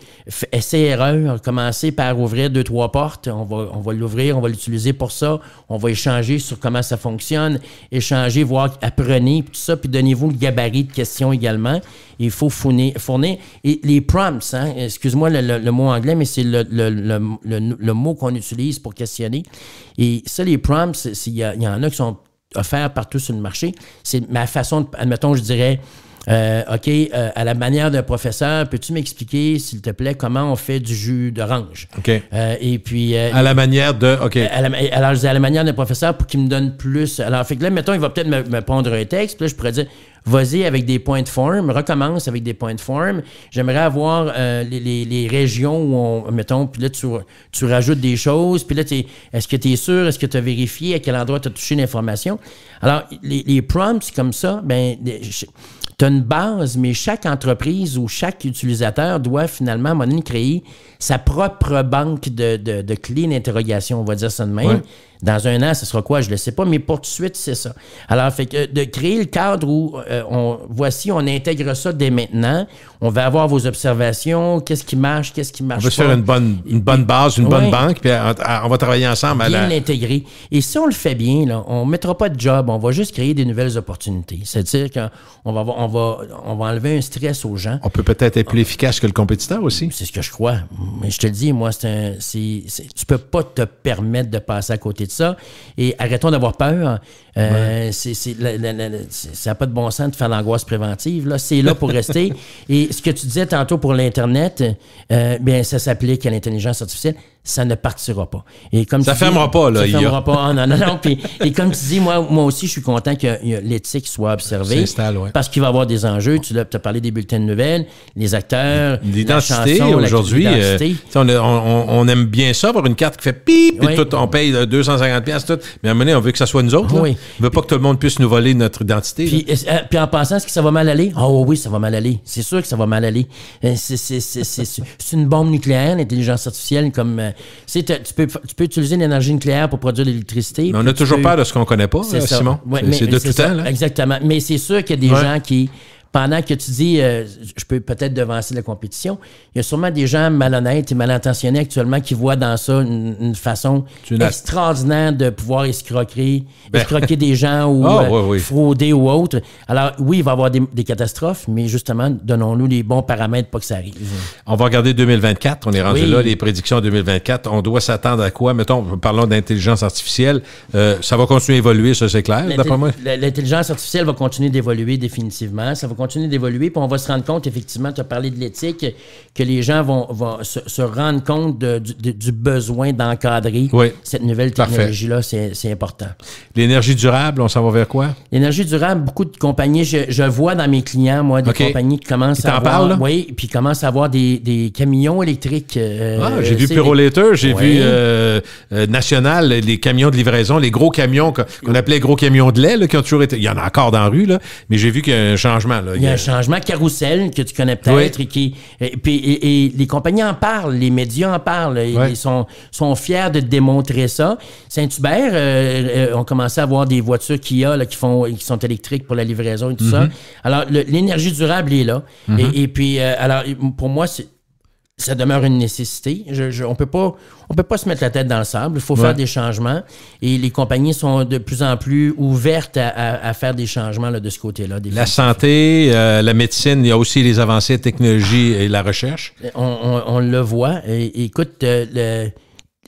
Essai-erreur. Commencez par ouvrir 2-3 portes. On va l'ouvrir, on va l'utiliser pour ça. On va échanger sur comment ça fonctionne. Échanger, voir, apprenez, tout ça, puis donnez-vous le gabarit de questions également. Il faut fournir. Et les prompts, excuse-moi le mot anglais, mais c'est le mot qu'on utilise pour questionner. Et ça, les prompts, il y en a qui sont offerts partout sur le marché. C'est ma façon, admettons, je dirais, OK, à la manière d'un professeur, peux-tu m'expliquer, s'il te plaît, comment on fait du jus d'orange? OK. Et puis... à la manière de... OK. Alors, je dis à la manière d'un professeur pour qu'il me donne plus... Alors, fait que là, mettons, il va peut-être me pondre un texte, puis là, je pourrais dire... Vas-y avec des points de forme, recommence avec des points de forme. J'aimerais avoir les régions où mettons, puis là, tu rajoutes des choses, puis là, est-ce que tu es sûr, est-ce que tu as vérifié, à quel endroit tu as touché l'information? Alors, les prompts comme ça, ben, tu as une base, mais chaque entreprise ou chaque utilisateur doit finalement, à un moment donné, créer sa propre banque de clés d'interrogation, on va dire ça de même. Ouais. Dans un an, ce sera quoi? Je ne le sais pas, mais pour tout de suite, c'est ça. Alors, fait que de créer le cadre où on intègre ça dès maintenant. On va avoir vos observations, qu'est-ce qui marche, qu'est-ce qui marche pas. On va se faire une bonne base, une bonne banque, puis on va travailler ensemble. Bien l'intégrer. Et si on le fait bien, là, on ne mettra pas de job, on va juste créer des nouvelles opportunités. C'est-à-dire qu'on va enlever un stress aux gens. On peut peut-être être plus efficace que le compétiteur aussi. C'est ce que je crois. Mais je te le dis, moi, tu ne peux pas te permettre de passer à côté de ça. Et arrêtons d'avoir peur. Ça n'a pas de bon sens de faire l'angoisse préventive. Là. C'est là pour rester. Et ce que tu disais tantôt pour l'Internet, bien, ça s'applique à l'intelligence artificielle. Ça ne partira pas. Et comme ça ne fermera pas, là. Ça ne fermera pas. Non. Puis, et comme tu dis, moi aussi, je suis content que l'éthique soit observée. Parce qu'il va y avoir des enjeux. Tu as parlé des bulletins de nouvelles, les acteurs, l'identité, aujourd'hui. On aime bien ça, avoir une carte qui fait pip, puis tout, on paye 250$, tout. Mais à un moment donné, on veut que ça soit nous autres. Oui. On ne veut pas que tout le monde puisse nous voler notre identité. Puis en pensant, est-ce que ça va mal aller? Oh oui, ça va mal aller. C'est sûr que ça va mal aller. C'est une bombe nucléaire, l'intelligence artificielle, comme... tu peux utiliser l'énergie nucléaire pour produire de l'électricité. Mais on a toujours peur de ce qu'on ne connaît pas, Simon. C'est de tout temps. Là. Exactement. Mais c'est sûr qu'il y a des gens qui... Pendant que tu dis, je peux peut-être devancer la compétition, il y a sûrement des gens malhonnêtes et mal intentionnés actuellement qui voient dans ça une façon extraordinaire de pouvoir escroquer des gens ou frauder ou autre. Alors, oui, il va y avoir des catastrophes, mais justement, donnons-nous les bons paramètres pour que ça arrive. On va regarder 2024. On est rendu là, les prédictions 2024. On doit s'attendre à quoi? Mettons, parlons d'intelligence artificielle. Ça va continuer à évoluer, ça, c'est clair, d'après moi? L'intelligence artificielle va continuer d'évoluer définitivement. Ça va continuer d'évoluer, puis on va se rendre compte, effectivement, tu as parlé de l'éthique, que les gens vont se rendre compte du besoin d'encadrer cette nouvelle technologie-là. C'est important. L'énergie durable, on s'en va vers quoi? L'énergie durable, beaucoup de compagnies, je vois dans mes clients, moi, des compagnies qui commencent à avoir... Oui, puis commencent à avoir des camions électriques. J'ai vu Pyrolator, j'ai vu National, les camions de livraison, les gros camions qu'on appelait gros camions de lait, là, qui ont toujours été... Il y en a encore dans la rue, là, mais j'ai vu qu'il y a un changement. Là. Il y a un changement carrousel que tu connais peut-être et les compagnies en parlent, les médias en parlent. Ils sont fiers de démontrer ça. Saint-Hubert, on commençait à avoir des voitures Kia là, qui sont électriques pour la livraison et tout ça. Alors, l'énergie durable est là. Et puis, alors, pour moi, Ça demeure une nécessité. On peut pas se mettre la tête dans le sable. Il faut faire des changements. Et les compagnies sont de plus en plus ouvertes à faire des changements là, de ce côté-là. La santé, la médecine, il y a aussi les avancées de technologie et la recherche. On le voit. Et, écoute,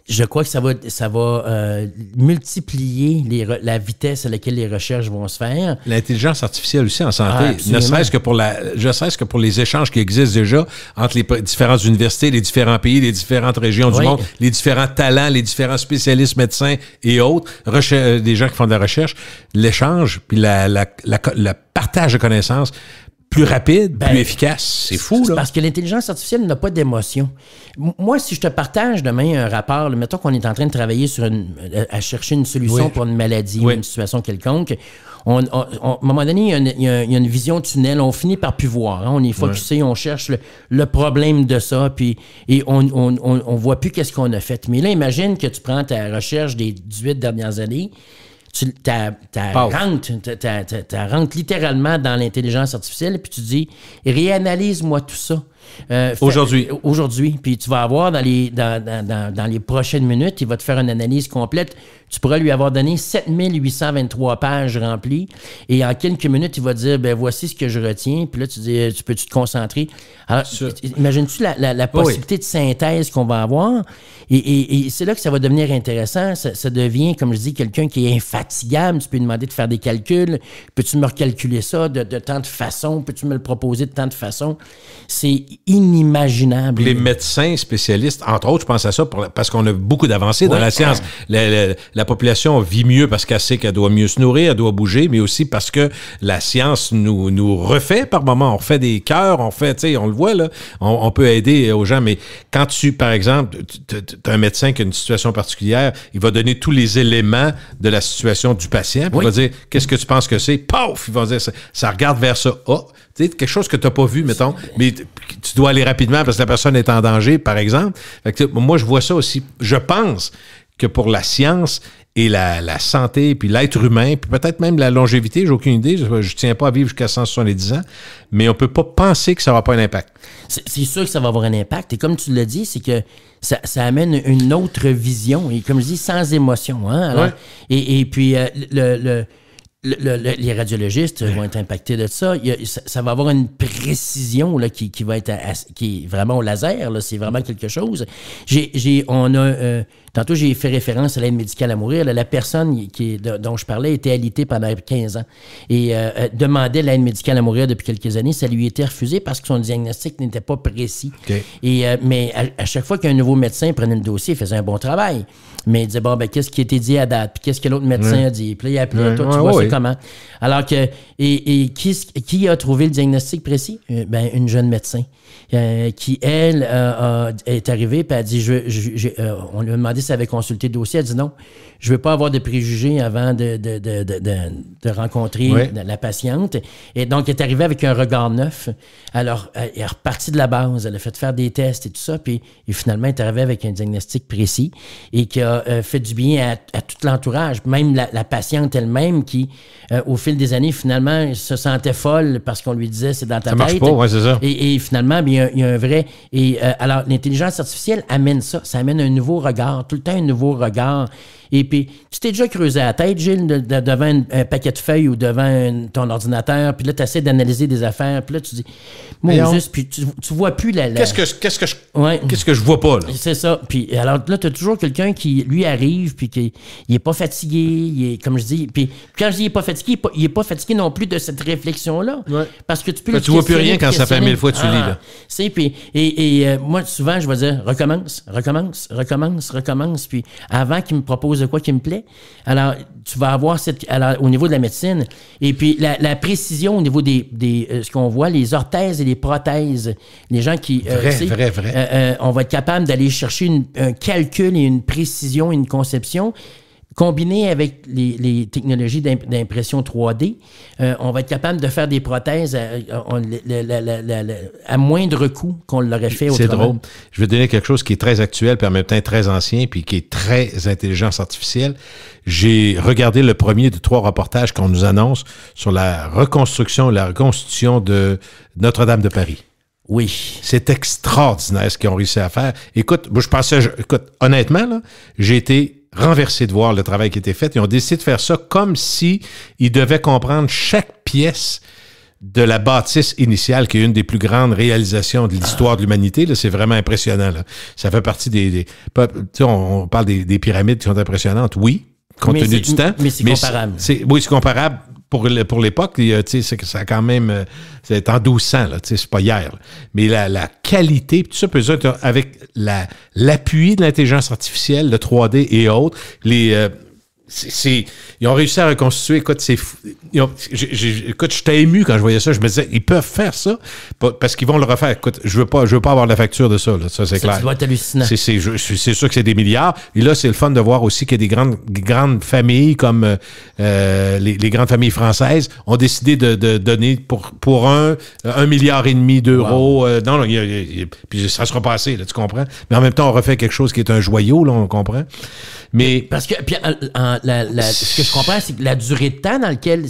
je crois que ça va multiplier la vitesse à laquelle les recherches vont se faire. L'intelligence artificielle aussi en santé, ne serait-ce que pour les échanges qui existent déjà entre les différentes universités, les différents pays, les différentes régions du monde, les différents talents, les différents spécialistes médecins et autres, des gens qui font de la recherche, l'échange puis le partage de connaissances plus rapide, plus efficace. C'est fou, là. Parce que l'intelligence artificielle n'a pas d'émotion. Moi, si je te partage demain un rapport, là, mettons qu'on est en train de travailler à chercher une solution pour une maladie ou une situation quelconque, à un moment donné, il y a une vision tunnel. On finit par plus voir. Hein? On est focusé, on cherche le problème de ça, et on voit plus qu'est-ce qu'on a fait. Mais là, imagine que tu prends ta recherche des 18 dernières années, tu rentres littéralement dans l'intelligence artificielle et puis tu dis réanalyse-moi tout ça. Aujourd'hui. Puis tu vas avoir dans les prochaines minutes, il va te faire une analyse complète. Tu pourras lui avoir donné 7823 pages remplies et en quelques minutes, il va te dire voici ce que je retiens. Puis là, tu dis tu peux-tu te concentrer? Alors, imagines-tu la possibilité de synthèse qu'on va avoir? Et c'est là que ça va devenir intéressant. Ça devient, comme je dis, quelqu'un qui est infatigable. Tu peux lui demander de faire des calculs. Peux-tu me recalculer ça de tant de façons? Peux-tu me le proposer de tant de façons? C'est inimaginable. Les médecins spécialistes, entre autres, je pense à ça parce qu'on a beaucoup d'avancées dans la science. La population vit mieux parce qu'elle sait qu'elle doit mieux se nourrir, elle doit bouger, mais aussi parce que la science nous refait par moments. On refait des cœurs, on le voit, là. On peut aider aux gens, mais quand par exemple, tu as un médecin qui a une situation particulière, il va donner tous les éléments de la situation du patient, puis il va dire, qu'est-ce que tu penses que c'est? Paf! Il va dire, ça regarde vers ça. Quelque chose que tu n'as pas vu, mettons, mais tu dois aller rapidement parce que la personne est en danger, par exemple. Fait que, moi, je vois ça aussi. Je pense que pour la science et la santé, puis l'être humain, puis peut-être même la longévité, j'ai aucune idée, je ne tiens pas à vivre jusqu'à 170 ans, mais on ne peut pas penser que ça n'aura pas un impact. C'est sûr que ça va avoir un impact. Et comme tu l'as dit, c'est que ça amène une autre vision. Et comme je dis, sans émotion. Hein? Alors, et puis, les radiologistes vont être impactés de ça. Ça va avoir une précision là, qui va être qui est vraiment au laser. Là, c'est vraiment quelque chose. Tantôt, j'ai fait référence à l'aide médicale à mourir. Là, la personne dont je parlais était alitée pendant 15 ans et demandait l'aide médicale à mourir depuis quelques années. Ça lui était refusé parce que son diagnostic n'était pas précis. Okay. Mais à chaque fois qu'un nouveau médecin prenait le dossier, il faisait un bon travail. Mais il disait, qu'est-ce qui a été dit à date? Puis qu'est-ce que l'autre médecin a dit? Puis là, il a appelé à toi, tu vois, c'est comment? Alors que, qui a trouvé le diagnostic précis? Une jeune médecin qui, elle, est arrivée, puis elle a dit, on lui a demandé si elle avait consulté le dossier. Elle a dit non, je ne veux pas avoir de préjugés avant de rencontrer la patiente. Et donc, elle est arrivée avec un regard neuf. Alors, elle est repartie de la base. Elle a fait faire des tests et tout ça. Puis, finalement, elle est arrivée avec un diagnostic précis et qui a fait du bien à tout l'entourage. Même la patiente elle-même qui, au fil des années, finalement, se sentait folle parce qu'on lui disait c'est dans ta tête. Ça marche pas, c'est ça. Et finalement, il y a un vrai... alors, l'intelligence artificielle amène ça. Ça amène un nouveau regard, tout le temps un nouveau regard. Et puis, tu t'es déjà creusé la tête, Gilles, devant un paquet de feuilles ou devant ton ordinateur, puis là, tu essaies d'analyser des affaires, puis là, tu dis, juste, puis tu vois plus la... Qu'est-ce que je vois pas, là? C'est ça. Puis alors là, tu as toujours quelqu'un qui, lui, arrive, puis qui il est pas fatigué, il est, comme je dis, puis quand je dis il est pas fatigué, il est pas fatigué non plus de cette réflexion-là. Ouais. Parce que tu peux... tu vois plus rien quand ça fait 1000 fois que tu lis, là. Puis, moi, souvent, je vais dire, recommence, puis avant qu'il me propose de quoi qui me plaît. Alors, tu vas avoir au niveau de la médecine, et puis la précision au niveau des ce qu'on voit, les orthèses et les prothèses. Les gens qui... Vrai. On va être capable d'aller chercher un calcul et une précision et une conception combiné avec les technologies d'impression 3D, on va être capable de faire des prothèses à moindre coût qu'on l'aurait fait autrement. C'est drôle. Je vais donner quelque chose qui est très actuel, puis en même temps très ancien, puis qui est très intelligence artificielle. J'ai regardé le premier de 3 reportages qu'on nous annonce sur la reconstitution de Notre-Dame de Paris. Oui. C'est extraordinaire ce qu'ils ont réussi à faire. Écoute, moi, honnêtement, là, j'ai été renversé de voir le travail qui était fait. Ils ont décidé de faire ça comme si ils devaient comprendre chaque pièce de la bâtisse initiale, qui est une des plus grandes réalisations de l'histoire de l'humanité. Là, c'est vraiment impressionnant. Là. Ça fait partie des on parle des pyramides qui sont impressionnantes, oui, compte tenu du temps. Mais c'est comparable. Oui, c'est comparable. Pour l'époque, ça a quand même... c'est en 1200, là, c'est pas hier. Là. Mais la qualité, tout ça peut être avec l'appui de l'intelligence artificielle, le 3D et autres, ils ont réussi à reconstituer. Écoute, c'est fou. Écoute, j'étais ému quand je voyais ça. Je me disais, ils peuvent faire ça parce qu'ils vont le refaire. Écoute, je veux pas avoir la facture de ça. Là. Ça, c'est clair. Ça doit être hallucinant. C'est sûr que c'est des milliards. Et là, c'est le fun de voir aussi qu'il y a des grandes familles comme les grandes familles françaises ont décidé de donner pour 1,5 milliard d'euros. Wow. Non, puis ça sera passé, là, tu comprends? Mais en même temps, on refait quelque chose qui est un joyau, là, on comprend. Mais parce que puis, ce que je comprends, c'est que la durée de temps dans laquelle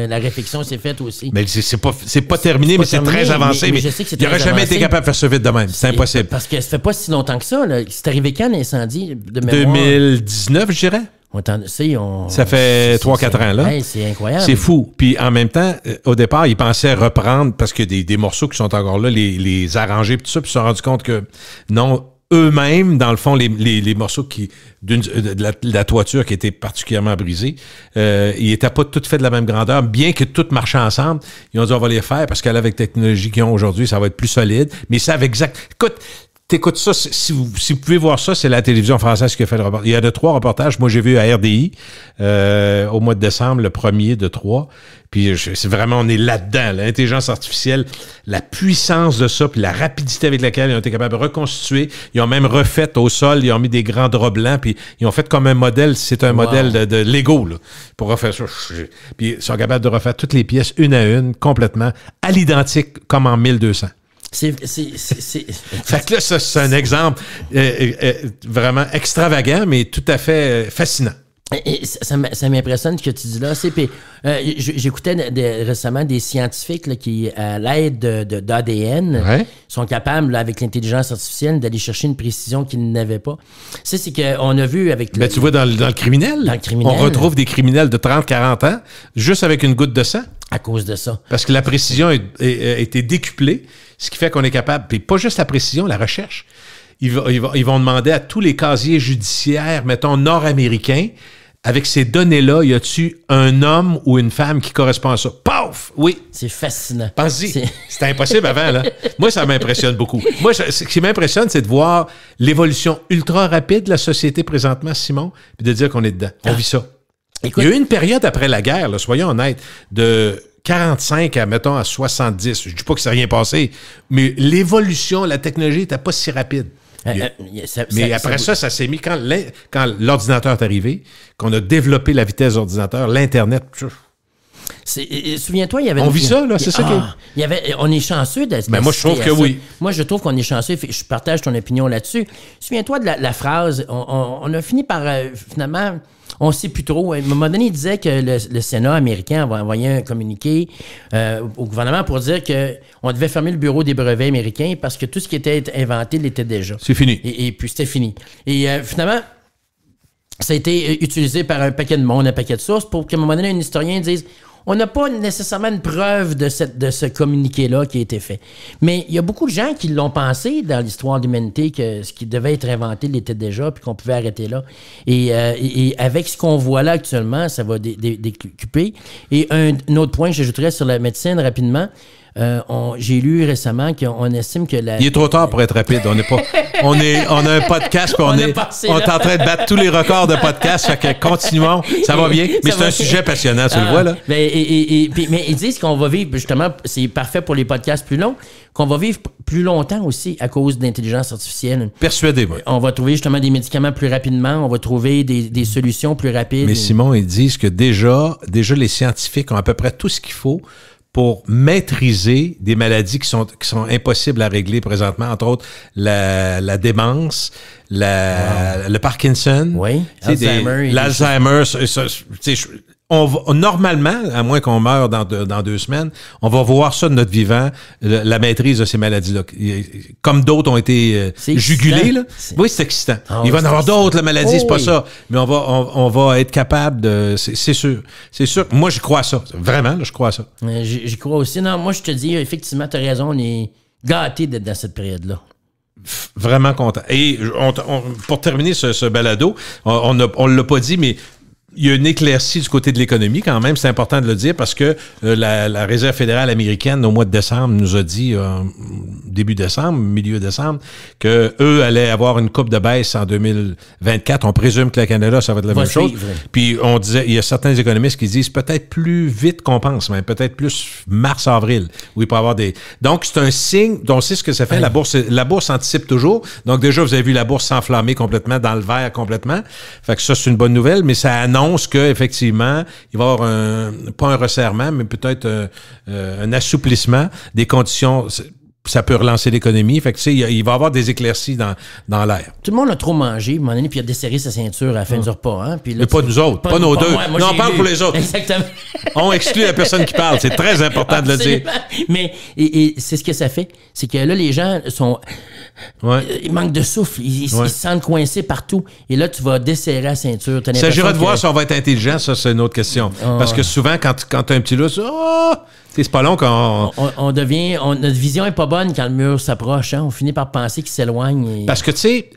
la réflexion s'est faite aussi. Mais c'est pas terminé, mais c'est très avancé. Mais je sais que c'est il n'aurait jamais été capable de faire ça vite de même. C'est impossible. Parce que ça fait pas si longtemps que ça. Là. C'est arrivé quand l'incendie de mémoire? 2019, je dirais. Ça fait 3-4 ans, là. Hey, c'est incroyable. C'est fou. Puis en même temps, au départ, ils pensaient reprendre, parce que des morceaux qui sont encore là, les arranger, puis tout ça, puis ils se sont rendus compte que non, eux-mêmes, dans le fond, les morceaux de la toiture qui était particulièrement brisée, ils n'étaient pas tout fait de la même grandeur, bien que tout marchait ensemble. Ils ont dit, on va les faire parce qu'avec la technologie qu'ils ont aujourd'hui, ça va être plus solide. Mais ils savent Écoute, t'écoutes ça, si vous pouvez voir ça, c'est la télévision française qui a fait le reportage. Il y a 3 reportages. Moi, j'ai vu à RDI au mois de décembre, le premier de 3. Puis c'est vraiment, on est là-dedans. L'intelligence artificielle, la puissance de ça, puis la rapidité avec laquelle ils ont été capables de reconstituer. Ils ont même refait au sol, ils ont mis des grands draps blancs, puis ils ont fait comme un modèle, c'est un modèle de Lego, là, pour refaire ça. Puis ils sont capables de refaire toutes les pièces une à une, complètement, à l'identique, comme en 1200. Fait que là, ça, c'est un exemple vraiment extravagant, mais tout à fait fascinant. Et ça m'impressionne ce que tu dis là. J'écoutais récemment des scientifiques là, qui, à l'aide d'ADN, sont capables, là, avec l'intelligence artificielle, d'aller chercher une précision qu'ils n'avaient pas. C'est qu'on a vu avec... tu vois, dans le criminel, on retrouve des criminels de 30-40 ans juste avec une goutte de sang. À cause de ça. Parce que la précision a été décuplée, ce qui fait qu'on est capable... Puis pas juste la précision, la recherche. Ils vont demander à tous les casiers judiciaires, mettons, nord-américains, avec ces données-là, y a-tu un homme ou une femme qui correspond à ça? Paf! Oui. C'est fascinant. Pense-y. C'était impossible avant, là. Moi, ça m'impressionne beaucoup. Moi, ce qui m'impressionne, c'est de voir l'évolution ultra rapide de la société présentement, Simon, puis de dire qu'on est dedans. On vit ça. Écoute, il y a eu une période après la guerre, là, soyons honnêtes, de 45 à, mettons, à 70. Je dis pas que ça n'a rien passé, mais l'évolution, la technologie n'était pas si rapide. Mais après ça s'est mis quand l'ordinateur est arrivé, qu'on a développé la vitesse d'ordinateur, l'Internet. Souviens-toi, il y avait... On vit ça, là, c'est ça qui est... On est chanceux d'être... Ben moi, je trouve que oui. Moi, je trouve qu'on est chanceux. Je partage ton opinion là-dessus. Souviens-toi de la phrase, on a fini par, finalement... On ne sait plus trop. À un moment donné, il disait que le Sénat américain avait envoyé un communiqué au gouvernement pour dire qu'on devait fermer le bureau des brevets américains parce que tout ce qui était inventé l'était déjà. C'est fini. Et puis, c'était fini. Et finalement, ça a été utilisé par un paquet de monde, un paquet de sources pour qu'à un moment donné, un historien dise... On n'a pas nécessairement une preuve de ce communiqué-là qui a été fait. Mais il y a beaucoup de gens qui l'ont pensé dans l'histoire de l'humanité que ce qui devait être inventé l'était déjà puis qu'on pouvait arrêter là. Et avec ce qu'on voit là actuellement, ça va décuper. Et un autre point, j'ajouterais sur la médecine rapidement. J'ai lu récemment qu'on estime que Il est trop tard pour être rapide. On a un podcast, puis on est en train de battre tous les records de podcast. Fait que continuons. Ça va bien. Mais c'est un sujet passionnant, tu le vois, là. Mais ils disent qu'on va vivre, justement, c'est parfait pour les podcasts plus longs, qu'on va vivre plus longtemps aussi à cause de l'intelligence artificielle. Persuadé, moi. On va trouver justement des médicaments plus rapidement, on va trouver des solutions plus rapides. Mais Simon, ils disent que déjà les scientifiques ont à peu près tout ce qu'il faut pour maîtriser des maladies qui sont impossibles à régler présentement, entre autres la démence, le Parkinson, oui, l'Alzheimer. normalement, à moins qu'on meure dans 2 semaines, on va voir ça de notre vivant, la maîtrise de ces maladies-là. Comme d'autres ont été jugulées, là. Oui, c'est excitant. Il va y en avoir d'autres, la maladie, c'est pas ça. Mais on va être capable de... C'est sûr. C'est sûr. Moi, j'y crois à ça. Vraiment, là, je crois à ça. J'y crois aussi. Non, moi, je te dis, effectivement, t'as raison, on est gâtés d'être dans cette période-là. Vraiment content. Et pour terminer ce balado, on l'a pas dit, mais il y a une éclaircie du côté de l'économie quand même, c'est important de le dire parce que la Réserve fédérale américaine au mois de décembre nous a dit début décembre, milieu décembre, que eux allaient avoir une coupe de baisse en 2024. On présume que le Canada, ça va être la même chose. Puis on disait, il y a certains économistes qui disent peut-être plus vite qu'on pense, mais peut-être plus mars-avril, où il peut y avoir des... Donc c'est un signe, on sait ce que ça fait. La bourse anticipe toujours. Donc déjà, vous avez vu la bourse s'enflammer complètement, dans le vert complètement. Fait que ça, c'est une bonne nouvelle, mais ça annonce qu'effectivement, il va y avoir pas un resserrement, mais peut-être un assouplissement des conditions. Ça peut relancer l'économie. Fait que, tu sais, il va y avoir des éclaircies dans l'air. Tout le monde a trop mangé, à un moment donné, puis il a desserré sa ceinture à la fin du repas. Hein? Puis là, mais pas nous autres, pas nos deux. Moi, on parle pour les autres. Exactement. On exclut la personne qui parle. C'est très important de le dire. Mais et c'est ce que ça fait. C'est que là, les gens sont... Ouais. Ils manquent de souffle. Ils se sentent coincés partout. Et là, tu vas desserrer la ceinture. Il s'agira de voir si on va être intelligent. Ça, c'est une autre question. Parce que souvent, quand tu as un petit lousse, c'est pas long qu'on... Notre vision est pas bonne quand le mur s'approche. Hein? On finit par penser qu'il s'éloigne. Parce que, tu sais,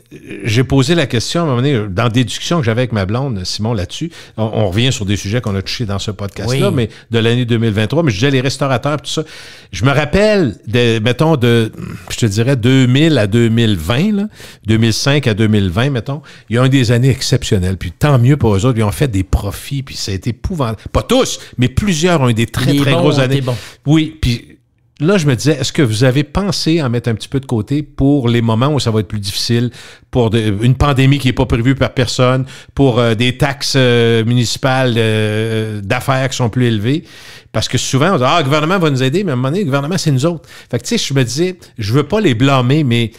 j'ai posé la question à un moment donné, dans des discussions que j'avais avec ma blonde, Simon, là-dessus. On revient sur des sujets qu'on a touchés dans ce podcast-là, mais de l'année 2023. Mais je disais les restaurateurs et tout ça. Je me rappelle, mettons, je te dirais 2000 à 2020, là, 2005 à 2020, mettons. Il y a des années exceptionnelles. Puis tant mieux pour eux autres. Ils ont fait des profits, puis ça a été épouvantable. Pas tous, mais plusieurs ont eu des très grosses années. Bon. Oui, puis là, je me disais, est-ce que vous avez pensé à mettre un petit peu de côté pour les moments où ça va être plus difficile, pour une pandémie qui n'est pas prévue par personne, pour des taxes municipales d'affaires qui sont plus élevées? Parce que souvent, on dit, le gouvernement va nous aider, mais à un moment donné, le gouvernement, c'est nous autres. Fait que, tu sais, je me disais, je veux pas les blâmer, mais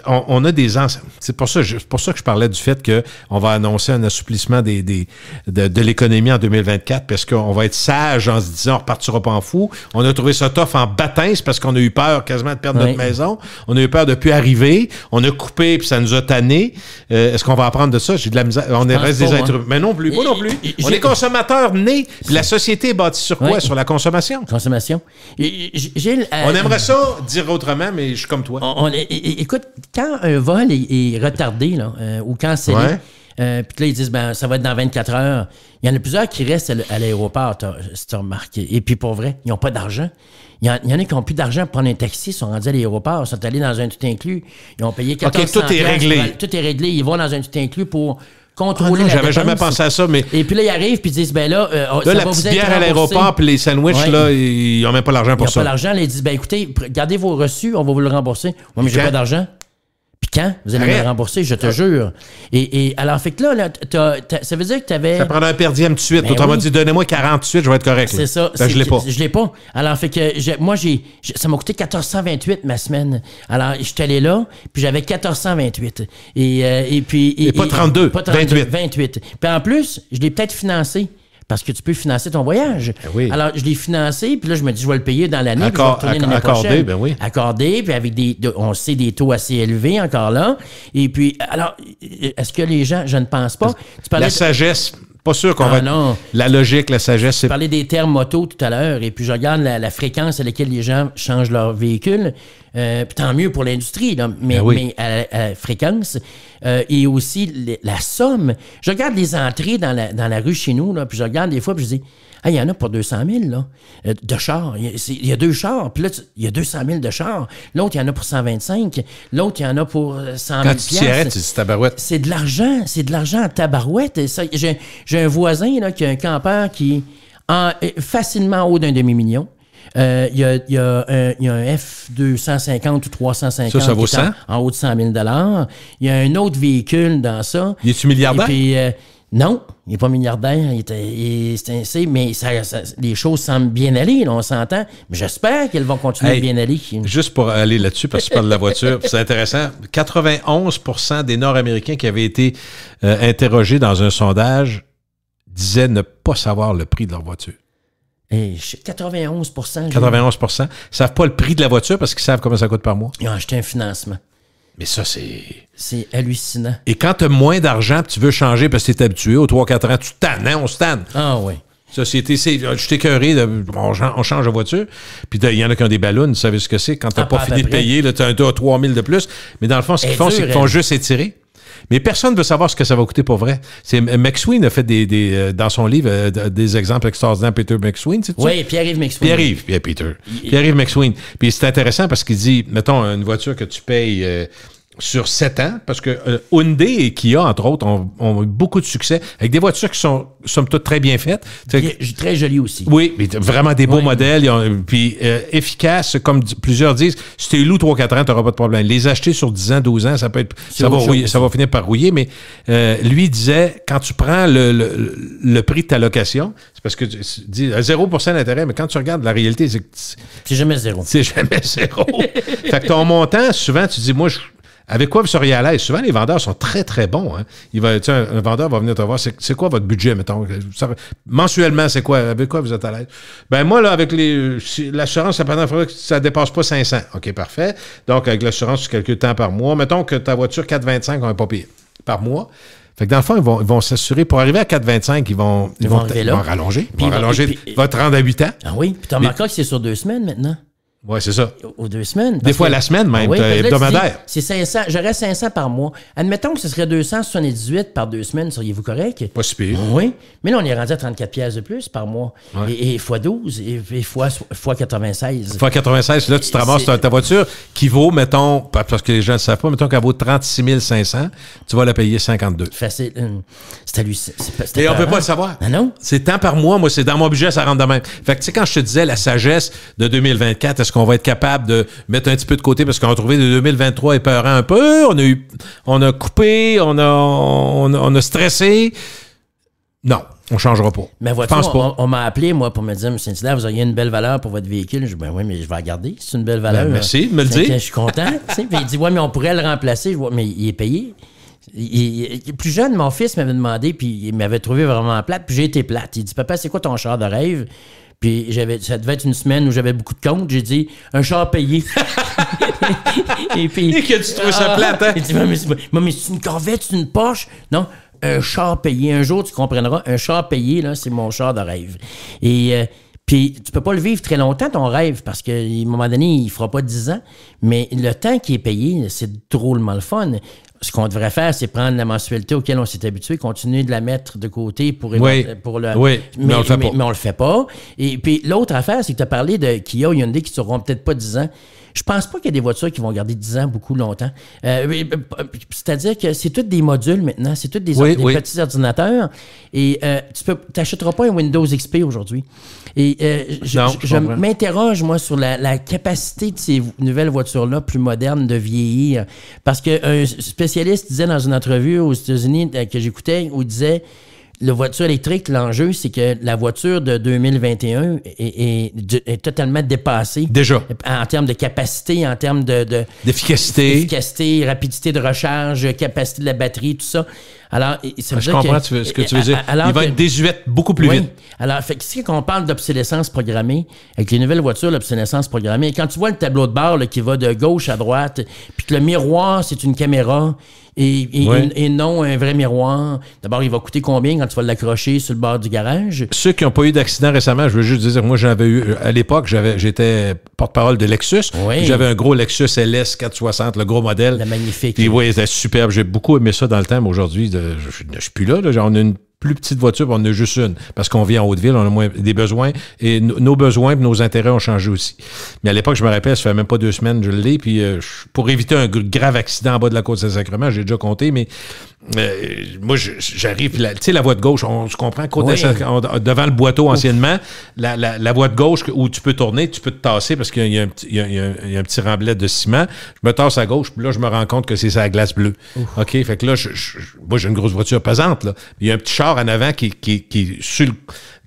on a des anciens. C'est pour ça que je parlais du fait qu'on va annoncer un assouplissement de l'économie en 2024 parce qu'on va être sage en se disant on repartira pas en fou. On a trouvé ça tough en baptême parce qu'on a eu peur quasiment de perdre notre maison. On a eu peur de plus arriver. On a coupé puis ça nous a tanné. Est-ce qu'on va apprendre de ça? J'ai de la misère. On reste des êtres humains. Mais non plus. Pas non plus. On est consommateurs nés. Puis la société est bâtie sur quoi? Sur la consommation. Consommation. On aimerait ça dire autrement, mais je suis comme toi. Écoute, quand un vol est retardé là, ou cancellé, puis là, ils disent ça va être dans 24 heures, il y en a plusieurs qui restent à l'aéroport, si tu as remarqué. Et puis pour vrai, ils n'ont pas d'argent. Il y en a qui n'ont plus d'argent pour prendre un taxi, ils sont rendus à l'aéroport, ils sont allés dans un tout inclus, ils ont payé 1400 tout est réglé. Tout est réglé, ils vont dans un tout inclus pour contrôler la j'avais jamais pensé à ça, mais... Et puis là, ils arrivent, puis ils disent, ça la va petite vous être bière à l'aéroport, puis les sandwichs, là, ils n'ont même pas l'argent pour ça. Ils n'ont pas l'argent, là, ils disent, écoutez, gardez vos reçus, on va vous le rembourser. Moi, mais j'ai pas d'argent. Puis quand vous allez me le rembourser, je te jure. Et alors, fait que là ça veut dire que tu avais... Ça prendra un perdième de suite. Autrement dit, donnez-moi 40 de suite, je vais être correct. C'est ça. Je l'ai pas. Je l'ai pas. Alors, fait que moi, ça m'a coûté 1428 ma semaine. Alors, je suis allé là, puis j'avais 1428. Et puis... Et pas 32, pas 28. Puis en plus, je l'ai peut-être financé. Parce que tu peux financer ton voyage. Oui. Alors, je l'ai financé, puis là, je me dis, je vais le payer dans l'année, puis je vais retourner l'année prochaine. Oui. Accordé, puis avec on sait des taux assez élevés encore là. Et puis, alors, est-ce que les gens, je ne pense pas... La sagesse... Pas sûr qu'on va... Non. La logique, la sagesse, c'est... Je parlais des termes moto tout à l'heure, et puis je regarde la fréquence à laquelle les gens changent leur véhicule. Puis tant mieux pour l'industrie, là, mais à la fréquence. Et aussi la somme. Je regarde les entrées dans la rue chez nous, là, puis je regarde des fois, puis je dis... il y en a pour 200 000 là, de chars. Il y a 2 chars, puis là, il y a 200 000 de chars. L'autre, il y en a pour 125. L'autre, il y en a pour 100 000 Quand tu tirais, tu dis tabarouette. C'est de l'argent en tabarouette. Et ça, j'ai un voisin là, qui a un campeur qui est facilement en haut d'un demi-million. Il y a un F250 ou 350 ça vaut 100? En haut de 100 000 $. Il y a un autre véhicule dans ça. Il est-tu milliardaire? Et puis, non, il n'est pas milliardaire, mais les choses semblent bien aller, là, on s'entend. Mais j'espère qu'elles vont continuer à bien aller. Juste pour aller là-dessus, parce que tu parles de la voiture, c'est intéressant. 91% des Nord-Américains qui avaient été interrogés dans un sondage disaient ne pas savoir le prix de leur voiture. Et 91 91 ne savent pas le prix de la voiture parce qu'ils savent combien ça coûte par mois. Ils ont acheté un financement. Mais ça, c'est... C'est hallucinant. Et quand tu as moins d'argent tu veux changer parce que tu es habitué, aux 3-4 ans, tu tannes, hein, on se tanne. Ah oui. Société, je suis écœuré, on change de voiture. Puis il y en a qui ont des ballons, vous savez ce que c'est. Quand tu n'as pas fini de payer, tu as 3 000 de plus. Mais dans le fond, ce qu'ils font, c'est qu'ils font juste étirer. Mais personne ne veut savoir ce que ça va coûter pour vrai. McSween a fait dans son livre des exemples extraordinaires. Peter McSween, c'est ça? Oui, Pierre-Yves McSween. Pierre-Yves McSween. Puis c'est intéressant parce qu'il dit, mettons, une voiture que tu payes sur 7 ans, parce que Hyundai et Kia, entre autres, ont eu beaucoup de succès avec des voitures qui sont, somme toute, très bien faites. Très jolies aussi. Oui, mais vraiment des beaux modèles. Puis efficaces, comme plusieurs disent, si tu es loup 3-4 ans, tu n'auras pas de problème. Les acheter sur 10 ans, 12 ans, ça peut être... Ça va finir par rouiller, mais lui disait, quand tu prends le prix de ta location, c'est parce que tu dis 0% d'intérêt, mais quand tu regardes la réalité, c'est jamais zéro. C'est jamais zéro. Fait que ton montant, souvent, tu dis, moi, avec quoi vous seriez à l'aise? Souvent, les vendeurs sont très, très bons. Hein? Un vendeur va venir te voir, c'est quoi votre budget, mettons? Mensuellement, c'est quoi? Avec quoi vous êtes à l'aise? Ben moi, là, avec l'assurance, il faudrait que ça ne dépasse pas 500. OK, parfait. Donc, avec l'assurance, tu calcules temps par mois. Mettons que ta voiture 4,25, on n'est pas pire par mois. Fait que dans le fond, ils vont s'assurer. Pour arriver à 4,25, ils vont rallonger. Ils vont te rendre à 8 ans. Ah oui, puis tu remarqueras que c'est sur 2 semaines maintenant. Oui, c'est ça. Aux 2 semaines. Des fois, la semaine même, hebdomadaire. C'est 500, j'aurais 500 par mois. Admettons que ce serait 278 par 2 semaines, seriez-vous correct? Pas si pire. Oui. Mais là, on est rendu à 34 piastres de plus par mois. Ouais. Et fois 12, et fois 96. Fois 96, là, tu te ramasses ta voiture qui vaut, mettons, parce que les gens ne savent pas, mettons qu'elle vaut 36 500, tu vas la payer 52. Facile. C'est hallucinant. Et on ne peut pas le savoir. Ah non? C'est tant par mois. Moi, c'est dans mon budget, ça rentre de même. Fait que, tu sais, quand je te disais la sagesse de 2024, est-ce qu'on va être capable de mettre un petit peu de côté parce qu'on a trouvé de 2023 épeurant un peu, on a coupé, on a stressé. Non, on ne changera pas. Mais voiture, on m'a appelé, moi, pour me dire, M. Saint-Hilaire, vous auriez une belle valeur pour votre véhicule. Je dis, ben oui, mais je vais la garder. C'est une belle valeur. Ben, merci de me le dire. Je suis content. Puis il dit, ouais, mais on pourrait le remplacer. Mais il est payé. Plus jeune, mon fils m'avait demandé, puis il m'avait trouvé vraiment plate, puis j'ai été plate. Il dit, papa, c'est quoi ton char de rêve? Puis ça devait être une semaine où j'avais beaucoup de comptes. J'ai dit, un char payé. Et que tu trouves ça plate, hein? Il dit, mais c'est une Corvette, c'est une Porsche? Non, un char payé. Un jour, tu comprendras, un char payé, là, c'est mon char de rêve. Et puis, tu peux pas le vivre très longtemps, ton rêve, parce qu'à un moment donné, il fera pas 10 ans. Mais le temps qui est payé, c'est drôlement le fun. Ce qu'on devrait faire, c'est prendre la mensualité auquel on s'est habitué, continuer de la mettre de côté pour le... Oui, mais on le fait pas. Mais on le fait pas. Et puis, l'autre affaire, c'est que tu as parlé de Kia, Hyundai qui ne seront peut-être pas 10 ans. Je pense pas qu'il y a des voitures qui vont garder 10 ans beaucoup longtemps. C'est-à-dire que c'est tous des modules maintenant. C'est tous des petits ordinateurs. Et tu n'achèteras pas un Windows XP aujourd'hui. Et je m'interroge, moi, sur la capacité de ces nouvelles voitures-là, plus modernes, de vieillir. Parce qu'un spécialiste disait dans une entrevue aux États-Unis que j'écoutais, où il disait... La voiture électrique, l'enjeu, c'est que la voiture de 2021 est totalement dépassée. Déjà. En termes de capacité, en termes d'efficacité, rapidité de recharge, capacité de la batterie, tout ça. Alors, ça veut je dire comprends ce que tu veux dire. Il va être désuète beaucoup plus vite. Alors, si on parle d'obsolescence programmée, avec les nouvelles voitures, l'obsolescence programmée, quand tu vois le tableau de bord là, qui va de gauche à droite, puis que le miroir, c'est une caméra, et non un vrai miroir. D'abord, il va coûter combien quand tu vas l'accrocher sur le bord du garage? Ceux qui n'ont pas eu d'accident récemment, je veux juste dire, moi, j'avais eu, à l'époque, j'étais porte-parole de Lexus. Oui. J'avais un gros Lexus LS 460, le gros modèle. Le magnifique. Puis oui, c'était superbe. J'ai beaucoup aimé ça dans le temps, mais aujourd'hui, je suis plus là. On a une plus petite voiture, on en a juste une. Parce qu'on vit en Haute-Ville, on a moins des besoins. Et nos besoins et nos intérêts ont changé aussi. Mais à l'époque, je me rappelle, ça fait même pas 2 semaines, je l'ai. Puis pour éviter un grave accident en bas de la Côte-Saint-Sacrement, j'ai déjà compté, mais moi, j'arrive, tu sais, la voie de gauche, on se comprend, devant le boiteau anciennement, la voie de gauche où tu peux tourner, tu peux te tasser parce qu'il y a un petit remblai de ciment. Je me tasse à gauche, puis là, je me rends compte que c'est sa glace bleue. Ouf. OK, fait que là, moi, j'ai une grosse voiture pesante, là. Il y a un petit char en avant qui est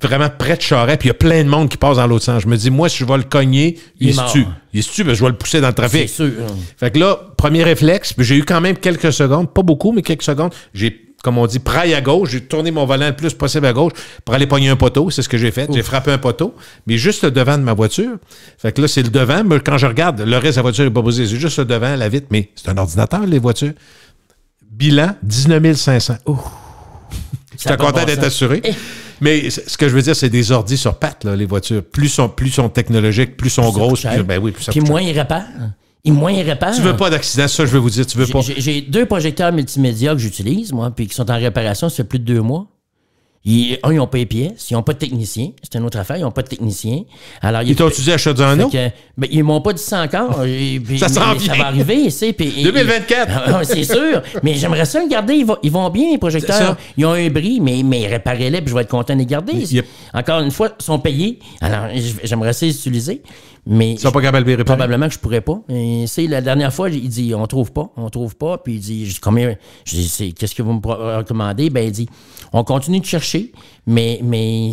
vraiment près de Charest, puis il y a plein de monde qui passe dans l'autre sens. Je me dis, moi, si je vais le cogner, il se tue. Il se tue, parce que je vais le pousser dans le trafic. C'est sûr. Fait que là, premier réflexe, puis j'ai eu quand même quelques secondes, pas beaucoup, mais quelques secondes, j'ai comme on dit, praille à gauche. J'ai tourné mon volant le plus possible à gauche pour aller pogner un poteau. C'est ce que j'ai fait. J'ai frappé un poteau, mais juste le devant de ma voiture. Fait que là, c'est le devant. Mais quand je regarde, le reste de la voiture n'est pas posé. C'est juste le devant, la vitre. Mais c'est un ordinateur, les voitures. Bilan, 19 500. Je suis content d'être assuré. Mais ce que je veux dire, c'est des ordis sur pattes, là, les voitures. Plus sont technologiques, plus sont grosses. Plus ça Puis moins ils réparent. Tu veux pas d'accident, ça, je veux vous dire. Tu veux pas. J'ai 2 projecteurs multimédia que j'utilise, moi, puis qui sont en réparation, ça fait plus de 2 mois. Ils n'ont pas les pièces, ils n'ont pas de technicien. C'est une autre affaire, ils n'ont pas de technicien. Alors, ils t'ont étudié à Chaudiano? Ils m'ont pas dit ça encore. Ça s'en vient. Ça va arriver, tu sais. 2024! C'est sûr. Mais j'aimerais ça le garder. Ils vont bien, les projecteurs. Ils ont un bris, mais réparez-les, puis je vais être content de les garder. Encore une fois, ils sont payés. Alors, j'aimerais ça les utiliser. Mais ils sont pas capables de les réparer? Probablement que je pourrais pas. Et la dernière fois, il dit, on trouve pas. Puis il dit, combien? Je dis, qu'est-ce que vous me recommandez? Ben, il dit, on continue de chercher, mais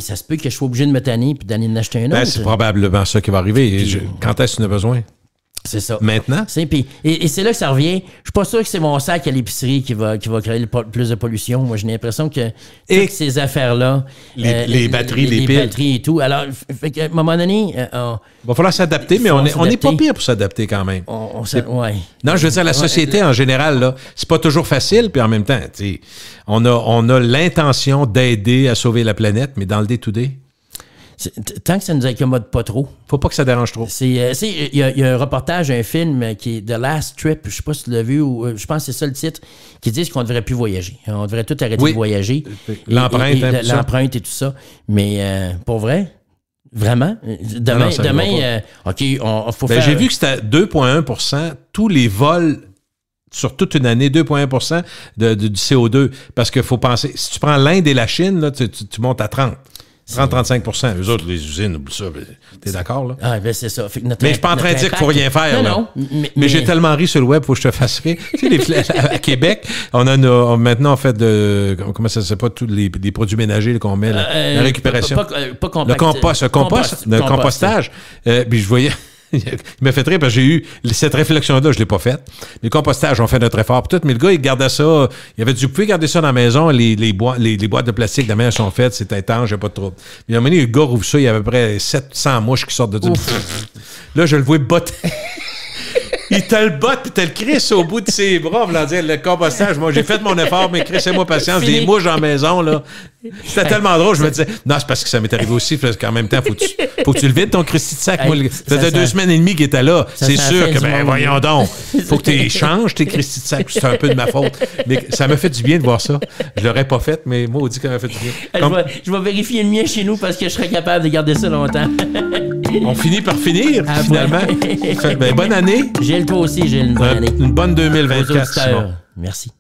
ça se peut que je sois obligé de me tanner puis d'aller en acheter un autre. C'est probablement ça qui va arriver. Quand est-ce que tu en as besoin? C'est ça. Maintenant? Et c'est là que ça revient. Je suis pas sûr que c'est mon sac à l'épicerie qui va créer le plus de pollution. Moi, j'ai l'impression que toutes ces affaires-là... Les batteries, les piles. Les batteries et tout. Alors, à un moment donné... il va falloir s'adapter, mais on n'est pas pire pour s'adapter quand même. Ouais. Non, je veux dire, la société en général, là, c'est pas toujours facile, puis en même temps, on a l'intention d'aider à sauver la planète, mais dans le day-to-day... Tant que ça nous accommode pas trop. Faut pas que ça dérange trop. Il y a un reportage, un film qui est The Last Trip, je sais pas si tu l'as vu, ou je pense que c'est ça le titre, qui dit qu'on devrait plus voyager. On devrait tout arrêter de voyager. L'empreinte et tout ça. Mais pour vrai, vraiment, demain OK, il faut faire... J'ai vu que c'était 2,1 tous les vols sur toute une année, 2,1 du CO2. Parce qu'il faut penser, si tu prends l'Inde et la Chine, là, tu montes à 30. 30-35 Eux autres, les usines, oublie ça. T'es d'accord, là? Ah, ben c'est ça. Mais je suis pas en train de dire qu'il faut rien faire. Non. Mais j'ai tellement ri sur le web, il faut que je te fasse rire. Tu sais, à Québec, maintenant, on fait comment ça s'appelle, pas tous les produits ménagers qu'on met, la récupération. Pas le compostage. Puis je voyais... Il m'a fait rire parce que j'ai eu cette réflexion-là, je ne l'ai pas faite. Les compostages ont fait notre effort. Tout, mais le gars, il gardait ça. Il avait dit, vous pouvez garder ça dans la maison. Les boîtes de plastique de la maison sont faites. C'est étanche, il n'y a pas de trouble. Mais à un moment donné, le gars rouvre ça. Il y a à peu près 700 mouches qui sortent de ça. Là, je le vois botter. Il te le botte puis te le crisse au bout de ses bras. Voulant dire, le compostage, moi, j'ai fait mon effort, mais crissez-moi patience. Des mouches en maison, là. C'était tellement drôle. Je me disais, non, c'est parce que ça m'est arrivé aussi. Parce qu'en même temps, faut que tu le vides, ton Christy de sac. Moi, ça faisait 2 semaines et demie qu'il était là. C'est sûr que, voyons donc. Faut que tu changes tes Christy de sac. C'est un peu de ma faute. Mais ça m'a fait du bien de voir ça. Je l'aurais pas fait, mais moi, on dit que ça m'a fait du bien. Je vais vérifier le mien chez nous parce que je serais capable de garder ça longtemps. On finit par finir, finalement. Bonne année. Gilles, toi aussi, Gilles. Bonne année. Une bonne 2024. Merci.